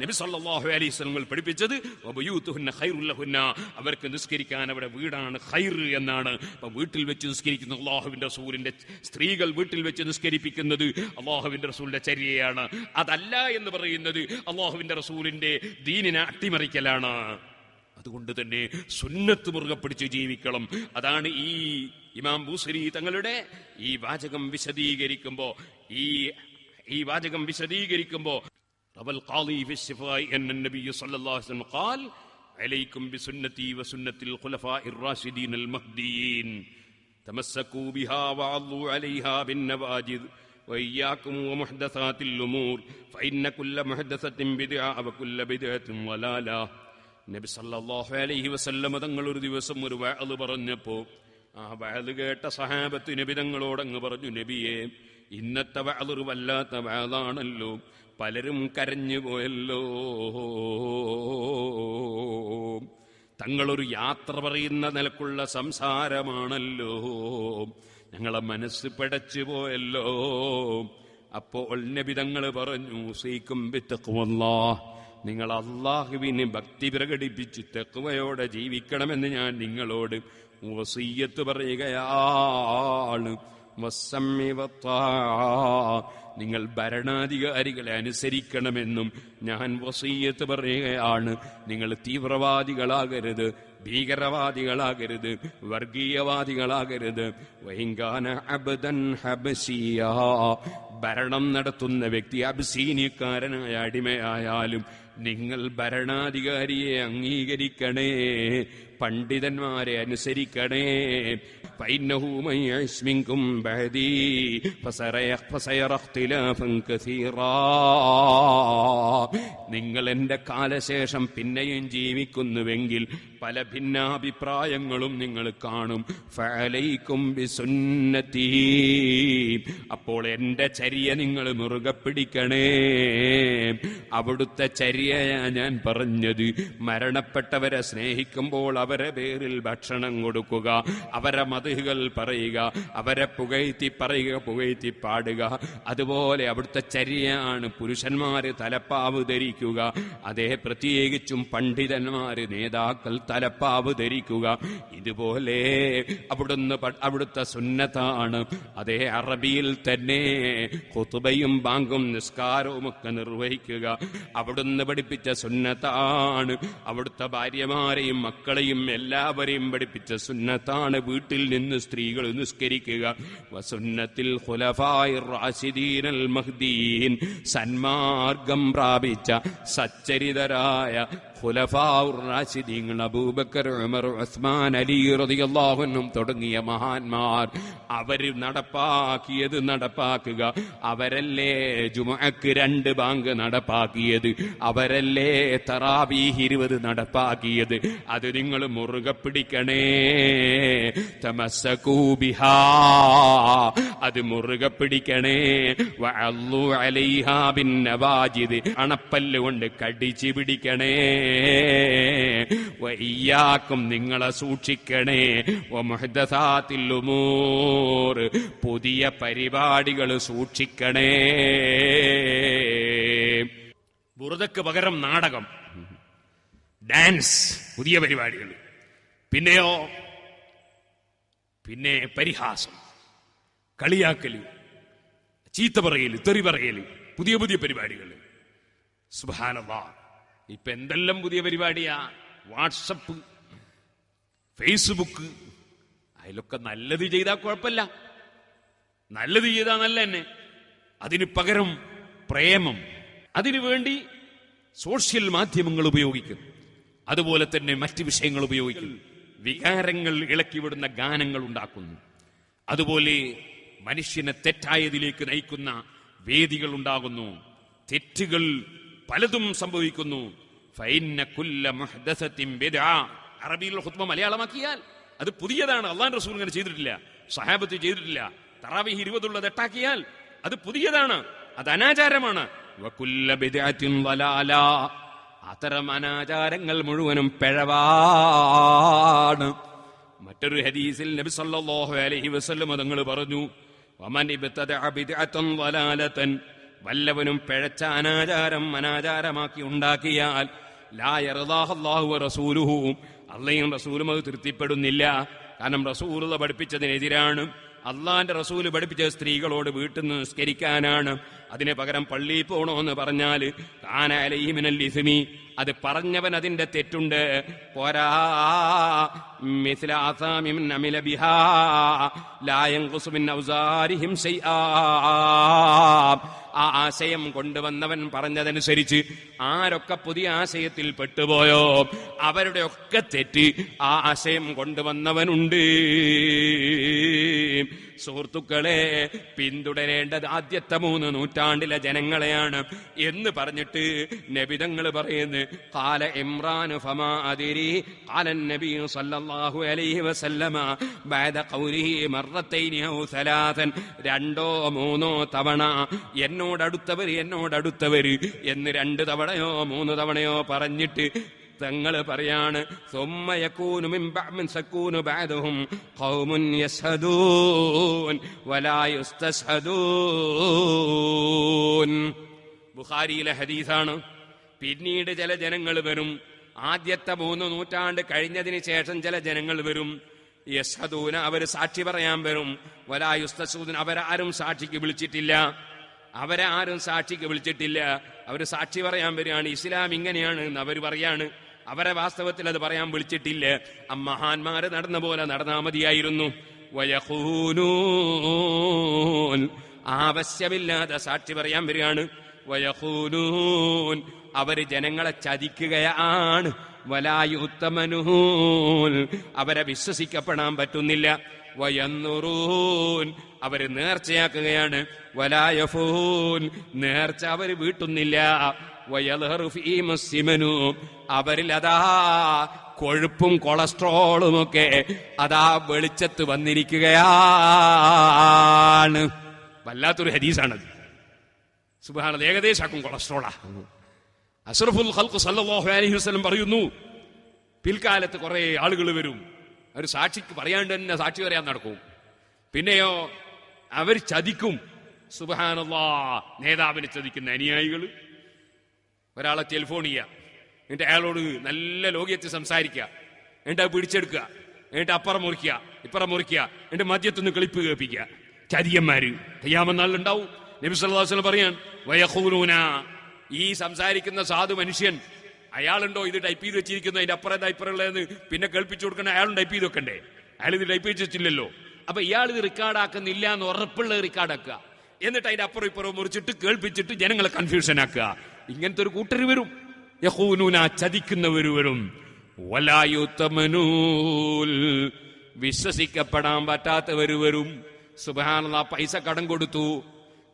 നബി സല്ലല്ലാഹു അലൈഹി വസല്ലം പഠിപ്പിച്ചത് വബയൂതുഹുന്ന ഖൈറുൽ ലഹുന്ന, അവർക്ക് നിസ്കരിക്കാൻ അവിടെ വീടാണ് ഖൈർ എന്നാണ്. അപ്പം വീട്ടിൽ വെച്ച് നിസ്കരിക്കുന്ന അല്ലാഹുവിന്റെ റസൂലിന്റെ സ്ത്രീകൾ വീട്ടിൽ വെച്ച് നിസ്കരിപ്പിക്കുന്നത് അല്ലാഹുവിന്റെ റസൂലിന്റെ ചര്യയാണ്. അതല്ല എന്ന് പറയുന്നത് അല്ലാഹുവിന്റെ റസൂലിന്റെ ദീനിനെ അട്ടിമറിക്കലാണ്. അതുകൊണ്ട് തന്നെ സുന്നത്ത് മുറുകെ പിടിച്ച് ജീവിക്കണം. അതാണ് ഈ ഇമാം ബൂസരി തങ്ങളുടെ ഈ വാചകം വിശദീകരിക്കുമ്പോ റവൽ ഖാദി ഫി ശിഫാഇ അന്ന നബി സല്ലല്ലാഹു അലൈഹി വസല്ലം ഖാൽ അലൈക്കും ബിസുന്നതി വസുന്നത്തിൽ ഖുലഫാഇർ റാഷിദീനൽ മഹ്ദിയീൻ തമസ്സകൂ ബിഹാ വഅദ്ദു അലൈഹാ ബിന്നവാജിദ് വഇയ്യാകും വമുഹ്ദസാത്തിൽ ഉമൂർ ഫഇന്ന കുല്ല മുഹ്ദസത്തിൻ ബിദ്അ വകുല്ല ബിദ്അത്തിൻ വലാല. നബി സല്ലല്ലാഹു അലൈഹി വസല്ലം തങ്ങൾ ഒരു ദിവസം ഒരു വഅദ് പറഞ്ഞപ്പോൾ ആ വഅദ് കേട്ട സഹാബത്ത് നബി തങ്ങളോട് അങ്ങ് പറഞ്ഞു, നബിയെ, ഇന്നത്തെ വഅദ് വല്ലാത്ത വഅദാണല്ലോ, പലരും കരഞ്ഞു പോയല്ലോ. തങ്ങളൊരു യാത്ര പറയുന്ന നിലക്കുള്ള സംസാരമാണല്ലോ, ഞങ്ങളെ മനസ്സ് പിടച്ചു പോയല്ലോ. അപ്പോൾ നബി തങ്ങൾ പറഞ്ഞു, സീക്കും ബിത്തഖ്വല്ലാഹ്, നിങ്ങൾ അല്ലാഹുവിന് ഭക്തി പ്രകടിപ്പിച്ച് തഖ്വയോടെ ജീവിക്കണമെന്ന് ഞാൻ നിങ്ങളോട് വസിയ്യത്ത് പറയുകയാണ്. നിങ്ങൾ ഭരണാധികാരികളെ അനുസരിക്കണമെന്നും ഞാൻ വസിയ്യത്ത് പറയുകയാണ്. നിങ്ങൾ തീവ്രവാദികളാകരുത്, ഭീകരവാദികളാകരുത്, വർഗീയവാദികളാകരുത്. വൈങ്കാന അബ്ദൻ ഹബസിയാ, ഭരണം നടത്തുന്ന വ്യക്തി അബ്സീനിയക്കാരനായ അടിമയായാലും നിങ്ങൾ ഭരണാധികാരിയെ അംഗീകരിക്കണേ, പണ്ഡിതന്മാരെ അനുസരിക്കണേ. ഫഇന്നഹു മൻ യഅ്ശ് മിൻകും ബഅദീ ഫസയറ ഇഖ്തിലാഫൻ കസീറാ. നിങ്ങൾ എന്റെ കാലശേഷം പിന്നെയും ജീവിക്കുന്നുവെങ്കിൽ പല ഭിന്നാഭിപ്രായങ്ങളും നിങ്ങൾ കാണും. ഫഅലൈക്കും ബിസുന്നതി, അപ്പോൾ എന്റെ ചര്യ നിങ്ങൾ മുറുകെ പിടിക്കണേ. അവിടുത്തെ ചര്യയാ ഞാൻ പറഞ്ഞത്. മരണപ്പെട്ടവരെ സ്നേഹിക്കുമ്പോൾ അവരെ പേരിൽ ഭക്ഷണം കൊടുക്കുക, അവരെ മദ്ഹുകൾ പറയുക, അവരെ പുകഴ്ത്തി പറയുക, പുകഴ്ത്തി പാടുക. അതുപോലെ അവിടുത്തെ ചര്യയാണ് പുരുഷന്മാര് തലപ്പാവ് ധരിക്കുക. അതേ, പ്രത്യേകിച്ചും പണ്ഡിതന്മാര്, നേതാക്കൾ തലപ്പാവ് ധരിക്കുക. ഇതുപോലെ അവിടുത്തെ സുന്നത്താണ്. അതേ, അറബിയിൽ തന്നെ ഖുതുബയും ബാങ്കും നിസ്കാരവും ഒക്കെ നിർവഹിക്കുക അവിടുന്ന് പഠിപ്പിച്ച സുന്നത്താണ്. അവിടുത്തെ ഭാര്യമാരെയും മക്കളെയും എല്ലാവരെയും പഠിപ്പിച്ച സുന്നത്താണ്. വീട്ടിൽ നിന്ന് സ്ത്രീകൾ നിസ്കരിക്കുക. വസുന്നത്തിൽ ഖുലഫാഇർ റാഷിദീനൽ മഹ്ദിയീൻ, സന്മാർഗം പ്രാപിച്ച സച്ചരിതരായ ഖുലഫാഉർ റാഷിദീൻ, അബൂബക്കർ, ഉമർ, ഉസ്മാൻ, അലി റളിയല്ലാഹു അൻഹും തുടങ്ങിയ മഹാന്മാർ, അവര് നടപ്പാക്കിയത് നടപ്പാക്കുക. അവരല്ലേ ജുമുഅക്ക് 2 ബാങ്ക് നടപ്പാക്കിയത്, അവരല്ലേ തറാവീഹ് 20 നടപ്പാക്കിയത്. അത് നിങ്ങൾ മുറുകെ പിടിക്കണേ. തമസ്സകൂ ബിഹാ, അത് മുറുകെ പിടിക്കണേ. വഅദ്ദു അലൈഹാ ബിന്നവാജിദ്, അണപ്പല്ല് കൊണ്ട് കടിച്ചു പിടിക്കണേ. വഇയ്യാകും, നിങ്ങളെ സൂക്ഷിക്കണേ. വമുഹ്ദസാത്തിൽ ഉമൂർ, പുതിയ പരിപാടികൾ സൂക്ഷിക്കണേ. ബുർദക്ക് പകരം നാടകം, ഡാൻസ്, പുതിയ പരിപാടികൾ. പിന്നെയോ പരിഹാസം, കളിയാക്കല്, ചീത്ത പറയല്, തെറി പറയല്, പുതിയ പുതിയ പരിപാടികൾ. സുബ്ഹാനല്ലാഹ്, ഇപ്പൊ എന്തെല്ലാം പുതിയ പരിപാടിയാ. വാട്സപ്പ്, ഫേസ്ബുക്ക്, അതിലൊക്കെ നല്ലത് ചെയ്താൽ കുഴപ്പമില്ല, നല്ലത് ചെയ്താൽ നല്ല തന്നെ. അതിന് പകരം പ്രേമം, അതിനുവേണ്ടി സോഷ്യൽ മാധ്യമങ്ങൾ ഉപയോഗിക്കും. അതുപോലെ തന്നെ മറ്റ് വിഷയങ്ങൾ ഉപയോഗിക്കും. വികാരങ്ങൾ ഇളക്കിവിടുന്ന ഗാനങ്ങൾ ഉണ്ടാക്കുന്നു. അതുപോലെ മനുഷ്യനെ തെറ്റായതിലേക്ക് നയിക്കുന്ന വേദികൾ ഉണ്ടാകുന്നു. തെറ്റുകൾ പലതും സംഭവിക്കുന്നു. ഫഇന്ന കുല്ല മുഹ്ദസത്തിൻ ബിദ്അ, അറബിയിൽ ഖുത്ബ മലയാളമാക്കിയാൽ അത് പുതിയതാണ്. അല്ലാഹു റസൂൽ അങ്ങനെ ചെയ്തിട്ടില്ല, സഹാബത്ത് ചെയ്തിട്ടില്ല. തറാവീഹ് 20 ഉള്ളത് എട്ടാക്കിയാൽ അത് പുതിയതാണ്, അത് അനാചാരമാണ്. വകുല്ല ബിദ്അത്തിൻ ളലാല, അത്തരം അനാചാരങ്ങൾ മുഴുവനും പിഴവാണ്. മറ്റൊരു ഹദീസിൽ നബി സല്ലല്ലാഹു അലൈഹി വസല്ലം തങ്ങൾ പറഞ്ഞു, വമൻ ഇബ്തദഅ ബിദ്അതൻ ളലാലതൻ, വല്ലവനും പിഴച്ച അനാചാരമാക്കി ഉണ്ടാക്കിയാൽ ലാ യർദാഹു അല്ലാഹു വറസൂലുഹു, അല്ലാഹുവും റസൂലും അത് തൃപ്തിപ്പെടുന്നില്ല. കാരണം റസൂലുള്ള പഠിപ്പിച്ചതിനെതിരാണ്, അള്ളാന്റെ റസൂല് പഠിപ്പിച്ച സ്ത്രീകളോട് വീട്ടിൽ നിന്ന് നിസ്കരിക്കാനാണ്. അതിന് പകരം പള്ളിയിൽ പോണോന്ന് പറഞ്ഞാൽ കാന അലൈഹി മിനൽ ഇസ്മി, അത് പറഞ്ഞവൻ അതിന്റെ തെറ്റുണ്ട്. പോരാ മിസ്ല ആസാമി മിൻ അമില ബിഹാ ലാ യൻഖുസു മിൻ ഔസാരിഹിം ശൈആ. ആ ആശയം കൊണ്ടുവന്നവൻ പറഞ്ഞതനുസരിച്ച് ആരൊക്കെ പുതിയ ആശയത്തിൽ പെട്ടുപോയോ അവരുടെ ഒക്കെ തെറ്റ് ആ ആശയം കൊണ്ടുവന്നവനുണ്ട്. സുഹൃത്തുക്കളെ, പിന്തുടരേണ്ടത് ആദ്യത്തെ 3 നൂറ്റാണ്ടിലെ ജനങ്ങളെയാണ് എന്ന് പറഞ്ഞിട്ട് നബിതങ്ങൾ പറയുന്നു. ഖാല ഇമ്രാൻ ഫമാ അദ്രി ഖാല നബി സല്ലല്ലാഹു അലൈഹി വസല്ലമ ബഅദ ഖൗലിഹി മർറത്തൈനി ഔ സലാസൻ, 2 or 3 തവണ എന്നോടടുത്തവർ എന്ന് 2 തവണയോ 3 തവണയോ പറഞ്ഞിട്ട് തങ്ങൾ പറയാണ് ബുഖാരിയിലെ ഹദീസാണ്. പിന്നീട് ചില ജനങ്ങൾ വരും. ആദ്യത്തെ 3 നൂറ്റാണ്ട് കഴിഞ്ഞതിന് ശേഷം ചില ജനങ്ങൾ വരും. യസ്ഹദൂന, അവർ സാക്ഷി പറയാൻ വരും. വലാ യുസ്തസൂൻ, അവരാരും സാക്ഷിക്ക് വിളിച്ചിട്ടില്ല. അവർ സാക്ഷി പറയാൻ വരികയാണ്. ഇസ്ലാം ഇങ്ങനെയാണ് എന്ന് അവർ പറയാണ്. അവരെ വാസ്തവത്തിൽ അത് പറയാൻ വിളിച്ചിട്ടില്ല. മഹാന്മാര് നടന്ന പോലെ നടന്നാ മതിയായിരുന്നു. വയഖൂനൂൻ, ആവശ്യമില്ലാതെ സാക്ഷി പറയാൻ വരികയാണ്. വയഖൂനൂൻ, അവര് ജനങ്ങളെ ചതിക്കുകയാണ്. വലായുത്തമനൂൻ, അവരെ വിശ്വസിക്കപ്പെടാൻ പറ്റുന്നില്ല. വയന്നുറൂൻ, അവര് നേർച്ചയാക്കുകയാണ്. വലായഫൂൻ, നേർച്ച അവര് വീട്ടുന്നില്ല. വയൽഹറു ഫീമസ്സിമനു, അവരിൽ അതാ കൊഴുപ്പും കൊളസ്ട്രോളും ഒക്കെ അതാ വെളിച്ചത്ത് വന്നിരിക്കുകയാണ്. വല്ലാത്തൊരു ഹദീസാണത്. സുബ്ഹാനല്ലാഹ്, ഏകദേശം കൊളസ്ട്രോളാ. അഷ്റഫുൽ ഖൽഖ് സല്ലല്ലാഹു അലൈഹി വസല്ലം പറയുന്നു, പിൽക്കാലത്ത് കുറെ ആളുകൾ വരും. അവർ സാക്ഷിക്ക് പറയാണ്ട് തന്നെ സാക്ഷി പറയാൻ നടക്കും. പിന്നെയോ അവർ ചതിക്കും. സുബ്ഹാനല്ലാഹ്, നേതാവിനെ ചതിക്കുന്ന അനുയായികൾ. ഒരാളെ ടെലിഫോൺ ചെയ്യുക, എന്നിട്ട് അയാളോട് നല്ല ലോകിയത്തിൽ സംസാരിക്കുക, എന്നിട്ട് അത് പിടിച്ചെടുക്കുക, എന്നിട്ട് അപ്പുറം മുറിക്കുക ഇപ്പുറം മുറിക്കുക, എന്നിട്ട് മദ്യത്തുനിന്ന് കളിപ്പ് കേൾപ്പിക്കുക. ചതിയന്മാര് ഖിയാമത്ത് നാളിലുണ്ടാവും. നബി സല്ലല്ലാഹു അലൈഹി വസല്ലം പറയാൻ വയഖൂലൂന, ഈ സംസാരിക്കുന്ന സാധു മനുഷ്യൻ അയാളുണ്ടോ ഇത് ടൈപ്പ് ചെയ്ത് വെച്ചിരിക്കുന്നു, അതിന്റെ അപ്പുറം ഇപ്പുറമുള്ളതെന്ന് പിന്നെ കേൾപ്പിച്ചു കൊടുക്കണേ. അയാളും ടൈപ്പ് ചെയ്ത് വെക്കണ്ടേ? അയാൾ ഇത് ടൈപ്പ് വെച്ചിട്ടില്ലല്ലോ. അപ്പൊ ഇയാൾ ഇത് റെക്കോർഡാക്കുന്നില്ല എന്ന് ഉറപ്പുള്ള റെക്കോർഡാക്കുക, എന്നിട്ട് അതിന്റെ അപ്പുറം ഇപ്പുറം മുറിച്ചിട്ട് കേൾപ്പിച്ചിട്ട് ജനങ്ങളെ കൺഫ്യൂഷൻ ആക്കുക. ഇങ്ങനത്തെ ഒരു കൂട്ടർ വരും. യഖൂനൂന, ചതിക്കുന്നവർ വരും. വലായുത്തമനൂൽ, വിശ്വസിക്കപ്പെടാൻ പറ്റാത്തവർ വരും. സുബ്ഹാനല്ലാഹ്, പൈസ കടം കൊടുത്തു.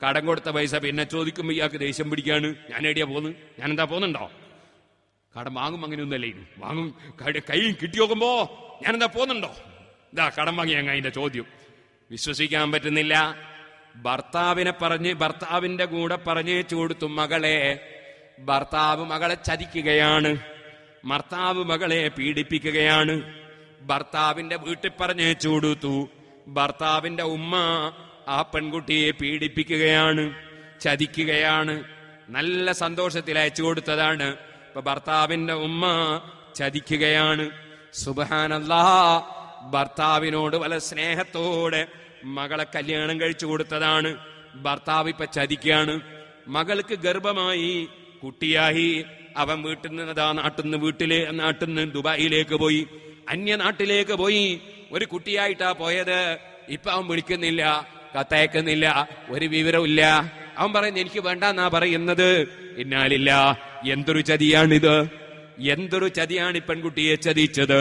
കടം കൊടുത്ത പൈസ പിന്നെ ചോദിക്കുമ്പോ ഇയാൾക്ക് ദേഷ്യം പിടിക്കാണ്. ഞാൻ എവിടെയാ പോന്ന്, ഞാനെന്താ പോന്നുണ്ടോ? കടം വാങ്ങും അങ്ങനെയൊന്നല്ലേ, വാങ്ങും കൈ കിട്ടി നോക്കുമ്പോ ഞാനെന്താ പോന്നുണ്ടോ? ഇതാ കടം വാങ്ങി അങ്ങ. അതിന്റെ ചോദ്യം വിശ്വസിക്കാൻ പറ്റുന്നില്ല. ഭർത്താവിന്റെ കൂടെ പറഞ്ഞേച്ചു കൊടുത്തു മകളെ. ഭർത്താവ് മകളെ ചതിക്കുകയാണ്. ഭർത്താവ് മകളെ പീഡിപ്പിക്കുകയാണ്. ഭർത്താവിന്റെ വീട്ടിൽ പറഞ്ഞേച്ചു കൊടുത്തു. ഭർത്താവിന്റെ ഉമ്മ ആ പെൺകുട്ടിയെ പീഡിപ്പിക്കുകയാണ്, ചതിക്കുകയാണ്. നല്ല സന്തോഷത്തിൽ അയച്ചു കൊടുത്തതാണ്. ഇപ്പൊ ഭർത്താവിന്റെ ഉമ്മ ചതിക്കുകയാണ്. സുബ്ഹാനല്ലാഹ്, ഭർത്താവിനോട് വളരെ സ്നേഹത്തോടെ മകളെ കല്യാണം കഴിച്ചു കൊടുത്തതാണ്. ഭർത്താവ് ഇപ്പൊ ചതിക്കുകയാണ്. മകൾക്ക് ഗർഭമായി, കുട്ടിയായി. അവൻ വീട്ടിൽ നിന്ന് നാട്ടിൽ നിന്ന് ദുബായിലേക്ക് പോയി, അന്യനാട്ടിലേക്ക് പോയി. ഒരു കുട്ടിയായിട്ടാ പോയത്. ഇപ്പൊ അവൻ വിളിക്കുന്നില്ല, കത്തയക്കുന്നില്ല, ഒരു വിവരമില്ല. അവൻ പറയുന്നത് എനിക്ക് വേണ്ടെന്നാ പറയുന്നത്. ഇന്നാലില്ല, എന്തൊരു ചതിയാണിത്! എന്തൊരു ചതിയാണ് ഈ പെൺകുട്ടിയെ ചതിച്ചത്,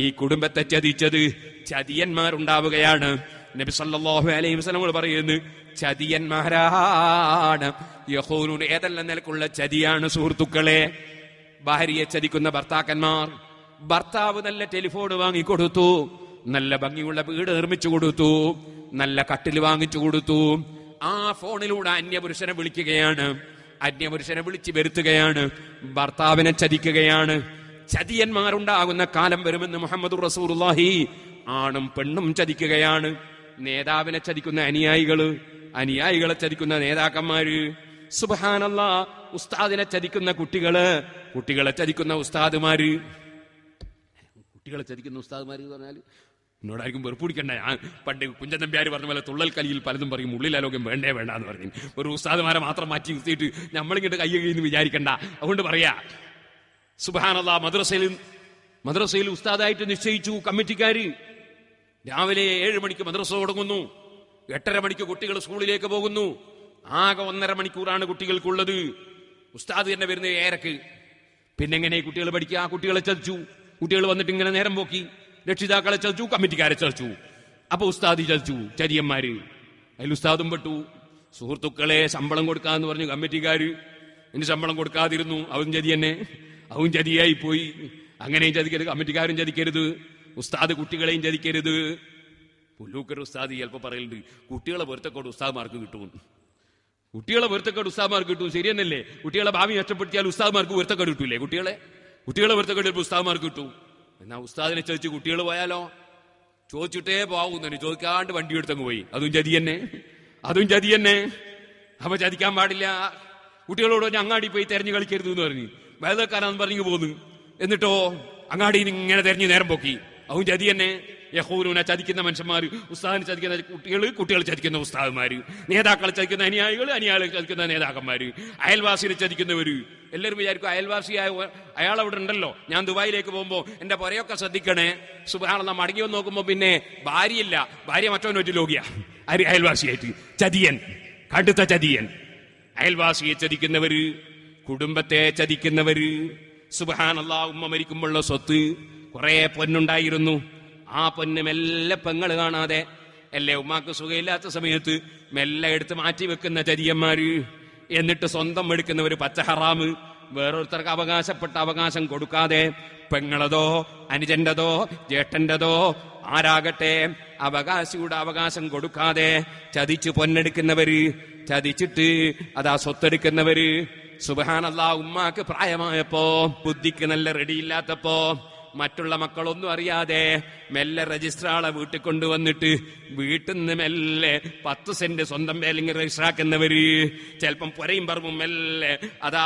ഈ കുടുംബത്തെ ചതിച്ചത്. ചതിയന്മാരുണ്ടാവുകയാണ്. നബി സല്ലല്ലാഹു അലൈഹി വസല്ലം പറയുന്നു, ചതിയന്മാരാണ്. യഖൂലൂന, ഏതെല്ലാം നിലക്കുള്ള ചതിയാണ് സുഹൃത്തുക്കളെ? ഭാര്യയെ ചതിക്കുന്ന ഭർത്താക്കന്മാർ. ഭർത്താവ് നല്ല ടെലിഫോൺ വാങ്ങിക്കൊടുത്തു, നല്ല ഭംഗിയുള്ള വീട് നിർമ്മിച്ചു കൊടുത്തു, നല്ല കട്ടിൽ വാങ്ങിച്ചു കൊടുത്തു. ആ ഫോണിലൂടെ അന്യപുരുഷനെ വിളിക്കുകയാണ്, അന്യപുരുഷനെ വിളിച്ചു വരുത്തുകയാണ്, ഭർത്താവിനെ ചതിക്കുകയാണ്. ചതിയന്മാരുണ്ടാകുന്ന കാലം വരുമെന്ന് മുഹമ്മദ് റസൂലുള്ളാഹി. ആണും പെണ്ണും ചതിക്കുകയാണ്. നേതാവിനെ ചതിക്കുന്ന അനുയായികളെ ചതിക്കുന്ന നേതാക്കന്മാര്. സുബ്ഹാനല്ലാഹ്, ഉസ്താദിനെ ചതിക്കുന്ന കുട്ടികളെ ചതിക്കുന്ന ഉസ്താദുമാര്. കുട്ടികളെ ചതിക്കുന്ന ഉസ്താദുമാര് എന്ന് പറഞ്ഞാൽ എന്നോടായിരിക്കും വെറുപ്പ് പിടിക്കണ്ട. ഞാൻ പണ്ട് കുഞ്ചൻ നമ്പ്യാർ പറഞ്ഞ പോലെ തുള്ളൽ കലിയിൽ പലതും പറയും, ഉള്ളിലാലോക്യം വേണ്ടേ വേണ്ട എന്ന് പറഞ്ഞു. ഒരു ഉസ്താദുമാരെ മാത്രം മാറ്റി നിർത്തിയിട്ട് നമ്മളിങ്ങോട്ട് കൈ കഴിയുന്നു വിചാരിക്കണ്ട. അതുകൊണ്ട് പറയാ, സുബ്ഹാനല്ലാഹ്, മദ്രസയിൽ ഉസ്താദായിട്ട് നിശ്ചയിച്ചു കമ്മിറ്റിക്കാര്. രാവിലെ 7 മണിക്ക് മദ്രസ തുടങ്ങുന്നു, 8:30 മണിക്ക് കുട്ടികൾ സ്കൂളിലേക്ക് പോകുന്നു. ആകെ 1.5 മണിക്കൂറാണ് കുട്ടികൾക്കുള്ളത്. ഉസ്താദ് തന്നെ വരുന്നത് 7:30. പിന്നെ എങ്ങനെ കുട്ടികൾ പഠിക്കുക? കുട്ടികളെ ചതിച്ചു. കുട്ടികൾ വന്നിട്ട് ഇങ്ങനെ നേരം പോക്കി. രക്ഷിതാക്കളെ ചതിച്ചു, കമ്മിറ്റിക്കാരെ ചതിച്ചു. അപ്പൊ ഉസ്താദ് ചതിച്ചു, ചതിയന്മാര്. അതിൽ ഉസ്താദും പെട്ടു. സുഹൃത്തുക്കളെ, ശമ്പളം കൊടുക്കാന്ന് പറഞ്ഞു കമ്മിറ്റിക്കാര്. ഇനി ശമ്പളം കൊടുക്കാതിരുന്നു, അവൻ ചതി തന്നെ, അവൻ ചതിയായി പോയി. അങ്ങനെയും ചതിക്കരുത്, കമ്മിറ്റിക്കാരും ചതിക്കരുത്, ഉസ്താദ് കുട്ടികളെയും ചതിക്കരുത്. പുല്ലൂക്കർ ഉസ്താദ് ചിലപ്പോൾ പറയലുണ്ട്, കുട്ടികളെ പൊരുത്തക്കോട് ഉസ്താദ്മാർക്ക് കിട്ടും. കുട്ടികളെ പൊരുത്തക്കേട് ഉസ്താദ്മാർക്ക് കിട്ടും. ശരിയെന്നല്ലേ? കുട്ടികളെ ഭാവി നഷ്ടപ്പെടുത്തിയാൽ ഉസ്താദ്മാർക്ക് പൊരുത്തക്കേട് കിട്ടൂലേ? കുട്ടികളെ പൊരുത്തക്കേട് ചിലപ്പോൾ ഉസ്താദ്മാർക്ക് കിട്ടും. എന്നാ ഉസ്താദിനെ ചോദിച്ച് കുട്ടികൾ പോയാലോ? ചോദിച്ചിട്ടേ പോകുന്നു, ചോദിക്കാണ്ട് വണ്ടി എടുത്തങ്ങ് പോയി. അതും ചതി തന്നെ. അപ്പൊ ചതിക്കാൻ പാടില്ല. കുട്ടികളോട് അങ്ങാടി പോയി തെരഞ്ഞു കളിക്കരുത് എന്ന് പറഞ്ഞു, വേദക്കാരാന്ന് പറഞ്ഞു പോന്നു. എന്നിട്ടോ അങ്ങാടിയിൽ ഇങ്ങനെ തെരഞ്ഞു നേരം പോക്കി. അതും ചതി തന്നെ. യഹൂനൂന, ചതിക്കുന്ന മനുഷ്യന്മാർ, ഉസ്താദിനെ ചതിക്കുന്ന കുട്ടികൾ ചതിക്കുന്ന ഉസ്താദ്മാര്, നേതാക്കളെ ചതിക്കുന്ന അനുയായികളെ ചതിക്കുന്ന നേതാക്കന്മാര്, അയൽവാസിനെ ചതിക്കുന്നവര്. എല്ലാവരും വിചാരിക്കും അയൽവാസിയായ അയാൾ അവിടെ ഉണ്ടല്ലോ, ഞാൻ ദുബായിലേക്ക് പോകുമ്പോ എന്റെ പുറയൊക്കെ ശ്രദ്ധിക്കണേ. സുബ്ഹാനല്ലാഹ്, മടങ്ങി വന്ന് നോക്കുമ്പോ പിന്നെ ഭാര്യയില്ല, ഭാര്യ മറ്റവൻ ഒറ്റ ലോകിയ. അയൽവാസിയായിട്ട് ചതിയൻ, കടുത്ത ചതിയൻ. അയൽവാസിയെ ചതിക്കുന്നവര്, കുടുംബത്തെ ചതിക്കുന്നവര്. സുബ്ഹാനല്ലാഹ്, ഉമ്മ മരിക്കുമ്പോഴുള്ള സ്വത്ത് കുറെ പൊന്നുണ്ടായിരുന്നു. ആ പൊന്ന് മെല്ലെ പെങ്ങള് കാണാതെ, അല്ലേ ഉമ്മാക്ക് സുഖമില്ലാത്ത സമയത്ത് മെല്ലെ എടുത്ത് മാറ്റി വെക്കുന്ന ചതിയന്മാര്. എന്നിട്ട് സ്വന്തം എടുക്കുന്നവര് പച്ച ഹറാമ്. വേറൊരുത്തർക്ക് അവകാശപ്പെട്ട അവകാശം കൊടുക്കാതെ, പെങ്ങളതോ അനുജന്റതോ ജ്യേഷ്ഠന്റതോ ആരാകട്ടെ അവകാശിയുടെ അവകാശം കൊടുക്കാതെ ചതിച്ചു പൊന്നെടുക്കുന്നവര്, ചതിച്ചിട്ട് അതാ സ്വത്തെടുക്കുന്നവര്. സുബ്ഹാനല്ലാഹ്, ഉമ്മാക്ക് പ്രായമായപ്പോ, ബുദ്ധിക്ക് നല്ല റെഡിയില്ലാത്തപ്പോ, മറ്റുള്ള മക്കളൊന്നും അറിയാതെ മെല്ലെ രജിസ്ട്രാളെ വീട്ടിൽ കൊണ്ടുവന്നിട്ട് വീട്ടിൽ നിന്ന് മെല്ലെ 10 സെന്റ് സ്വന്തം പേരിൽ രജിസ്റ്റർ ആക്കുന്നവര്, ചിലപ്പം പുരയും പറമ്പും മെല്ലെ അതാ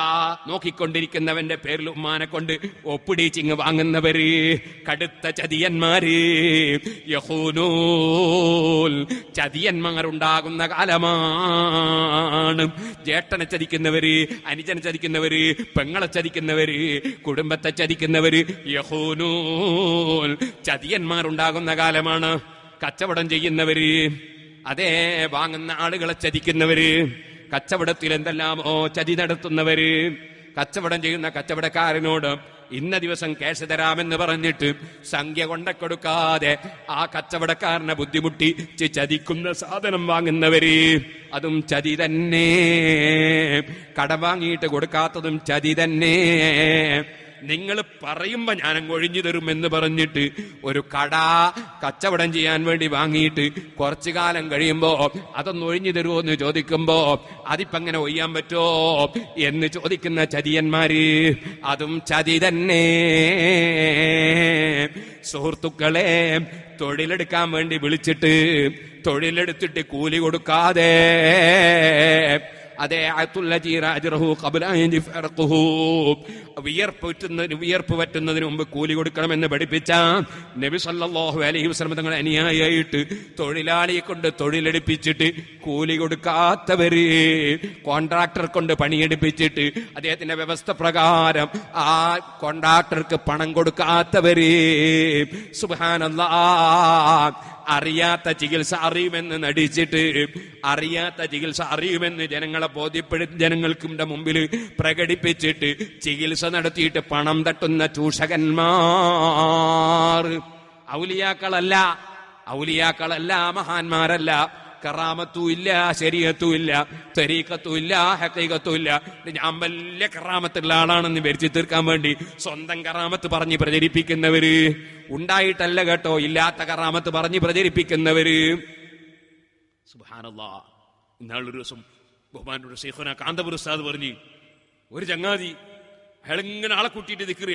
നോക്കിക്കൊണ്ടിരിക്കുന്നവന്റെ പേരിൽ ഉമ്മാനെ കൊണ്ട് ഒപ്പിടിച്ചിങ് വാങ്ങുന്നവര്, കടുത്ത ചതിയന്മാര്. യഹൂനൂൽ, ചതിയന്മാരുണ്ടാകുന്ന കാലമാണ്. ജ്യേഷ്ഠനെ ചതിക്കുന്നവര്, അനുജനെ ചതിക്കുന്നവര്, പെങ്ങളെ ചതിക്കുന്നവര്, കുടുംബത്തെ ചതിക്കുന്നവര്. യഹൂനൂൽ, ചതിയന്മാരുണ്ടാകുന്ന കാലമാണ്. കച്ചവടം ചെയ്യുന്നവര്, അതേ വാങ്ങുന്ന ആളുകളെ ചതിക്കുന്നവര്, കച്ചവടത്തിൽ എന്തെല്ലാമോ ചതി നടത്തുന്നവര്. കച്ചവടം ചെയ്യുന്ന കച്ചവടക്കാരനോട് ഇന്ന ദിവസം ക്യാഷ് തരാമെന്ന് പറഞ്ഞിട്ട് സംഖ്യ കൊണ്ടക്കൊടുക്കാതെ ആ കച്ചവടക്കാരനെ ബുദ്ധിമുട്ടി ചതിക്കുന്ന സാധനം വാങ്ങുന്നവര്, അതും ചതി തന്നെ. കടം വാങ്ങിയിട്ട് കൊടുക്കാത്തതും ചതി തന്നെ. നിങ്ങൾ പറയുമ്പോ ഞാനങ്ങ് ഒഴിഞ്ഞു തരുമെന്ന് പറഞ്ഞിട്ട് ഒരു കട കച്ചവടം ചെയ്യാൻ വേണ്ടി വാങ്ങിയിട്ട് കുറച്ചു കാലം കഴിയുമ്പോ അതൊന്ന് ഒഴിഞ്ഞു തരുമോ എന്ന് ചോദിക്കുമ്പോ അതിപ്പോ എങ്ങനെ ഒയ്യാൻ പറ്റോ എന്ന് ചോദിക്കുന്ന ചതിയന്മാര്, അതും ചതി തന്നെ. സുഹൃത്തുക്കളെ, തൊഴിലെടുക്കാൻ വേണ്ടി വിളിച്ചിട്ട് തൊഴിലെടുത്തിട്ട് കൂലി കൊടുക്കാതെ, അതേ വിയർപ്പ് പറ്റുന്നതിന് മുമ്പ് കൂലി കൊടുക്കണമെന്ന് പഠിപ്പിച്ച നബി സല്ലല്ലാഹു അലൈഹി വസല്ലം തങ്ങൾ അനുയായിയായിട്ട് തൊഴിലാളിയെ കൊണ്ട് തൊഴിലെടുപ്പിച്ചിട്ട് കൂലി കൊടുക്കാത്തവര്, കോൺട്രാക്ടർ കൊണ്ട് പണിയെടുപ്പിച്ചിട്ട് അദ്ദേഹത്തിന്റെ വ്യവസ്ഥ പ്രകാരം ആ കോൺട്രാക്ടർക്ക് പണം കൊടുക്കാത്തവര്. സുബ്ഹാനല്ലാഹ്, അറിയാത്ത ചികിത്സ അറിയുമെന്ന് നടിച്ചിട്ട് അറിയാത്ത ചികിത്സ അറിയുമെന്ന് ജനങ്ങൾക്ക് മുമ്പിൽ പ്രകടിപ്പിച്ചിട്ട് ചികിത്സ നടത്തിയിട്ട് പണം തട്ടുന്ന ചൂഷകന്മാർ. ഔലിയാക്കളല്ല, മഹാന്മാരല്ല. കറാമത്തും ഇല്ല, ശരീഅത്തും ഇല്ല, തരീഖത്തും ഇല്ല, ഹഖീഖത്തും ഇല്ല. ഞാൻ വലിയ കറാമത്തുള്ള ആളാണെന്ന് വരുത്തി തീർക്കാൻ വേണ്ടി സ്വന്തം കറാമത്ത് പറഞ്ഞ് പ്രചരിപ്പിക്കുന്നവര്, ഉണ്ടായിട്ടല്ല കേട്ടോ, ഇല്ലാത്ത കറാമത്ത് പറഞ്ഞ് പ്രചരിപ്പിക്കുന്നവര്. സുബ്ഹാനല്ലാഹ്, ഇന്നാളൊരു ദിവസം ബഹുമാനോട് ശൈഖുനാ കാന്തപുർ ഉസ്താദ് പറഞ്ഞ്, ഒരു ചങ്ങാതി അയാളിങ്ങനെ ആളെ കൂട്ടിയിട്ട് ദിക്റ്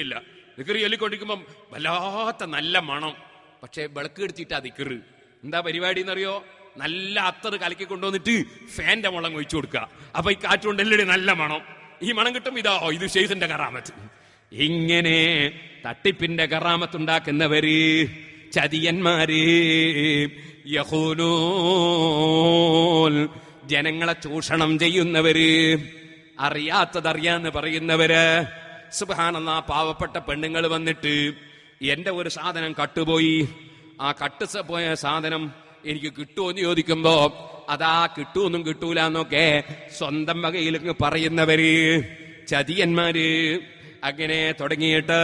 ചൊല്ലിക്കൊണ്ടിരിക്കുമ്പം വല്ലാത്ത നല്ല മണം. പക്ഷെ വിളക്ക് എടുത്തിട്ട് ആ ദിക്റ് എന്താ പരിപാടി എന്നറിയോ? നല്ല അത്തറ് കലക്കി കൊണ്ടുവന്നിട്ട് ഫാന്റെ മുളം ഒഴിച്ചു കൊടുക്കുക. അപ്പൊ ഈ കാറ്റുകൊണ്ടല്ലേ നല്ല മണം. ഈ മണം കിട്ടും, ഇത് ഷെയ്ഖിന്റെ കറാമത്ത്. ഇങ്ങനെ തട്ടിപ്പിന്റെ കറാമത്തുണ്ടാക്കുന്നവര്, ചതിയന്മാര്, യഖൂലൂൻ ജനങ്ങളെ ചൂഷണം ചെയ്യുന്നവര്, അറിയാത്തതറിയാന്ന് പറയുന്നവര്. സുബ്ഹാനല്ലാഹ്, പാവപ്പെട്ട പെണ്ണുങ്ങൾ വന്നിട്ട് എന്റെ ഒരു സാധനം കട്ടുപോയി, ആ പോയ സാധനം എനിക്ക് കിട്ടുമോന്ന് ചോദിക്കുമ്പോ അതാ കിട്ടുമൊന്നും കിട്ടൂല എന്നൊക്കെ സ്വന്തം വകയിൽ പറയുന്നവര് ചതിയന്മാര്. അങ്ങനെ തുടങ്ങിയിട്ട്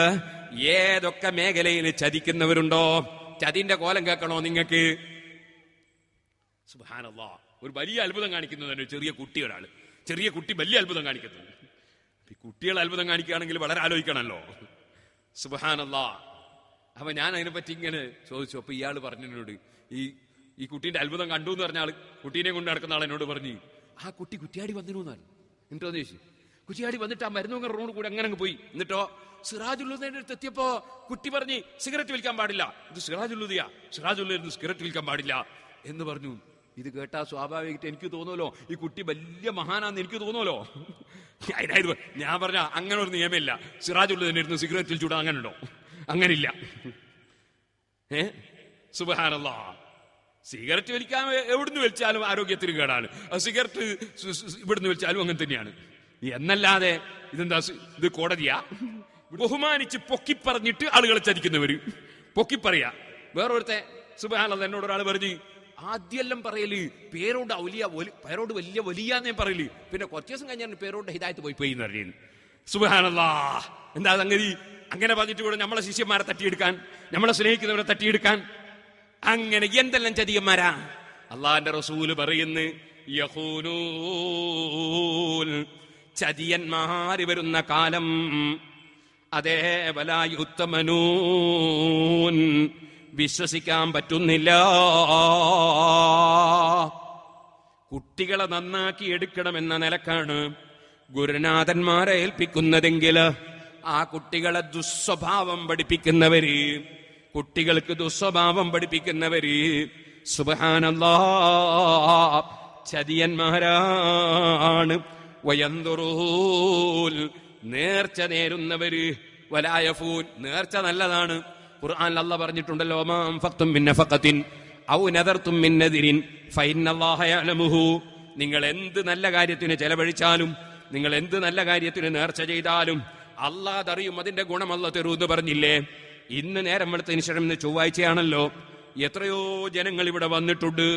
ഏതൊക്കെ മേഖലയിൽ ചതിക്കുന്നവരുണ്ടോ, ചതിന്റെ കോലം കേൾക്കണോ നിങ്ങൾക്ക്? സുബ്ഹാനല്ലാഹ്, ഒരു വലിയ അത്ഭുതം കാണിക്കുന്നതാണ് ചെറിയ കുട്ടി വലിയ അത്ഭുതം കാണിക്കുന്നത്. കുട്ടികൾ അത്ഭുതം കാണിക്കുകയാണെങ്കിൽ വളരെ ആലോചിക്കണമല്ലോ. സുബ്ഹാനല്ലാഹ്. അപ്പൊ ഞാൻ അതിനെപ്പറ്റി ഇങ്ങനെ ചോദിച്ചു. അപ്പൊ ഇയാൾ പറഞ്ഞതിനോട്, ഈ കുട്ടീന്റെ അത്ഭുതം കണ്ടു എന്ന് പറഞ്ഞ ആള്, കുട്ടീനെ കൊണ്ട് നടക്കുന്ന ആൾ എന്നോട് പറഞ്ഞു, ആ കുട്ടി കുറ്റിയാടി വന്നിരുന്നു എന്നാണ്. എന്നിട്ടോ ചോദിച്ചു, കുറ്റിയാടി വന്നിട്ട് ആ മരുന്ന് റോഡ് കൂടെ അങ്ങനെ പോയി. എന്നിട്ടോ സിറാജുല്ലുദയുടെ അടുത്ത് എത്തിയപ്പോ കുട്ടി പറഞ്ഞ് സിഗരറ്റ് വിൽക്കാൻ പാടില്ല, ഇത് സിറാജുല്ലുദയാ, സിറാജുല്ലുദ സിഗരറ്റ് വിൽക്കാൻ പാടില്ല എന്ന് പറഞ്ഞു. ഇത് കേട്ടാ സ്വാഭാവികമായിട്ട് എനിക്ക് തോന്നുമല്ലോ ഈ കുട്ടി വലിയ മഹാനാന്ന് എനിക്ക് തോന്നുമല്ലോ. ഞാൻ പറഞ്ഞ അങ്ങനെ ഒരു നിയമമില്ല, സിറാജുല്ലുദന്റെ ഇരുന്ന് സിഗരറ്റിൽ ചൂടാ, അങ്ങനെ ഉണ്ടോ? അങ്ങനില്ല. സുബ്ഹാനല്ലാഹ്. സിഗരറ്റ് വലിക്കാൻ എവിടുന്ന് വലിച്ചാലും ആരോഗ്യത്തിന് കേടാണ്, സിഗരറ്റ് ഇവിടുന്ന് വലിച്ചാലും അങ്ങനെ തന്നെയാണ്. എന്നല്ലാതെ ഇതെന്താ, ഇത് കോടതിയാ? ബഹുമാനിച്ച് പൊക്കിപ്പറഞ്ഞിട്ട് ആളുകളെ ചതിക്കുന്നവര് പൊക്കിപ്പറയാ. വേറൊരുത്തെ സുബ്ഹാനല്ലാഹ് എന്നോട് ഒരാൾ പറഞ്ഞു, ആദ്യെല്ലാം പറയല് പേരോട് പേരോട് വലിയ വലിയാന്നേ പറയല്, പിന്നെ കുറച്ച് ദിവസം കഴിഞ്ഞാൽ പേരോട് ഹിദായത്ത് പോയി എന്ന് പറയുന്നു. സുബ്ഹാനല്ലാഹ്. എന്താ സംഗതി? അങ്ങനെ പറഞ്ഞിട്ട് കൂടെ നമ്മളെ ശിഷ്യന്മാരെ തട്ടിയെടുക്കാൻ, നമ്മളെ സ്നേഹിക്കുന്നവരെ തട്ടിയെടുക്കാൻ, അങ്ങനെ എന്തെല്ലാം ചതിയന്മാരാ. അള്ളാന്റെ റസൂല് പറയുന്നു, യഖൂലൂൻ ചതിയന്മാര് വരുന്ന കാലം, അതേ വലാ യുത്തമനൂൻ വിശ്വസിക്കാൻ പറ്റുന്നില്ല. കുട്ടികളെ നന്നാക്കി എടുക്കണമെന്ന നിലക്കാണ് ഗുരുനാഥന്മാരെ ഏൽപ്പിക്കുന്നതെങ്കിൽ ആ കുട്ടികളെ ദുസ്വഭാവം പഠിപ്പിക്കുന്നവര്, കുട്ടികൾക്ക് ദുസ്വഭാവം പഠിപ്പിക്കുന്നവര് സുബ്ഹാനല്ലാഹ് ചതിയന്മാരാണ്. വയന്ദുറൂൻ നേർച്ച നേരുന്നവര്, വലായഫൂൻ നേർച്ച നല്ലതാണ്. ഖുർആനിൽ അല്ലാഹ് പറഞ്ഞിട്ടുണ്ടല്ലോ, മാ അൻഫഖ്തും മിൻ നഫഖത്തിൻ ഔ നദർതും മിൻ നദിരിൻ ഫഇന്നല്ലാഹ യഅലമുഹു. നിങ്ങൾ എന്ത് നല്ല കാര്യത്തിന് ചെലവഴിച്ചാലും, നിങ്ങൾ എന്ത് നല്ല കാര്യത്തിന് നേർച്ച ചെയ്താലും അല്ലാഹ് അറിയും, അതിന്റെ ഗുണം അല്ലാഹ് തരൂ എന്ന് പറഞ്ഞില്ലേ? ഇന്ന് നേരം വെളുത്തതിന് ശേഷം ഇന്ന് ചൊവ്വാഴ്ചയാണല്ലോ, എത്രയോ ജനങ്ങൾ ഇവിടെ വന്നിട്ടുണ്ട്.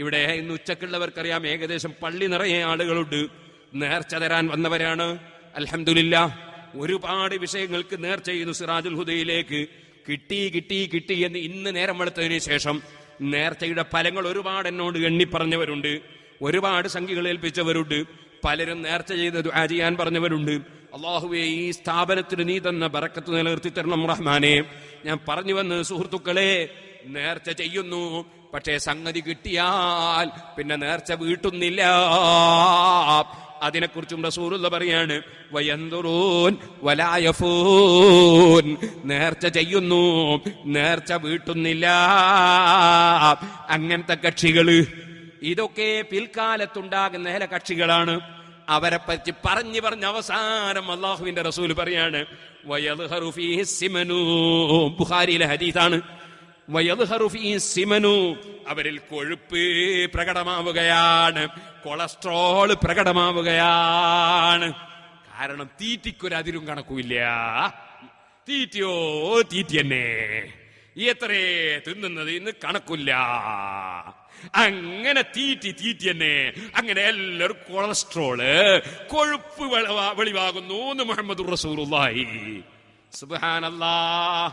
ഇവിടെ ഇന്ന് ഉച്ചക്കുള്ളവർക്കറിയാം, ഏകദേശം പള്ളി നിറയെ ആളുകളുണ്ട്, നേർച്ച തരാൻ വന്നവരാണ്. അൽഹംദുലില്ലാഹ്, ഒരുപാട് വിഷയങ്ങൾക്ക് നേർച്ച ചെയ്യുന്നു. സിറാജുൽ ഹുദയിലേക്ക് കിട്ടി എന്ന് ഇന്ന് നേരം വെളുത്തതിന് ശേഷം നേർച്ചയുടെ ഫലങ്ങൾ ഒരുപാട് എന്നോട് എണ്ണിപ്പറഞ്ഞവരുണ്ട്, ഒരുപാട് സംഖ്യകൾ ഏൽപ്പിച്ചവരുണ്ട്, പലരും നേർച്ച ചെയ്ത് ദുആ ചെയ്യാൻ പറഞ്ഞവരുണ്ട്. അല്ലാഹുവേ, ഈ സ്ഥാപനത്തിന് നീ തന്ന ബറക്കത്ത് നിലനിർത്തി തരണം റഹ്മാനെ. ഞാൻ പറഞ്ഞു വന്ന് സുഹൃത്തുക്കളെ, നേർച്ച ചെയ്യുന്നു, പക്ഷേ സംഗതി കിട്ടിയാൽ പിന്നെ നേർച്ച വീട്ടുന്നില്ല. അതിനെക്കുറിച്ചും റസൂലുള്ളാഹി പറയാണ്, വയന്ദുറൂൻ വലായഫൂൻ നേർച്ച ചെയ്യുന്നു, നേർച്ച വീട്ടുന്നില്ല. അങ്ങനത്തെ കക്ഷികള്, ഇതൊക്കെ പിൽക്കാലത്തുണ്ടാകുന്ന ചില കക്ഷികളാണ്. അവരെ പറ്റി പറഞ്ഞ് അവസാനം അല്ലാഹുവിന്റെ റസൂൽ പറയാണ്, വയദ്ഹറു ഫീഹി സിമനു, ബുഖാരിയിലെ ഹദീസാണ്. വയദ്ഹറു ഫീഹി സിമനു, അവരിൽ കൊഴുപ്പ് പ്രകടമാവുകയാണ്, കൊളസ്ട്രോൾ പ്രകടമാവുകയാണ്. കാരണം തീറ്റിക്കൊരതിരും കണക്കുമില്ല. തീറ്റിയോ തീറ്റി തന്നെ, എത്രേ തിന്നുന്നത് ഇന്ന് കണക്കില്ല. അങ്ങനെ തീറ്റി തന്നെ, അങ്ങനെ എല്ലാവരും കൊളസ്ട്രോള് കൊഴുപ്പ് വെളിവാകുന്നു എന്ന് മുഹമ്മദുർ റസൂലുള്ളാഹി. സുബ്ഹാനല്ലാഹ്.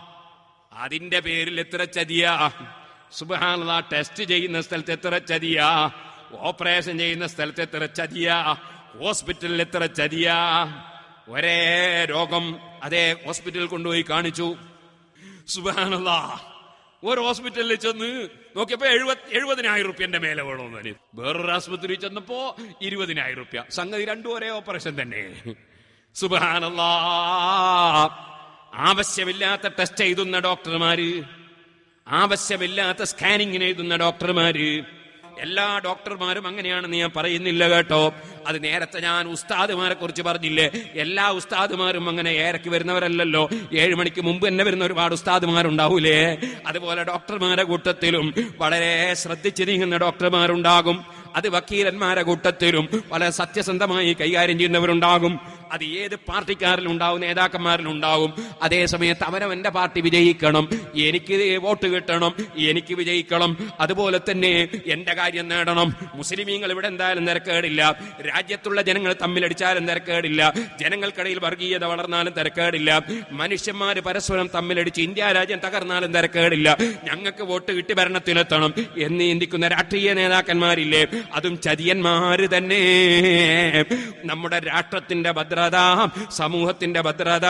അതിന്റെ പേരിൽ എത്ര ചതിയാ. സുബ്ഹാനല്ലാഹ്. ടെസ്റ്റ് ചെയ്യുന്ന സ്ഥലത്ത് എത്ര ചതിയാ, ഓപ്പറേഷൻ ചെയ്യുന്ന സ്ഥലത്ത് എത്ര ചതിയാ, ഹോസ്പിറ്റലിൽ എത്ര ചതിയാ. ഒരേ രോഗം അതേ ഹോസ്പിറ്റലിൽ കൊണ്ടുപോയി കാണിച്ചു. സുബ്ഹാനല്ലാഹ്. ഒരു ഹോസ്പിറ്റലിൽ ചെന്ന് നോക്കിയപ്പോ 70,000 റുപ്യന്റെ മേലെ വേണമെന്ന്. വേറൊരു ആശുപത്രി ചെന്നപ്പോ 20,000 റുപ്യ. സംഗതി രണ്ടും ഒരേ ഓപ്പറേഷൻ തന്നെ. സുബ്ഹാനല്ലാഹ്. ആവശ്യമില്ലാത്ത ടെസ്റ്റ് എഴുതുന്ന ഡോക്ടർമാര്, ആവശ്യമില്ലാത്ത സ്കാനിങ്ങിന് എഴുതുന്ന ഡോക്ടർമാര്, എല്ലാ ഡോക്ടർമാരും അങ്ങനെയാണെന്ന് ഞാൻ പറയുന്നില്ല കേട്ടോ. അത് നേരത്തെ ഞാൻ ഉസ്താദുമാരെ കുറിച്ച് പറഞ്ഞില്ലേ, എല്ലാ ഉസ്താദുമാരും അങ്ങനെ ഏറക്കി വരുന്നവരല്ലല്ലോ. 7 മണിക്ക് മുമ്പ് തന്നെ വരുന്ന ഒരുപാട് ഉസ്താദുമാരുണ്ടാവൂലേ. അതുപോലെ ഡോക്ടർമാരുടെ കൂട്ടത്തിലും വളരെ ശ്രദ്ധിച്ച് നീങ്ങുന്ന ഡോക്ടർമാരുണ്ടാകും. അത് വക്കീലന്മാരുടെ കൂട്ടത്തിലും വളരെ സത്യസന്ധമായി കൈകാര്യം ചെയ്യുന്നവരുണ്ടാകും. അത് ഏത് പാർട്ടിക്കാരിലുണ്ടാവും, നേതാക്കന്മാരിലുണ്ടാവും. അതേ സമയത്ത് അവനവന്റെ പാർട്ടി വിജയിക്കണം, എനിക്ക് വോട്ട് കിട്ടണം, എനിക്ക് വിജയിക്കണം, അതുപോലെ തന്നെ എന്റെ കാര്യം നേടണം. മുസ്ലിമീങ്ങൾ ഇവിടെ എന്തായാലും തിരക്കേടില്ല, രാജ്യത്തുള്ള ജനങ്ങൾ തമ്മിലടിച്ചാലും തിരക്കേടില്ല, ജനങ്ങൾക്കിടയിൽ വർഗീയത വളർന്നാലും തിരക്കേടില്ല, മനുഷ്യന്മാര് പരസ്പരം തമ്മിലടിച്ച് ഇന്ത്യ രാജ്യം തകർന്നാലും തിരക്കേടില്ല, ഞങ്ങൾക്ക് വോട്ട് കിട്ടി ഭരണത്തിലെത്തണം എന്ന് ചിന്തിക്കുന്ന രാഷ്ട്രീയ നേതാക്കന്മാരില്ലേ, അതും ചതിയന്മാര് തന്നെ. നമ്മുടെ രാഷ്ട്രത്തിന്റെ ഭദ്രത, സമൂഹത്തിന്റെ ഭദ്രത,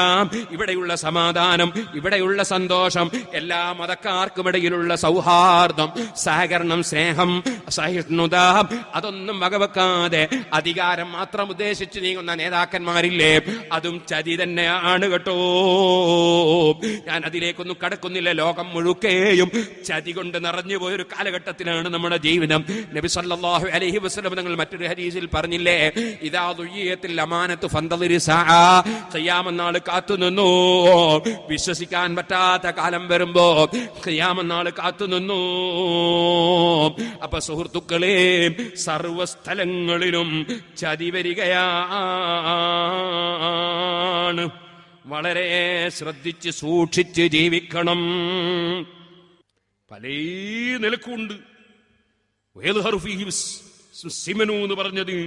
ഇവിടെയുള്ള സമാധാനം, ഇവിടെയുള്ള സന്തോഷം, എല്ലാ മതക്കാർക്കുമിടയിലുള്ള സൗഹാർദ്ദം, സഹകരണം, സ്നേഹം, സഹിഷ്ണുത, അതൊന്നും വകവെക്കാതെ അധികാരം മാത്രം ഉദ്ദേശിച്ച് നീങ്ങുന്ന നേതാക്കന്മാരില്ലേ, അതും ചതി തന്നെയാണ് കേട്ടോ. ഞാൻ അതിലേക്കൊന്നും കടക്കുന്നില്ല. ലോകം മുഴുക്കെയും ചതി കൊണ്ട് നിറഞ്ഞു പോയൊരു കാലഘട്ടത്തിലാണ് നമ്മുടെ ജീവിതം. നബി സല്ലല്ലാഹു അലൈഹി വസല്ലം തങ്ങൾ മറ്റൊരു ഹദീസിൽ പറഞ്ഞില്ലേ, ഇദാ ദുയ്യത്തിൽ അമാനത്തു ഫന്തളിരി സഅ, ഖിയാമത്ത് നാൾ കാത്തുനിന്നു. വിശ്വസിക്കാൻ പറ്റാത്ത കാലം വരുമ്പോ ഖിയാമത്ത് നാൾ കാത്തുനിന്നു. അപ്പൊ സുഹൃത്തുക്കളെ, സർവസ്ഥലങ്ങളിലും ചതി വരികയാണ്. വളരെ ശ്രദ്ധിച്ച് സൂക്ഷിച്ച് ജീവിക്കണം. പല നിലക്കുണ്ട്. സിമനു എന്ന് പറഞ്ഞത്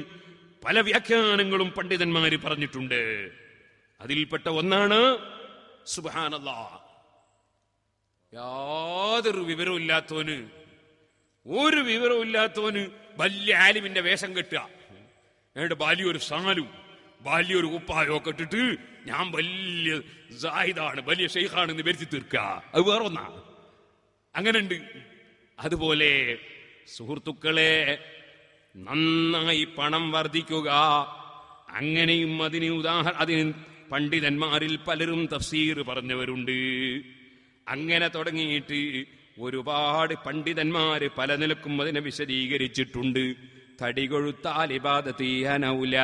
പല വ്യാഖ്യാനങ്ങളും പണ്ഡിതന്മാര് പറഞ്ഞിട്ടുണ്ട്. അതിൽപ്പെട്ട ഒന്നാണ് സുബ്ഹാനല്ലാഹ്, യാതൊരു വിവരവും ഇല്ലാത്തവന്, ഒരു വിവരവും ഇല്ലാത്തവന് വലിയ ആലിമിന്റെ വേഷം കെട്ടുക, എന്നിട്ട് വലിയൊരു സാലും വലിയൊരു ഉപ്പായോ ഒക്കെ ഇട്ടിട്ട് ഞാൻ വലിയ സാഹിദാണ്, വലിയ ഷെയ്ഖാണെന്ന് വരുത്തി തീർക്കുക. അത് വേറൊന്നാണ്. അങ്ങനെയുണ്ട്. അതുപോലെ സുഹൃത്തുക്കളെ, നന്നായി പണം വർദ്ധിക്കുക. അങ്ങനെയും അതിന് അതിന് പണ്ഡിതന്മാരിൽ പലരും തഫ്സീർ പറഞ്ഞവരുണ്ട്. അങ്ങനെ തുടങ്ങിയിട്ട് ഒരുപാട് പണ്ഡിതന്മാര് പല നിലക്കും അതിനെ വിശദീകരിച്ചിട്ടുണ്ട്. തടി കൊഴുത്താൽ ഇബാദത്ത് ചെയ്യാനാവൂല,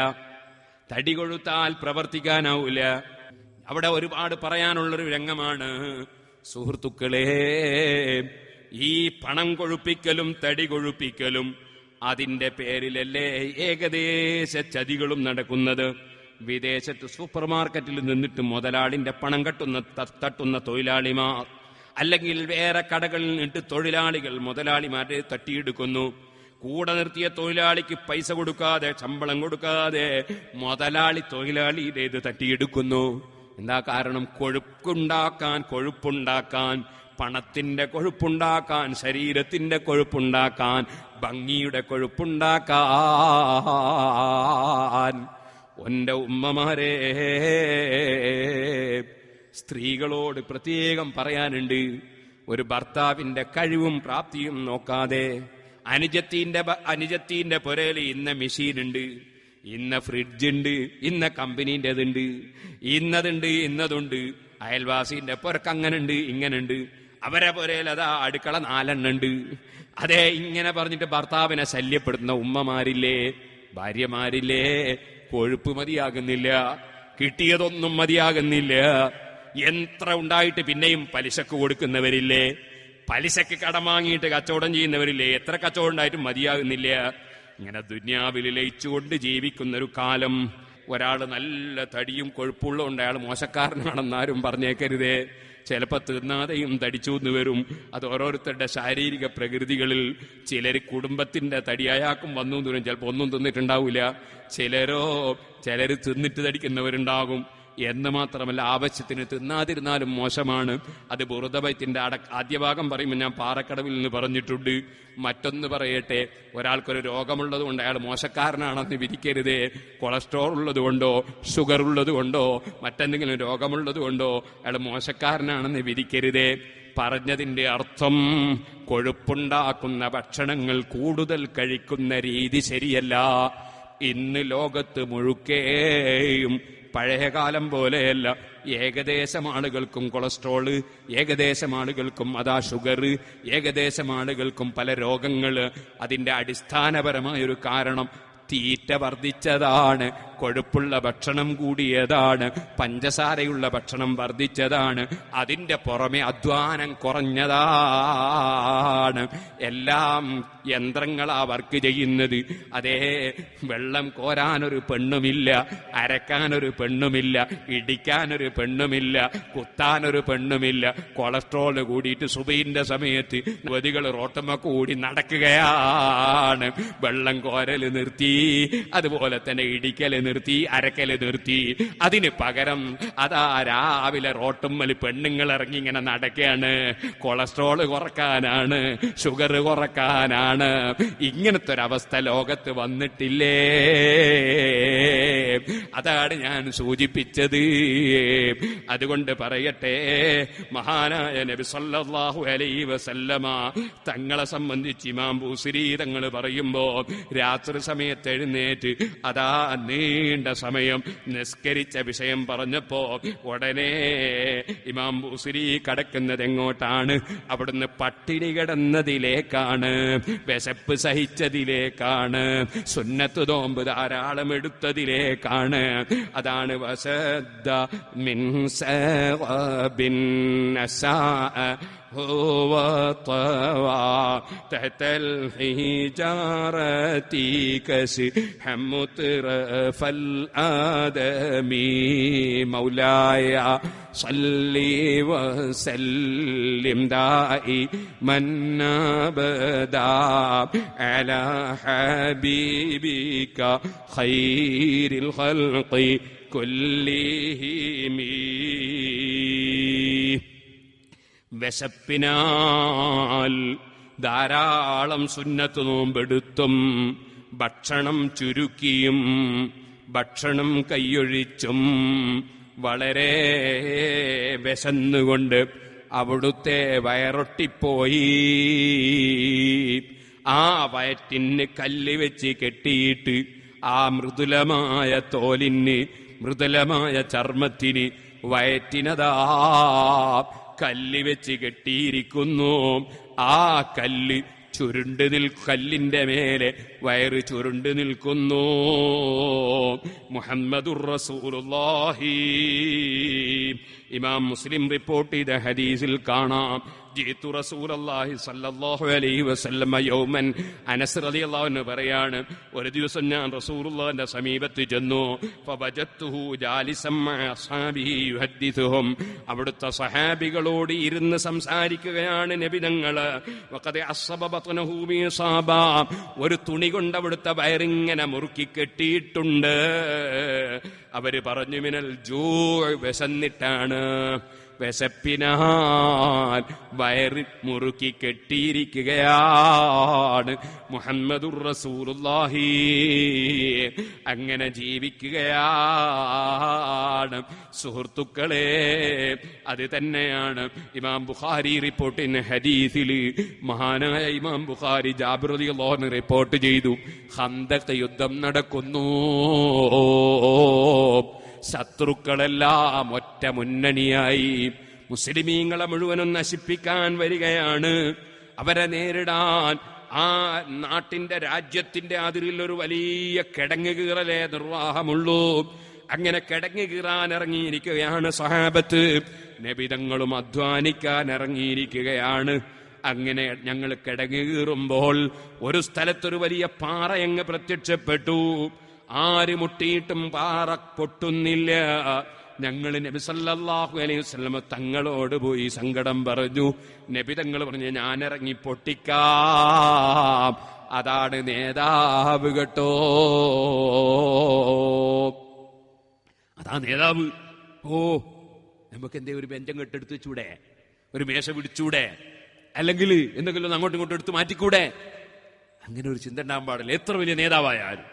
തടി കൊഴുത്താൽ പ്രവർത്തിക്കാനാവൂല. അവിടെ ഒരുപാട് പറയാനുള്ളൊരു രംഗമാണ് സുഹൃത്തുക്കളെ. ഈ പണം കൊഴുപ്പിക്കലും തടി കൊഴുപ്പിക്കലും അതിന്റെ പേരിലല്ലേ ഏകദേശ ചതികളും നടക്കുന്നത്. വിദേശത്ത് സൂപ്പർ മാർക്കറ്റിൽ നിന്നിട്ട് മുതലാളിന്റെ പണം തട്ടുന്ന തൊഴിലാളിമാർ, അല്ലെങ്കിൽ വേറെ കടകളിൽ നിന്നിട്ട് തൊഴിലാളികൾ മുതലാളിമാരെ തട്ടിയെടുക്കുന്നു. കൂടെ നിർത്തിയ തൊഴിലാളിക്ക് പൈസ കൊടുക്കാതെ, ശമ്പളം കൊടുക്കാതെ മുതലാളി തൊഴിലാളിയുടേത് തട്ടിയെടുക്കുന്നു. എന്താ കാരണം? കൊഴുപ്പുണ്ടാക്കാൻ, പണത്തിന്റെ കൊഴുപ്പുണ്ടാക്കാൻ, ശരീരത്തിന്റെ കൊഴുപ്പുണ്ടാക്കാൻ, ഭംഗിയുടെ കൊഴുപ്പുണ്ടാക്കാൻ. എന്റെ ഉമ്മമാരെ, സ്ത്രീകളോട് പ്രത്യേകം പറയാനുണ്ട്. ഒരു ഭർത്താവിന്റെ കഴിവും പ്രാപ്തിയും നോക്കാതെ, അനുജത്തിന്റെ പുരയിൽ ഇന്ന മെഷീനുണ്ട്, ഇന്ന ഫ്രിഡ്ജുണ്ട്, ഇന്ന കമ്പനീൻ്റെതുണ്ട്, ഇന്നതുണ്ട്, അയൽവാസിന്റെ പുരക്ക് അങ്ങനുണ്ട്, ഇങ്ങനുണ്ട്, അവരെ പുരയിൽ അതാ അടുക്കള 4 എണ്ണുണ്ട്. അതെ, ഇങ്ങനെ പറഞ്ഞിട്ട് ഭർത്താവിനെ ശല്യപ്പെടുത്തുന്ന ഉമ്മമാരില്ലേ, ഭാര്യമാരില്ലേ, കൊഴുപ്പ് മതിയാകുന്നില്ല, കിട്ടിയതൊന്നും മതിയാകുന്നില്ല. എത്ര ഉണ്ടായിട്ട് പിന്നെയും പലിശക്ക് കൊടുക്കുന്നവരില്ലേ, പലിശക്ക് കടം വാങ്ങിയിട്ട് കച്ചവടം ചെയ്യുന്നവരില്ലേ, എത്ര കച്ചവടം ഉണ്ടായിട്ടും മതിയാകുന്നില്ല. ഇങ്ങനെ ദുനിയാവിൽ ലയിച്ചുകൊണ്ട് ജീവിക്കുന്നൊരു കാലം. ഒരാള് നല്ല തടിയും കൊഴുപ്പുള്ളതുകൊണ്ട് അയാൾ മോശക്കാരനാണെന്നാരും പറഞ്ഞേക്കരുതേ. ചിലപ്പോൾ തിന്നാതെയും തടിച്ചു എന്ന് വരും. അത് ഓരോരുത്തരുടെ ശാരീരിക പ്രകൃതികളിൽ. ചിലർ കുടുംബത്തിന്റെ തടി അയാൾക്കും വന്നു എന്ന് വരും. ചിലപ്പോൾ ഒന്നും തിന്നിട്ടുണ്ടാവില്ല. ചിലർ തിന്നിട്ട് തടിക്കുന്നവരുണ്ടാകും. എന്ന് മാത്രമല്ല, ആവശ്യത്തിന് തിന്നാതിരുന്നാലും മോശമാണ്. അത് ബുറുദബൈത്തിന്റെ ആദ്യ ഭാഗം പറയുമ്പോൾ ഞാൻ പാറക്കടവിൽ നിന്ന് പറഞ്ഞിട്ടുണ്ട്. മറ്റൊന്ന് പറയട്ടെ, ഒരാൾക്കൊരു രോഗമുള്ളത് കൊണ്ട് അയാൾ മോശക്കാരനാണെന്ന് വിധിക്കരുതേ. കൊളസ്ട്രോൾ ഉള്ളത് കൊണ്ടോ, ഷുഗർ ഉള്ളത് കൊണ്ടോ, മറ്റെന്തെങ്കിലും രോഗമുള്ളത് കൊണ്ടോ അയാൾ മോശക്കാരനാണെന്ന് വിധിക്കരുതേ. പറഞ്ഞതിന്റെ അർത്ഥം, കൊഴുപ്പുണ്ടാക്കുന്ന ഭക്ഷണങ്ങൾ കൂടുതൽ കഴിക്കുന്ന രീതി ശരിയല്ല. ഇന്ന് ലോകത്ത് മുഴുക്കേയും പഴയ കാലം പോലെയല്ല. ഏകദേശം ആളുകൾക്കും കൊളസ്ട്രോള്, ഏകദേശം ആളുകൾക്കും അതാ ഷുഗർ, ഏകദേശം ആളുകൾക്കും പല രോഗങ്ങൾ. അതിന്റെ അടിസ്ഥാനപരമായൊരു കാരണം തീറ്റ വർദ്ധിച്ചതാണ്, കൊഴുപ്പുള്ള ഭക്ഷണം കൂടിയതാണ്, പഞ്ചസാരയുള്ള ഭക്ഷണം വർദ്ധിച്ചതാണ്, അതിന്റെ പുറമെ അധ്വാനം കുറഞ്ഞതാണ്. എല്ലാം യന്ത്രങ്ങളാ വർക്ക് ചെയ്യുന്നത്. അതേ, വെള്ളം കോരാനൊരു പെണ്ണുമില്ല, അരക്കാനൊരു പെണ്ണുമില്ല, ഇടിക്കാനൊരു പെണ്ണുമില്ല, കുത്താനൊരു പെണ്ണുമില്ല. കൊളസ്ട്രോള് കൂടിയിട്ട് സുബഹിന്റെ സമയത്ത് യുവതികൾ റോട്ടമ്മ കൂടി നടക്കുകയാണ്. വെള്ളം കോരല് നിർത്തി, അതുപോലെ തന്നെ ഇടിക്കല് നിർത്തി, അരക്കല് നിർത്തി. അതിന് പകരം അതാ രാവിലെ റോട്ടുമ്മൽ പെണ്ണുങ്ങൾ ഇറങ്ങി ഇങ്ങനെ നടക്കുകയാണ്. കൊളസ്ട്രോള് കുറക്കാനാണ്, ഷുഗർ കുറക്കാനാണ്. ഇങ്ങനത്തെ ഒരവസ്ഥ ലോകത്ത് വന്നിട്ടില്ലേ? അതാണ് ഞാൻ സൂചിപ്പിച്ചത്. അതുകൊണ്ട് പറയട്ടെ, മഹാനായ നബി സല്ലല്ലാഹു അലൈഹി വസല്ലമ തങ്ങളെ സംബന്ധിച്ച് ഇമാം ബൂസിരി തങ്ങൾ പറയുമ്പോ, രാത്രി സമയത്ത് എഴുന്നേറ്റ് അതാ നീണ്ട സമയം നിസ്കരിച്ച വിഷയം പറഞ്ഞപ്പോ ഉടനെ ഇമാം ബൂസിരി കടക്കുന്നത് എങ്ങോട്ടാണ്? അവിടുന്ന് പട്ടിണി കിടന്നതിലേക്കാണ്, വിശപ്പ് സഹിച്ചതിലേക്കാണ്, സുന്നത്ത് നോമ്പ് ധാരാളം എടുത്തതിലേക്കാണ്. അതാണ് വസദ്ദ മിൻ സഅബിൻ നസാ هو طوى تحت الحجارة كسحا مترف الآدمي مولاي صل وسلم دائما أبدا على حبيبك خير الخلق كلهم. വിശപ്പിനാൽ ധാരാളം സുന്നത്ത് നോമ്പെടുത്തും ഭക്ഷണം ചുരുക്കിയും ഭക്ഷണം കൈയൊഴിച്ചും വളരെ വിശന്നുകൊണ്ട് അവിടുത്തെ വയറൊട്ടിപ്പോയി. ആ വയറ്റിന് കല്ല് വെച്ച് കെട്ടിയിട്ട് ആ മൃദുലമായ തോലിന്, മൃദുലമായ ചർമ്മത്തിന് വയറ്റിനതാ കല്ല് വെച്ച് കെട്ടിയിരിക്കുന്നു. ആ കല്ല് കല്ലിന്റെ മേലെ വയറ് ചുരുണ്ട് നിൽക്കുന്നു. മുഹമ്മദുർ റസൂലുള്ളാഹി. ഇമാം മുസ്ലിം റിപ്പോർട്ട് ചെയ്ത ഹദീസിൽ കാണാം, ജീതു റസൂലുള്ളാഹി സ്വല്ലല്ലാഹു അലൈഹി വസല്ലമ യൗമൻ. അനസ് റളിയല്ലാഹു അൻഹു പറയാണ്, ഒരു ദിവസം ഞാൻ റസൂലുള്ളാഹിന്റെ സമീപത്ത് ചെന്നു. ഫവജത്തുഹു ജാലിസൻ മഅ അസ്ഹാബിഹി യുഹദ്ദിസുഹും. അവിടുത്തെ സഹാബികളോട് ഇരുന്ന് സംസാരിക്കുകയാണ് നബി തങ്ങള്. വഖദ് അസ്സബ ബത്നഹു ബിസാബ. ഒരു തുണി കൊണ്ട് അവിടുത്തെ വയറിങ്ങനെ മുറുക്കി കെട്ടിയിട്ടുണ്ട്. അവര് പറഞ്ഞു, മിനൽ ജൂ, വിശന്നിട്ടാണ്, വിശപ്പിനാൽ വയറ് മുറുക്കി കെട്ടിയിരിക്കുകയാണ്. മുഹമ്മദുർ റസൂലുള്ളാഹി അങ്ങനെ ജീവിക്കുകയാണ്. സുഹൃത്തുക്കളെ, അത് തന്നെയാണ് ഇമാം ബുഖാരി റിപ്പോർട്ട് ചെയ്യുന്ന ഹദീസിൽ മഹാനായ ഇമാം ബുഖാരി ജാബിർ റളിയല്ലാഹു അൻഹു റിപ്പോർട്ട് ചെയ്തു, ഖന്തഖ് യുദ്ധം നടക്കുന്നു. ശത്രുക്കളെല്ലാം ഒറ്റ മുന്നണിയായി മുസ്ലിമീങ്ങളെ മുഴുവനും നശിപ്പിക്കാൻ വരികയാണ്. അവരെ നേരിടാൻ ആ നാട്ടിന്റെ, രാജ്യത്തിന്റെ അതിരിൽ ഒരു വലിയ കിടങ്ങ് കീറലേ നിർവാഹമുള്ളൂ. അങ്ങനെ കിടങ്ങ് കീറാൻ ഇറങ്ങിയിരിക്കുകയാണ് സഹാബത്ത്. നബിതങ്ങളും അധ്വാനിക്കാൻ ഇറങ്ങിയിരിക്കുകയാണ്. അങ്ങനെ ഞങ്ങൾ കിടങ്ങ് കീറുമ്പോൾ ഒരു സ്ഥലത്തൊരു വലിയ പാറയങ്ങ് പ്രത്യക്ഷപ്പെട്ടു. ആര് മുട്ടിയിട്ടും പാറ പൊട്ടുന്നില്ല. ഞങ്ങൾ നബി സല്ലല്ലാഹു അലൈഹി വസല്ലം തങ്ങളോട് പോയി സങ്കടം പറഞ്ഞു. നബി തങ്ങൾ പറഞ്ഞു, ഞാനിറങ്ങി പൊട്ടിക്കാം. അതാണ് നേതാവ് കേട്ടോ, അതാ നേതാവ്. ഓ, നമുക്ക് എന്തേ ഒരു ബെഞ്ചം കെട്ടെടുത്ത് വെച്ചൂടെ, ഒരു മേശ പിടിച്ചൂടെ, അല്ലെങ്കിൽ എന്തെങ്കിലും അങ്ങോട്ടും ഇങ്ങോട്ടും എടുത്ത് മാറ്റിക്കൂടെ? അങ്ങനെ ഒരു ചിന്ത ഉണ്ടാകാൻ പാടില്ല. എത്ര വലിയ നേതാവായാലും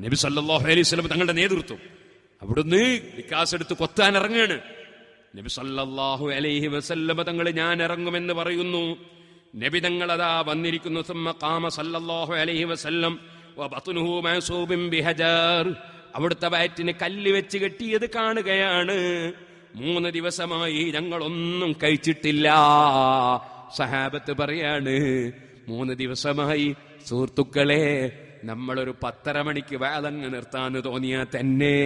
നബി സല്ലല്ലാഹു അലൈഹി വസല്ലം തങ്ങളുടെ നേതൃത്വം, അവിടുന്ന് വികാസ് എടുത്ത് കൊത്താൻ ഇറങ്ങാണ്. നബി സല്ലല്ലാഹു അലൈഹി വസല്ലം തങ്ങൾ ഞാൻ ഇറങ്ങുമെന്ന് പറയുന്നു. നബി തങ്ങൾ അതാ വന്നിരിക്കുന്നു. സുമ്മ ഖാമ സല്ലല്ലാഹു അലൈഹി വസല്ലം വബത്നുഹു മഅസൂബിൻ ബിഹജാർ. അവിടുത്തെ വയറ്റിന് കല്ല് വെച്ച് കെട്ടിയത് കാണുകയാണ്. 3 ദിവസമായി ഞങ്ങളൊന്നും കഴിച്ചിട്ടില്ല. സഹാബത്ത് പറയാണ്, 3 ദിവസമായി. സുഹൃത്തുക്കളെ, നമ്മളൊരു 10:30 മണിക്ക് വേളങ്ങ് നിർത്താന്ന് തോന്നിയാ തന്നെ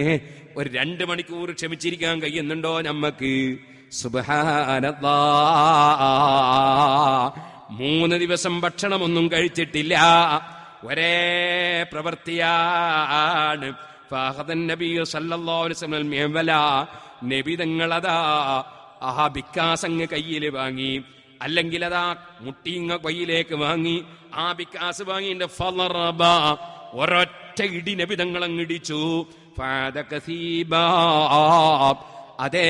ഒരു 2 മണിക്കൂർ ക്ഷമിച്ചിരിക്കാൻ കഴിയുന്നുണ്ടോ നമ്മക്ക്? സുബ്ഹാനല്ലാഹ്. 3 ദിവസം ഭക്ഷണമൊന്നും കഴിച്ചിട്ടില്ല. ഒരേ പ്രവൃത്തിയാണ്. നബി തങ്ങളതാ ബിക്കാസങ്ങ് കയ്യിൽ വാങ്ങി, അല്ലെങ്കിൽ അതാ മുട്ടിങ്ങ കയ്യിലേക്ക് വാങ്ങി. ആ ബിക്കാസ് വാങ്ങിന്റെ ഒരൊറ്റ ഇടി നബി തങ്ങളങ്ങിടിച്ചു. അതേ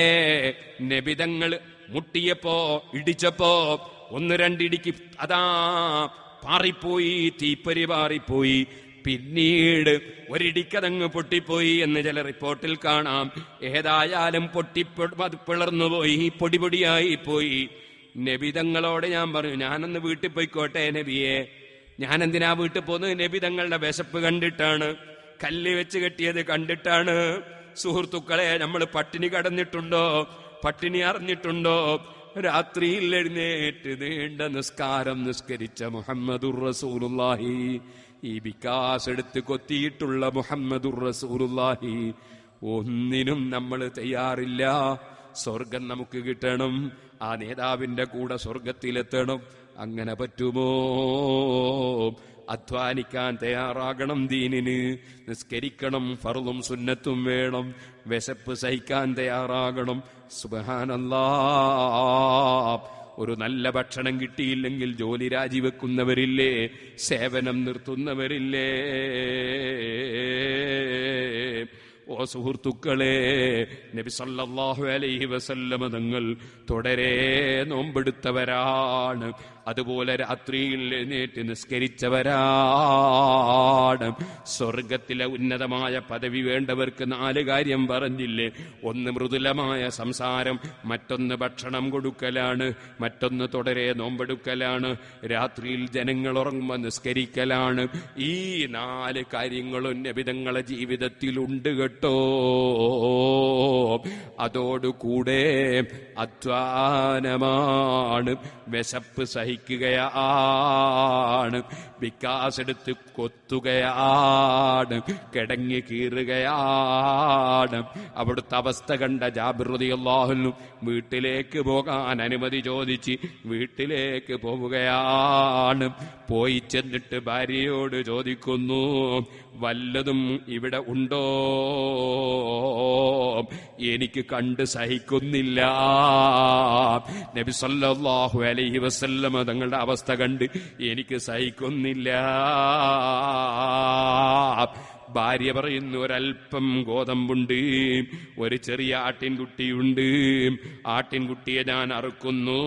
നബി തങ്ങൾ മുട്ടിയപ്പോ, ഇടിച്ചപ്പോ 1-2 ഇടിക്ക് അതാ പാറിപ്പോയി, തീപ്പരി പാറിപ്പോയി. പിന്നീട് ഒരിടിക്കതങ്ങ് പൊട്ടിപ്പോയി എന്ന് ചില റിപ്പോർട്ടിൽ കാണാം. ഏതായാലും അത് പിളർന്നുപോയി, പൊടിപൊടിയായി പോയി. നബി തങ്ങളോട് ഞാൻ പറഞ്ഞു, ഞാനൊന്ന് വീട്ടിൽ പോയിക്കോട്ടെ നബിയെ. ഞാനെന്തിനാ വീട്ടിൽ പോകുന്നത്? നബി തങ്ങളുടെ വിശപ്പ് കണ്ടിട്ടാണ്, കല്ല് വെച്ച് കെട്ടിയത് കണ്ടിട്ടാണ്. സുഹൃത്തുക്കളെ, നമ്മൾ പട്ടിണി കടന്നിട്ടുണ്ടോ? പട്ടിണി അറിഞ്ഞിട്ടുണ്ടോ? രാത്രിയിൽ എഴുന്നേറ്റ് നീണ്ട നിസ്കാരം നിസ്കരിച്ച മുഹമ്മദുർ റസൂലുള്ളാഹി, ഈ വികാസ് എടുത്ത് കൊത്തിയിട്ടുള്ള മുഹമ്മദുർ റസൂലുള്ളാഹി, ഒന്നിനും നമ്മൾ തയ്യാറില്ല. സ്വർഗം നമുക്ക് കിട്ടണം, ആ നേതാവിന്റെ കൂടെ സ്വർഗത്തിലെത്തണം. അങ്ങനെ പറ്റുമോ? അധ്വാനിക്കാൻ തയ്യാറാകണം ദീനിന്. നിസ്കരിക്കണം, ഫർളും സുന്നത്തും വേണം. വിശപ്പ് സഹിക്കാൻ തയ്യാറാകണം. സുബ്ഹാനല്ലാഹ്. ഒരു നല്ല ഭക്ഷണം കിട്ടിയില്ലെങ്കിൽ ജോലി രാജിവെക്കുന്നവരില്ലേ? സേവനം നിർത്തുന്നവരില്ലേ? ഓ സുഹൃത്തുക്കളെ, നബി സല്ലല്ലാഹു അലൈഹി വസല്ലമ തങ്ങൾ തുടരെ നോമ്പെടുത്തവരാണ്. അതുപോലെ രാത്രിയിൽ എഴുന്നേറ്റ് നിസ്കരിച്ചവരാണ്. സ്വർഗത്തിലെ ഉന്നതമായ പദവി വേണ്ടവർക്ക് 4 കാര്യം പറഞ്ഞില്ലേ? 1 മൃദുലമായ സംസാരം, മറ്റൊന്ന് ഭക്ഷണം കൊടുക്കലാണ്, മറ്റൊന്ന് തുടരെ നോമ്പെടുക്കലാണ്, രാത്രിയിൽ ജനങ്ങൾ ഉറങ്ങുമ്പോൾ നിസ്കരിക്കലാണ്. ഈ 4 കാര്യങ്ങളും നബിതങ്ങളെ ജീവിതത്തിലുണ്ട് കേട്ടോ. അതോടുകൂടെ അധ്വാനമാണ്, വിശപ്പ് സഹിക്കുകയാണ്, വികാസ് എടുത്ത് കൊത്തുകയാണ്, കിടങ്ങി കീറുകയാണ്. അവിടുത്തെ അവസ്ഥ കണ്ട ജാബിർ റളിയല്ലാഹു അൻഹു വീട്ടിലേക്ക് പോകാൻ അനുമതി ചോദിച്ച് വീട്ടിലേക്ക് പോവുകയാണ്. പോയി ചെന്നിട്ട് ഭാര്യയോട് ചോദിക്കുന്നു, വല്ലതും ഇവിടെ ഉണ്ടോ? എനിക്ക് കണ്ട് സഹിക്കുന്നില്ല. നബി സല്ലല്ലാഹു അലൈഹി വസല്ലമ തങ്ങളുടെ അവസ്ഥ കണ്ട് എനിക്ക് സഹിക്കുന്നില്ല. ഭാര്യ പറയുന്നു, ഒരൽപ്പം ഗോതമ്പുണ്ട്, ഒരു ചെറിയ ആട്ടിൻകുട്ടിയുണ്ട്, ആട്ടിൻകുട്ടിയെ ഞാൻ അറുക്കുന്നു.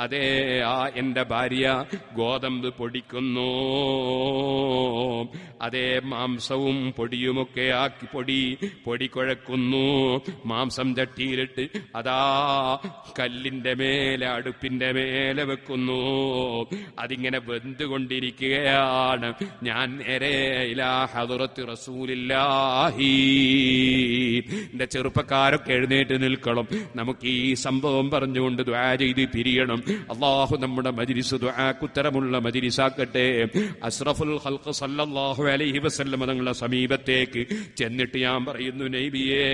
അതേ, എന്റെ ഭാര്യ ഗോതമ്പ് പൊടിക്കുന്നു. അതേ, മാംസവും പൊടിയുമൊക്കെ ആക്കി പൊടി കുഴക്കുന്നു. മാംസം ചട്ടിയിലിട്ട് അതാ കല്ലിന്റെ മേലെ, അടുപ്പിന്റെ മേലെ വെക്കുന്നു. അതിങ്ങനെ വെന്തുകൊണ്ടിരിക്കുകയാണ്. ഞാൻ നേരെ ഇലാ ഹദറത്തി റസൂലില്ലാഹി. എന്റെ ചെറുപ്പക്കാരൊക്കെ എഴുന്നേറ്റ് നിൽക്കണം. നമുക്ക് ഈ സംഭവം പറഞ്ഞുകൊണ്ട് ദുആ ചെയ്ത് പിരിയണം. അല്ലാഹു നമ്മുടെ മജ്ലിസ് ദുആക്കുത്തരമുള്ള മജ്ലിസാക്കട്ടെ. അസ്റഫുൽ ഖൽഖ് സല്ലല്ലാഹു അലൈഹി വസല്ലം തങ്ങളുടെ സമീപത്തേക്ക് ചെന്നിട്ട് ഞാൻ പറയുന്നു, നബിയേ,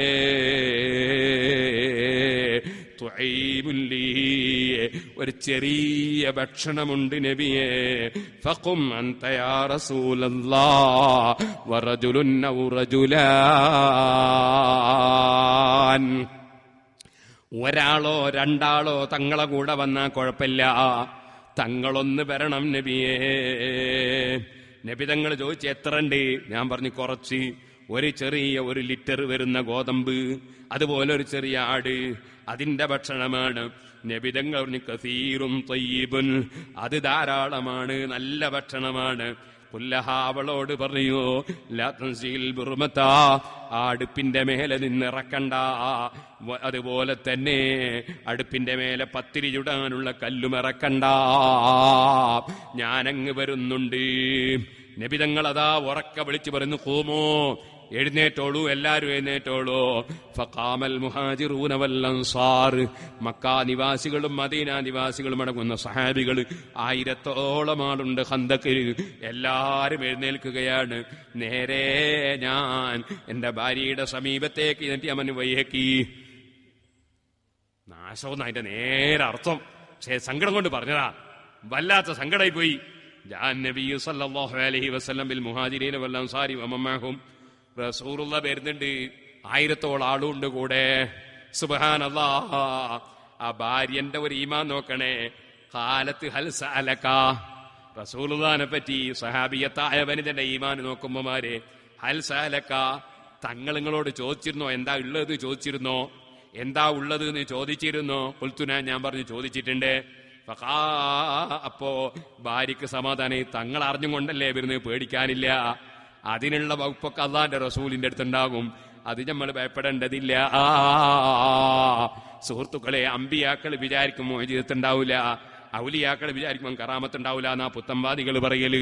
ഒരു ചെറിയ ഭക്ഷണമുണ്ട് നബിയേ. ഫഖും അൻത യാ റസൂലല്ലാഹ് വറജുലുൻ ഔ റജുലാൻ. ഒരാളോ 2 ആളോ തങ്ങളെ കൂടെ വന്നാ കുഴപ്പമില്ല, തങ്ങളൊന്ന് വരണം നബിയേ. നബി തങ്ങൾ ചോദിച്ചു, എത്ര ഉണ്ട്? ഞാൻ പറഞ്ഞു, കുറച്ച്. ഒരു ചെറിയ 1 ലിറ്റർ വരുന്ന ഗോതമ്പ്, അതുപോലെ ഒരു ചെറിയ ആട്, അതിന്റെ ഭക്ഷണമാണ്. നബി തങ്ങൾ പറഞ്ഞു, കസീറുൻ തയ്യിബുൻ, അത് ധാരാളമാണ്, നല്ല ഭക്ഷണമാണ്. അവളോട് പറയോ, ലാ തൻസിൽ ബുർമത, അടുപ്പിന്റെ മേലെ നിന്നിറക്കണ്ട. അതുപോലെ തന്നെ അടുപ്പിന്റെ മേലെ പത്തിരി ചുടാനുള്ള കല്ലുമിറക്കണ്ട. ഞാനങ്ങ് വരുന്നുണ്ട്. നബി തങ്ങൾ അതാ ഉറക്ക വിളിച്ചു പറയുന്നു, ഖൂമോ എഴുന്നേറ്റോളൂ, എല്ലാവരും എഴുന്നേറ്റോളൂ. ഫഖാമൽ മുഹാജിറൂന വൽ അൻസാർ, മക്ക നിവാസികളും മദീന നിവാസികളും അടങ്ങുന്ന സഹാബികൾ 1000-ഓളം ആളുണ്ട് ഖന്തക്കിൽ. എല്ലാരും എഴുന്നേൽക്കുകയാണ്. നേരെ ഞാൻ എന്റെ ഭാര്യയുടെ സമീപത്തേക്ക് എന്നിട്ട് അവൻ വയ്യേക്കി. നാശമെന്ന് അതിന്റെ നേരെ അർത്ഥം. പക്ഷേ സങ്കടം കൊണ്ട് പറഞ്ഞതാ, വല്ലാത്ത സങ്കടമായി പോയി. ജാൻ നബി സല്ലല്ലാഹു അലൈഹി വസല്ലം ബിൽ മുഹാജിരീന വൽ അൻസാരി വമഅഹും, റസൂലുള്ള വരുന്നുണ്ട്, 1000-ഓളം ആളുണ്ട് കൂടെ. സുബ്ഹാനല്ലാഹ്. ആ ഭാര്യന്റെ ഒരു ഈമാൻ നോക്കണേ. ഖാലത്ത് ഹൽ സഅലക, റസൂലുള്ളാഹിനെ പറ്റി സഹാബിയത്തായ വനിതന്റെ ഈമാൻ നോക്കുമ്പോമാരെ, ഹൽ സഅലക, തങ്ങൾ നിങ്ങളോട് ചോദിച്ചിരുന്നോ, എന്താ ഉള്ളത് ചോദിച്ചിരുന്നോ, എന്താ ഉള്ളത് എന്ന് ചോദിച്ചിരുന്നോ? ഖുൽതുനാ, ഞാൻ പറഞ്ഞു ചോദിച്ചിട്ടുണ്ട്. അപ്പോ ഭാര്യക്ക് സമാധാനം, തങ്ങൾ അറിഞ്ഞുകൊണ്ടല്ലേ വരുന്നത്, പേടിക്കാനില്ല. അതിനുള്ള വകുപ്പൊക്കെ അള്ളാന്റെ റസൂലിന്റെ അടുത്തുണ്ടാകും, അത് നമ്മൾ ഭയപ്പെടേണ്ടതില്ല. സുഹൃത്തുക്കളെ, അമ്പിയാക്കൾ വിചാരിക്കും മോചിതത്തുണ്ടാവില്ല, ഔലിയാക്കൾ വിചാരിക്കും കറാമത്തുണ്ടാവില്ല എന്നാ പുത്തംവാദികൾ പറയല്.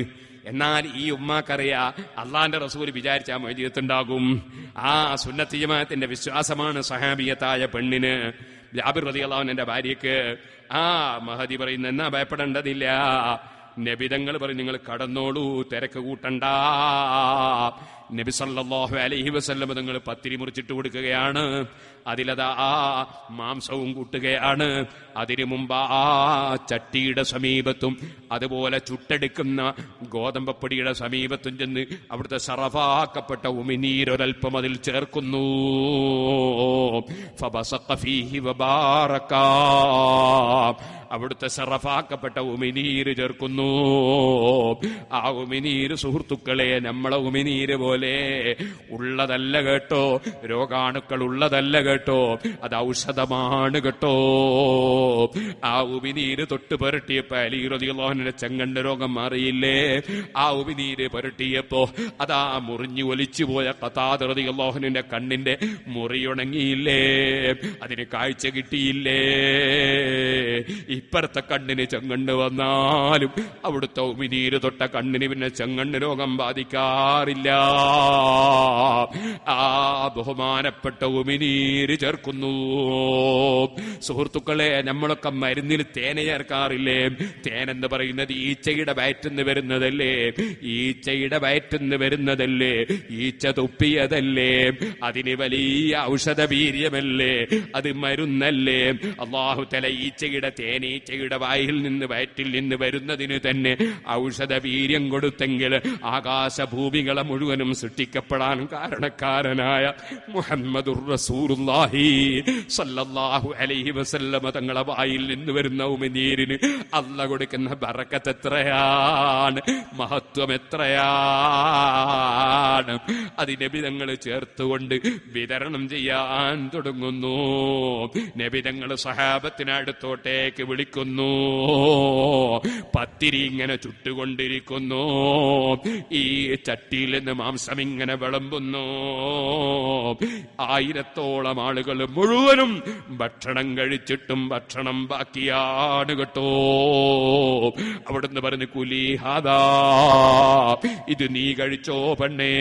എന്നാൽ ഈ ഉമ്മാക്കറിയാ അള്ളാന്റെ റസൂൽ വിചാരിച്ചാൽ മോചിതത്തുണ്ടാകും. ആ സുന്നത്ത് ജമാഅത്തിന്റെ വിശ്വാസമാണ് സഹാബിയത്തായ പെണ്ണിന്, ജാബിർ റളിയല്ലാഹു അൻഹുവിന്റെ ഭാര്യക്ക്. ആ മഹദി പറയുന്ന, എന്നാ ഭയപ്പെടേണ്ടതില്ല. നബിതങ്ങൾ പറയും, നിങ്ങൾ കടന്നോളൂ, തിരക്ക് കൂട്ടണ്ട. നബി സല്ലല്ലാഹു അലൈഹി വസല്ലം തങ്ങൾ പത്തിരി മുറിച്ചിട്ട് കൊടുക്കുകയാണ്. അതിലതാ മാംസവും കൂട്ടുകയാണ്. അതിനു മുമ്പ് ആ ചട്ടിയുടെ സമീപത്തും അതുപോലെ ചുട്ടെടുക്കുന്ന ഗോതമ്പപ്പൊടിയുടെ സമീപത്തും ചെന്ന് അവിടുത്തെ സറഫാക്കപ്പെട്ട ഉമിനീരൊരൽപ്പം അതിൽ ചേർക്കുന്നു. ഫബസഖ ഫീഹി വബാറക, അവിടുത്തെ സറഫാക്കപ്പെട്ട ഉമിനീര് ചേർക്കുന്നു. ആ ഉമിനീര് സുഹൃത്തുക്കളെ നമ്മളെ ഉമിനീര് പോലെ ഉള്ളതല്ല കേട്ടോ, രോഗാണുക്കൾ ഉള്ളതല്ല കേട്ടോ, അത് ഔഷധമാണ് കേട്ടോ. ആ ഉമിനീര് തൊട്ട് പുരട്ടിയപ്പോ അലി റളിയല്ലാഹു അൻഹുവിന്റെ ചെങ്കണ്ണ് രോഗം മാറിയില്ലേ? ആ ഉമിനീര് പുരട്ടിയപ്പോ അതാ മുറിഞ്ഞു ഒലിച്ചു പോയ ഖതാദ റളിയല്ലാഹു അൻഹുവിന്റെ കണ്ണിന്റെ മുറിയുണങ്ങിയില്ലേ? അതിന് കാഴ്ച കിട്ടിയില്ലേ? ഇപ്പുറത്തെ കണ്ണിന് ചെങ്കണ്ണ് വന്നാലും അവിടുത്തെ ഉമിനീര് തൊട്ട കണ്ണിന് പിന്നെ ചെങ്കണ്ണ് രോഗം ബാധിക്കാറില്ല. ആ ബഹുമാനപ്പെട്ട ഉമിനീര് ചേർക്കുന്നു. സുഹൃത്തുക്കളെ, നമ്മളൊക്കെ മരുന്നിൽ തേന ചേർക്കാറില്ലേ? തേനെന്ന് പറയുന്നത് ഈച്ചയുടെ വയറ്റിന്ന് വരുന്നതല്ലേ? ഈച്ചയുടെ വയറ്റിന്ന് വരുന്നതല്ലേ? ഈച്ച തുപ്പിയതല്ലേ? അതിന് വലിയ ഔഷധ വീര്യമല്ലേ? അത് മരുന്നല്ലേ? അല്ലാഹു തആല ഈച്ചയുടെ തേനീച്ചയുടെ വായിൽ നിന്ന് വയറ്റിൽ നിന്ന് വരുന്നതിന് തന്നെ ഔഷധ വീര്യം കൊടുത്തെങ്കിൽ ആകാശഭൂമികളെ മുഴുവനും സൃഷ്ടിക്കപ്പെടാൻ കാരണക്കാരനായ മുഹമ്മദുർ റസൂലുള്ളാഹി സല്ലല്ലാഹു അലൈഹി വസല്ലമ തങ്ങളെ വായിൽ നിന്ന് വരുന്ന ഉമിനീരിന് അല്ലാഹു കൊടുക്കുന്ന ബറക്കത്ത് എത്രയാണ്, മഹത്വം എത്രയാണ്! അത് നബി തങ്ങൾ ചേർത്തുകൊണ്ട് വിതരണം ചെയ്യാൻ തുടങ്ങുന്നു. നബി തങ്ങൾ സഹാബത്തിനെ അടുത്തോട്ടേക്ക് വിളിക്കുന്നു. പത്തിരി ഇങ്ങനെ ചുട്ടുകൊണ്ടിരിക്കുന്നു. ഈ ചട്ടിയിൽ നിന്ന് മാംസം ഇങ്ങനെ വിളമ്പുന്നു. 1000-ഓളം ആളുകൾ മുഴുവനും ഭക്ഷണം കഴിച്ചിട്ടും ഭക്ഷണം ബാക്കിയാണ് കേട്ടോ. അവിടുന്ന് പറഞ്ഞു, കുലീഹാദാ, ഇത് നീ കഴിച്ചോ പെണ്ണേ.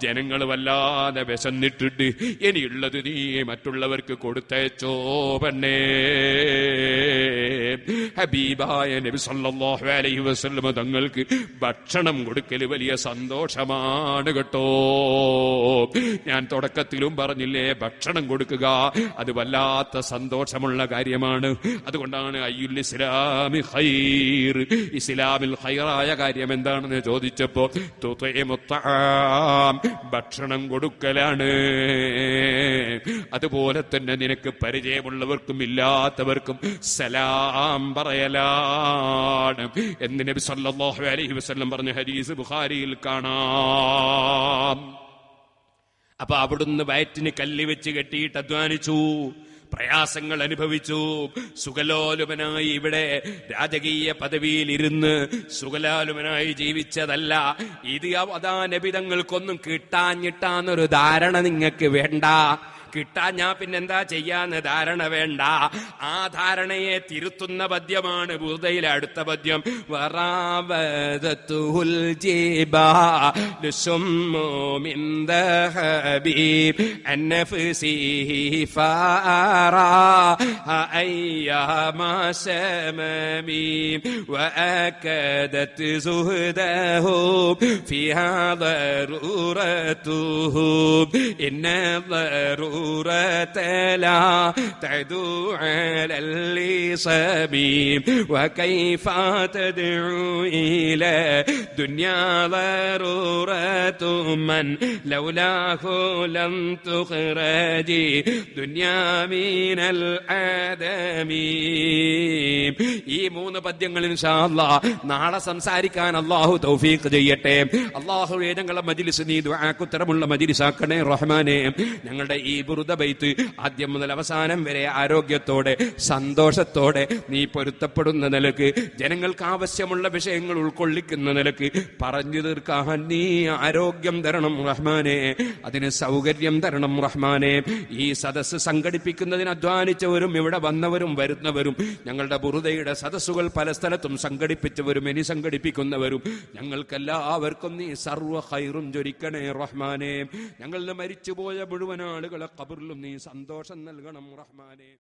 ജനങ്ങൾ വല്ലാതെ വിശന്നിട്ടുണ്ട്, ഇനിയുള്ളത് നീ മറ്റുള്ളവർക്ക് കൊടുത്തയച്ചോ പെണ്ണേ. ഹബീബായ നബി സല്ലല്ലാഹു അലൈഹി വസല്ലം തങ്ങൾക്ക് ഭക്ഷണം കൊടുക്കൽ വലിയ സന്തോഷമാണ് കേട്ടോ. ഞാൻ തുടക്കത്തിലും പറഞ്ഞില്ലേ, ഭക്ഷണം കൊടുക്കുക അത് വല്ലാത്ത സന്തോഷമുള്ള കാര്യമാണ്. അതുകൊണ്ടാണ് അയ്യുൽ ഇസ്ലാമി ഖൈർ, ഇസ്ലാമിൽ ഖൈറായ കാര്യം എന്താണെന്ന് ചോദിച്ചപ്പോ തുതഇമുത്തആം, ഭക്ഷണം കൊടുക്കലാണ്. അതുപോലെ തന്നെ നിനക്ക് പരിചയമുള്ളവർക്കും ഇല്ലാത്തവർക്കും സലാം പറയലാണ് എന്ന് നബി സല്ലല്ലാഹു അലൈഹി വസല്ലം പറഞ്ഞ ഹദീസ് ബുഖാരിയിൽ കാണാം. അപ്പൊ അവിടുന്ന് വയറ്റിന് കല്ല് വെച്ച് കെട്ടിയിട്ട് അധ്വാനിച്ചു, പ്രയാസങ്ങൾ അനുഭവിച്ചു. സുഖലോലുപനായി ഇവിടെ രാജകീയ പദവിയിൽ ഇരുന്ന് സുഖലോലുപനായി ജീവിച്ചതല്ല ഇത്. അതാ നബി തങ്ങൾക്കൊന്നും കിട്ടാഞ്ഞിട്ടാന്നൊരു ധാരണ നിങ്ങൾക്ക് വേണ്ട. കിട്ടാൻ ഞാൻ പിന്നെന്താ ചെയ്യാന്ന് ധാരണ വേണ്ട. ആ ധാരണയെ തിരുത്തുന്ന പദ്യമാണ് ബുർദയിലെ അടുത്ത പദ്യം. വറാവദത്തുൽ ജിബാലു സുമ്മു മിൻ ദഹബീബ് അന്നഫ്സിഹി ഫാറാ അയ്യാമാ സമമീം വഅകദത് സുഹദഹു ഫിഹാ ضرورتهم إن الضرورة لا تعدو على اللصميم وكيف تدعو إلى دنيا ضرورة من لولاه لم تخرج دنيا من الآدم. ഈ 3 പദ്യങ്ങൾ ഇൻഷാ അല്ലാഹ് നാളെ സംസാരിക്കാൻ അല്ലാഹു തൗഫീഖ് ചെയ്യട്ടെ. അല്ലാഹുവേ ഞങ്ങളുടെ മജ്ലിസ് നീ ദുആക്ക് ഉത്തരമുള്ള മജ്ലിസാക്കണേ റഹ്മാനേ. ഞങ്ങളുടെ ഈ ബുറുദ ബൈത്ത് ആദ്യം മുതൽ അവസാനം വരെ ആരോഗ്യത്തോടെ സന്തോഷത്തോടെ നീ പൊരുത്തപ്പെടുന്ന നിലക്ക് ജനങ്ങൾക്ക് ആവശ്യമുള്ള വിഷയങ്ങൾ ഉൾക്കൊള്ളിക്കുന്ന നിലക്ക് പറഞ്ഞു തീർക്കാൻ നീ ആരോഗ്യം തരണം റഹ്മാനേ. അതിന് സൗകര്യം തരണം റഹ്മാനേ. ഈ സദസ്സ് സംഘടിപ്പിക്കുന്നതിന് അധ്വാനിച്ചവരും ഇവിടെ വന്നവരും വരുന്നവരും ഞങ്ങളുടെ ബുറുദയുടെ സദസ്സുകൾ പല സ്ഥലത്തും സംഘടിപ്പിച്ചവരും ഇനി സംഘടിപ്പിക്കുന്നവരും ഞങ്ങൾക്കെല്ലാവർക്കും നീ സർവ്വ ഖൈറും ചൊരിക്കണേ റഹ്മാനേ. ഞങ്ങളിൽ മരിച്ചുപോയ മുഴുവൻ ആളുകളെ ഖബറിലും നീ സന്തോഷം നൽകണം റഹ്മാനേ.